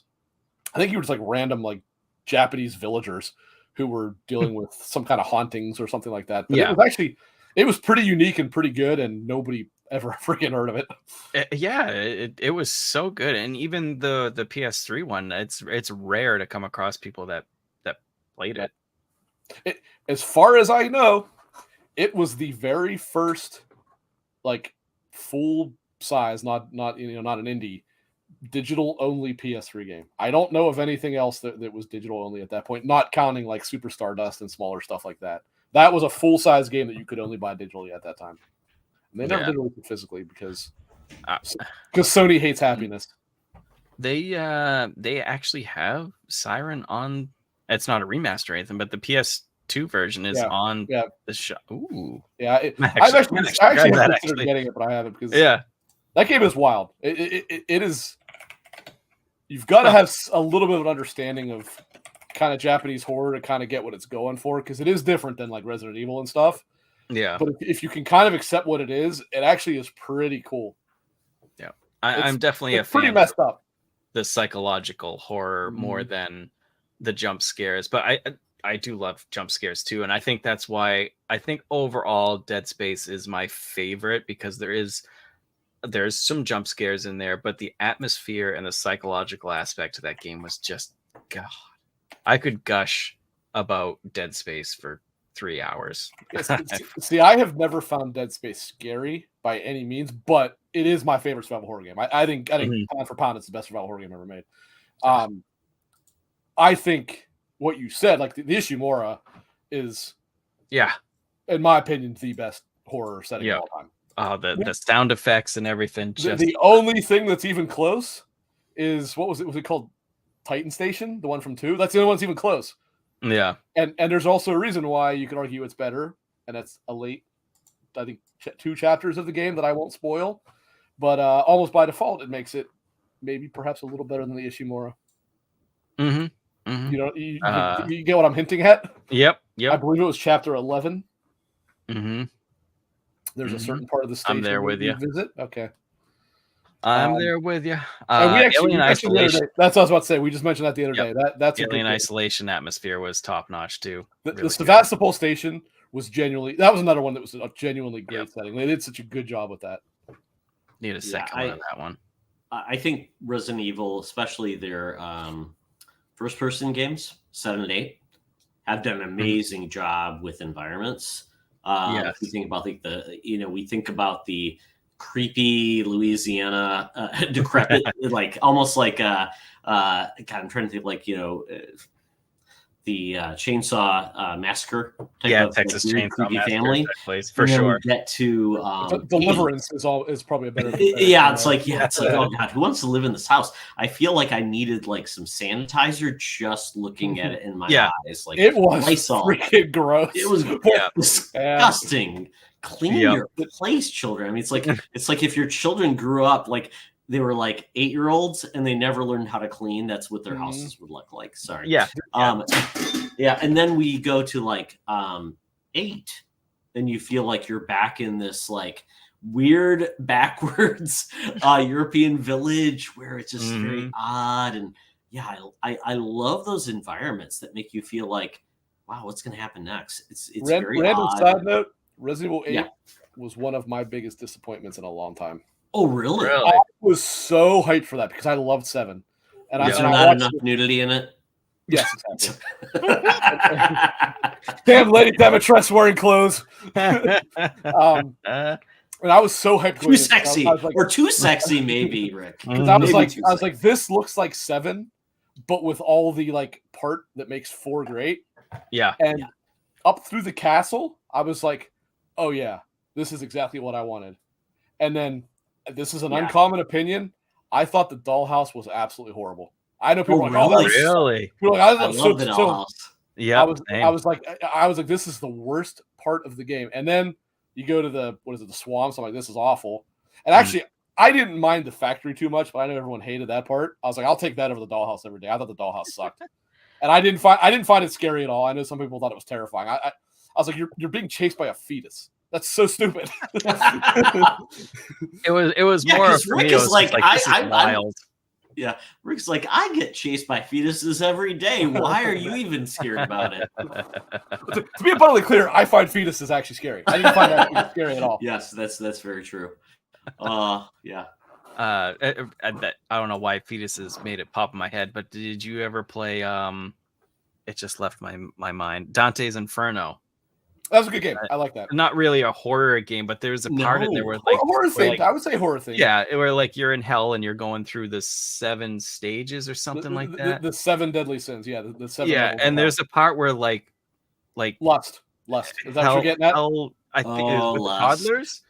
I think you were just like random like Japanese villagers who were dealing with some kind of hauntings or something like that. But it was pretty unique and pretty good, and nobody ever freaking heard of it. It was so good, and even the PS3 one, it's rare to come across people that played it. As far as I know, it was the very first like full size, not an indie, digital only PS3 game. I don't know of anything else that was digital only at that point, not counting like Super Stardust and smaller stuff like that. That was a full size game that you could only buy digitally at that time. And they never did release it physically because Sony hates happiness. They actually have Siren on. It's not a remaster or anything, but the PS2 version is on the show. Ooh, yeah. I've actually considered getting it, but I haven't because that game is wild. It is. You've got to have a little bit of an understanding of kind of Japanese horror to kind of get what it's going for, because it is different than like Resident Evil and stuff. Yeah. But if you can kind of accept what it is, it actually is pretty cool. Yeah. I'm definitely a fan. Pretty messed up. The psychological horror more than the jump scares, but I do love jump scares too, and I think that's why I think overall Dead Space is my favorite, because there's some jump scares in there, but the atmosphere and the psychological aspect of that game was just, God, I could gush about Dead Space for 3 hours. See, I have never found Dead Space scary by any means, but it is my favorite survival horror game. I think pound for pound, it's the best survival horror game ever made. I think what you said, like the Ishimura, is, in my opinion, the best horror setting of all time. The sound effects and everything. The only thing that's even close is, what was it? Was it called Titan Station? The one from 2? That's the only one that's even close. Yeah. And there's also a reason why you could argue it's better, and that's a late, I think, 2 chapters of the game that I won't spoil. But almost by default, it makes it maybe perhaps a little better than the Ishimura. Mm-hmm. Mm-hmm. You know, you get what I'm hinting at? Yep. I believe it was chapter 11. Mm-hmm. There's a certain part of the station I'm there with you. Visit. Okay. I'm there with you. Alien Isolation. That's what I was about to say. We just mentioned that the other day. That's Alien Isolation atmosphere was top notch too. The Sevastopol station was that was another one that was a genuinely great setting. They did such a good job with that. Need a second one on that one. I think Resident Evil, especially their first-person games, 7 and 8, have done an amazing job with environments. If we think about we think about the creepy Louisiana, decrepit, like almost like God, I'm trying to think like the Chainsaw Massacre type of Texas like, Chainsaw creepy Massacre family place, for sure. Get to Deliverance is probably a better. It's like oh God, who wants to live in this house? I feel like I needed like some sanitizer just looking at it in my eyes. Like it was Lysol. Freaking gross. It was disgusting. Clean your place, children. I mean, it's like if your children grew up like they were like 8-year-olds and they never learned how to clean. That's what their houses would look like. Sorry. Yeah. And then we go to like 8, and you feel like you're back in this like weird backwards European village where it's just very odd. And I love those environments that make you feel like, wow, what's going to happen next? It's very random odd. Side note: Resident Evil 8 was one of my biggest disappointments in a long time. Oh, really? I was so hyped for that because I loved 7. And Is there not enough nudity in it? Yes, exactly. Damn Lady Demetress wearing clothes. And I was so hyped. Too sexy, or too sexy, maybe, Rick. Because I was like, this looks like 7, but with all the like part that makes 4 great. Yeah. And up through the castle, I was like, oh yeah, this is exactly what I wanted. And then this is an uncommon opinion. I thought the dollhouse was absolutely horrible. I know people really? People like, I love the dollhouse. Yeah, I was like, this is the worst part of the game. And then you go to the swamps. I'm like, this is awful. And actually, I didn't mind the factory too much, but I know everyone hated that part. I was like, I'll take that over the dollhouse every day. I thought the dollhouse sucked, and I didn't find it scary at all. I know some people thought it was terrifying. I was like, you're being chased by a fetus. That's so stupid. It was more. Rick is like, this is wild. Yeah, Rick's like, I get chased by fetuses every day. Why are you even scared about it? To be abundantly clear, I find fetuses actually scary. I didn't find that scary at all. Yes, that's very true. Yeah. I don't know why fetuses made it pop in my head, but did you ever play? It just left my mind. Dante's Inferno. That was a good game. I like that. Not really a horror game, but there's a part in there where like horror themed. I would say horror themed. Yeah, where like you're in hell and you're going through the 7 stages or something like that. The 7 deadly sins. Yeah, the 7. Yeah, and there's a part where like lust. Is that what you're getting at? I think it was with lust. toddlers.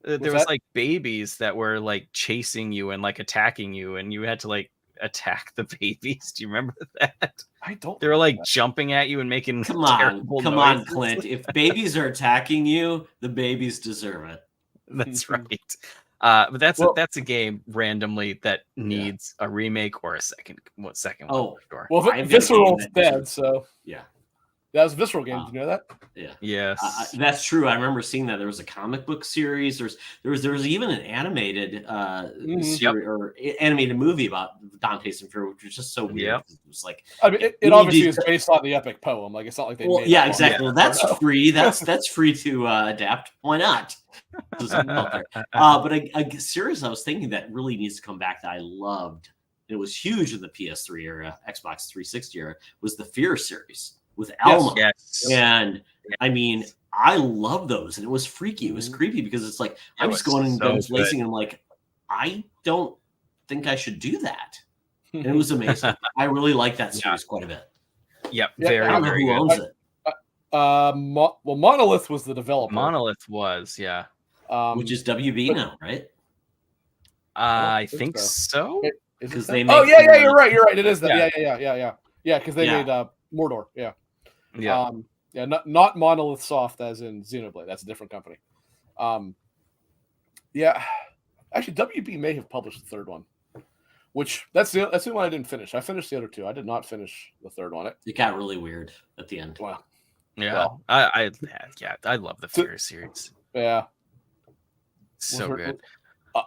There was like babies that were like chasing you and like attacking you, and you had to like attack the babies. Do you remember that? I don't. They were like jumping at you and making come on, Clint. If babies are attacking you, the babies deserve it. That's right. But that's a game randomly that needs a remake or a second one. Oh, sure. Well, Visceral's dead, so yeah. That was a Visceral game. Did you know that? Yeah. Yes. That's true. I remember seeing that. There was a comic book series. There was even an animated series or animated movie about Dante's Inferno, which was just so weird. Yep. It was like, I mean, it obviously is based on the epic poem. Like, it's not like they. Well, yeah, exactly. Well, that's free. That's free to adapt. Why not? But a series I was thinking that really needs to come back that I loved. It was huge in the PS3 era, Xbox 360 era. Was the Fear series with Alma. Yes. And I mean, I love those, and it was freaky. It was creepy because it's like I'm just going and guns blazing, and I'm like, I don't think I should do that. And it was amazing. I really like that series quite a bit. Yep, very who owns it. Well, Monolith was the developer. Monolith was, yeah. Which is WB now, right? I think so. Because they you're right. It is that. Yeah. Because they made Mordor. Yeah. Not Monolith Soft as in Xenoblade. That's a different company. Actually, WB may have published the third one, which that's the one I didn't finish. I finished the other two. I did not finish the third one. It got really weird at the end. Wow. Yeah. Well, I love the Fear series. Yeah. So good.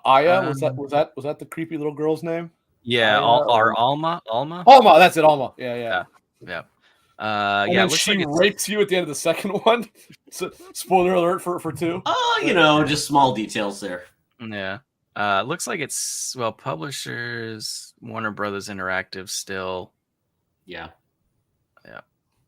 Aya, was that the creepy little girl's name? Yeah, Alma. Alma, that's it. Alma. Yeah. She rapes you at the end of the second one. So, spoiler alert for 2. Oh, just small details there. Yeah. Looks like it's publishers Warner Brothers Interactive still. Yeah.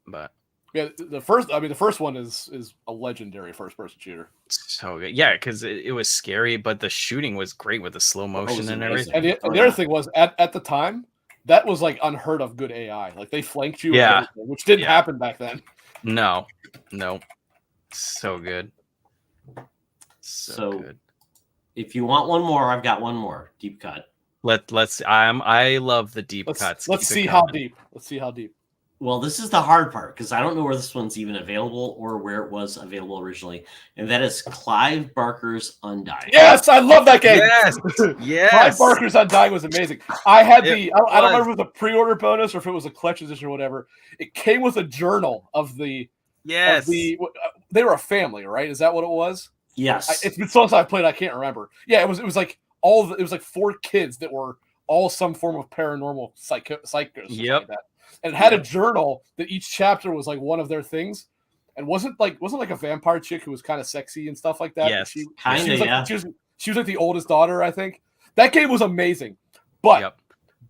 But the first one is a legendary first-person shooter. So good. Yeah, because it was scary, but the shooting was great with the slow motion and everything. And the other thing was at the time, that was like unheard of good AI. Like they flanked you, which didn't happen back then. No. So good. So good. If you want one more, I've got one more deep cut. Let's. I love the deep cuts. Let's see how deep. Well, this is the hard part because I don't know where this one's even available or where it was available originally, and that is Clive Barker's Undying. Yes, I love that game. Yes. Clive Barker's Undying was amazing. I had I don't remember if it was a pre-order bonus or if it was a collection edition or whatever. It came with a journal of the. Yes. They were a family, right? Is that what it was? Yes. It's been so long since I played. I can't remember. Yeah, it was like it was like 4 kids that were all some form of paranormal psychos. Yep. Like that. And it had a journal that each chapter was like one of their things, and wasn't like a vampire chick who was kind of sexy and stuff like that. Yes, she was like the oldest daughter, I think. That game was amazing, but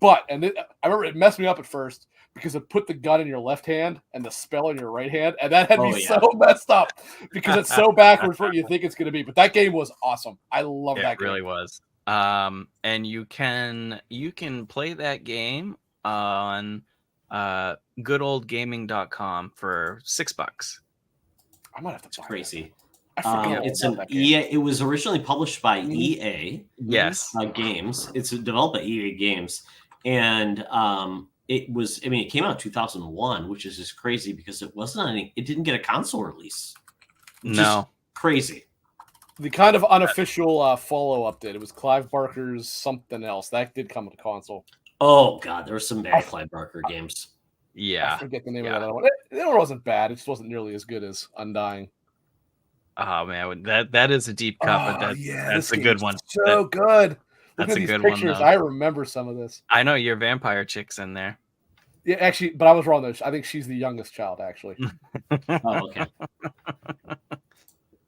I remember it messed me up at first because it put the gun in your left hand and the spell in your right hand, and that had me so messed up because it's so backwards from what you think it's going to be. But that game was awesome. I love that game. It really was. And you can play that game on goodoldgaming.com for $6. I might have to. It's crazy. I forget It's an EA. It was originally published by EA. Yes. Games. It's developed by EA Games, and it was. I mean, it came out in 2001, which is just crazy because it wasn't. It didn't get a console release. No. Crazy. The kind of unofficial follow-up did. It was Clive Barker's something else. That did come with a console. Oh, God. There were some bad Clive Barker games. Yeah. I forget the name of that other one. It wasn't bad. It just wasn't nearly as good as Undying. Oh, man. That is a deep cut, but that's a good one. So good. That's a good pictures, one, though. I remember some of this. I know your vampire chick's in there. Yeah, actually, but I was wrong, though. I think she's the youngest child, actually. Oh, okay.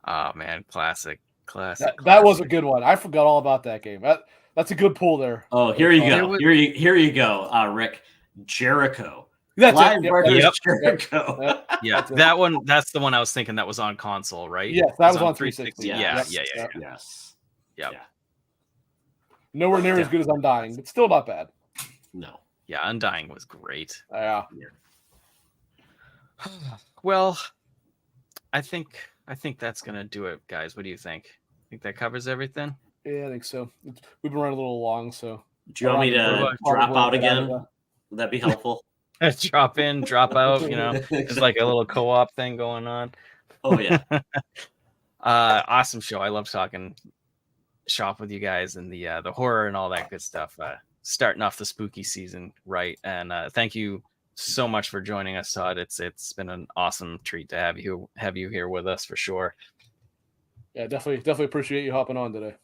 Oh, man. Classic. That was a good one. I forgot all about that game. That's a good pull there. Oh, here you go. Here you go, Rick. Jericho. That's Jericho. Yeah, that one. That's the one I was thinking that was on console, right? Yes, that was on 360. Yes. Yeah. Nowhere near as good as Undying, but still not bad. No. Yeah, Undying was great. Yeah. Well, I think that's gonna do it, guys. What do you think? Think that covers everything? Yeah, I think so. We've been running a little long, so. Do you want me to drop out again? Would that be helpful? Drop in, drop out. It's like a little co-op thing going on. Oh yeah. Awesome show. I love talking shop with you guys and the horror and all that good stuff. Starting off the spooky season right, and thank you so much for joining us, Todd. It's been an awesome treat to have you here with us for sure. Yeah, definitely appreciate you hopping on today.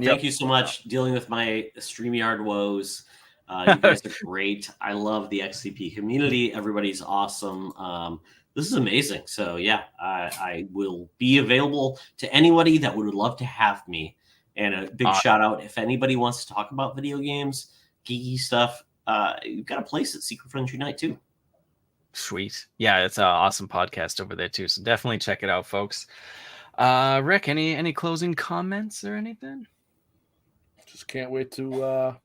Thank you so much. Dealing with my StreamYard woes. You guys are great. I love the XCP community. Everybody's awesome. This is amazing. So yeah, I will be available to anybody that would love to have me. And a big shout out if anybody wants to talk about video games, geeky stuff. You've got a place at Secret Frontier Night too. Sweet. Yeah, it's an awesome podcast over there too. So definitely check it out, folks. Rick, any closing comments or anything? Just can't wait to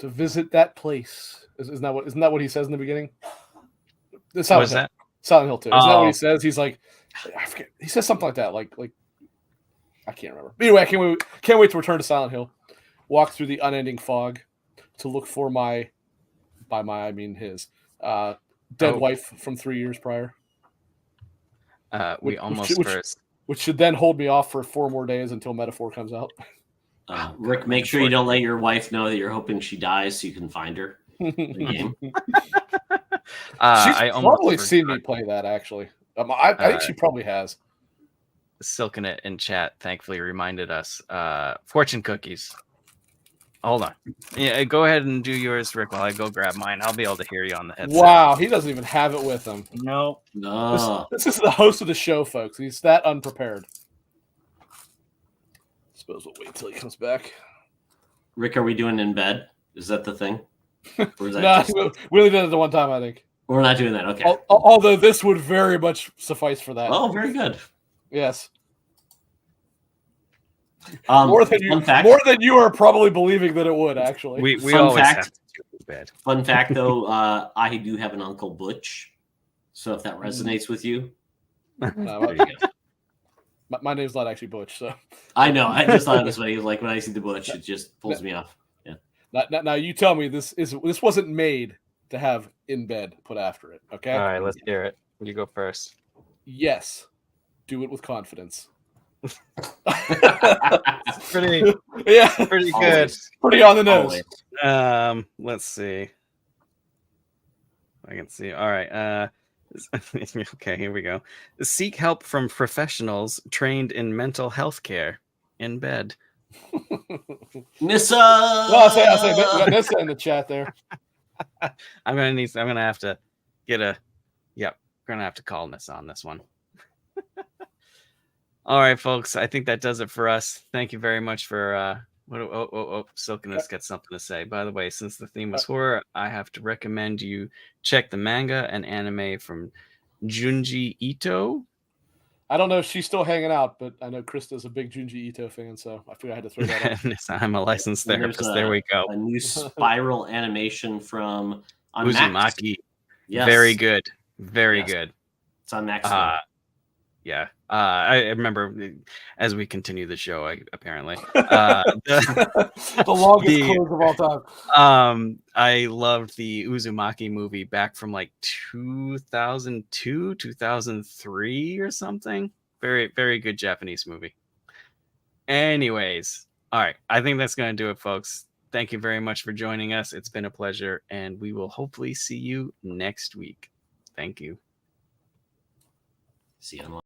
visit that place. Isn't that what he says in the beginning? What is that? Silent Hill 2. Isn't that what he says? He's like, I forget. He says something like that. Like I can't remember. But anyway, I can't wait to return to Silent Hill. Walk through the unending fog to look for I mean his dead wife from 3 years prior. Which should then hold me off for 4 more days until Metaphor comes out. Rick, make sure you don't let your wife know that you're hoping she dies so you can find her in the game. She's probably seen me play that, actually. I think she probably has. Silking It in chat thankfully reminded us. Fortune cookies. Hold on. Yeah, go ahead and do yours, Rick, while I go grab mine. I'll be able to hear you on the headset. Wow, he doesn't even have it with him. No. This is the host of the show, folks. He's that unprepared. Suppose we'll wait till he comes back. Rick, are we doing in bed? Is that the thing? Or is that we only did it the one time, I think. We're not doing that. Okay. Although this would very much suffice for that. Oh, very good. Yes. More than you are probably believing that it would, actually. We always have to do bed. Fun fact, though, I do have an Uncle Butch. So if that resonates with you, there you go. My name's not actually Butch, so I know. I just thought it was funny. Like when I see the Butch, it just pulls me off. Yeah. Now you tell me this wasn't made to have in bed put after it. Okay. All right, let's hear it. You go first. Yes. Do it with confidence. pretty good. Always. Pretty on the nose. Always. Let's see. I can see. All right. Okay, here we go. Seek help from professionals trained in mental health care in bed. Nissa. Well, I'll say we got Nissa in the chat there. I'm gonna have to get a. Yep, we're gonna have to call Nissa on this one. All right, folks. I think that does it for us. Thank you very much for. Silkiness got something to say. By the way, since the theme was horror, I have to recommend you check the manga and anime from Junji Ito. I don't know if she's still hanging out, but I know Krista's a big Junji Ito fan, so I figured I had to throw that out. I'm a licensed therapist. There we go. A new spiral animation from on Max. Uzumaki. Yes. Very good. Very good. It's on Max now. Yeah. I remember as we continue the show, apparently. The longest close of all time. I loved the Uzumaki movie back from like 2002, 2003 or something. Very, very good Japanese movie. Anyways, all right. I think that's going to do it, folks. Thank you very much for joining us. It's been a pleasure, and we will hopefully see you next week. Thank you. See you online.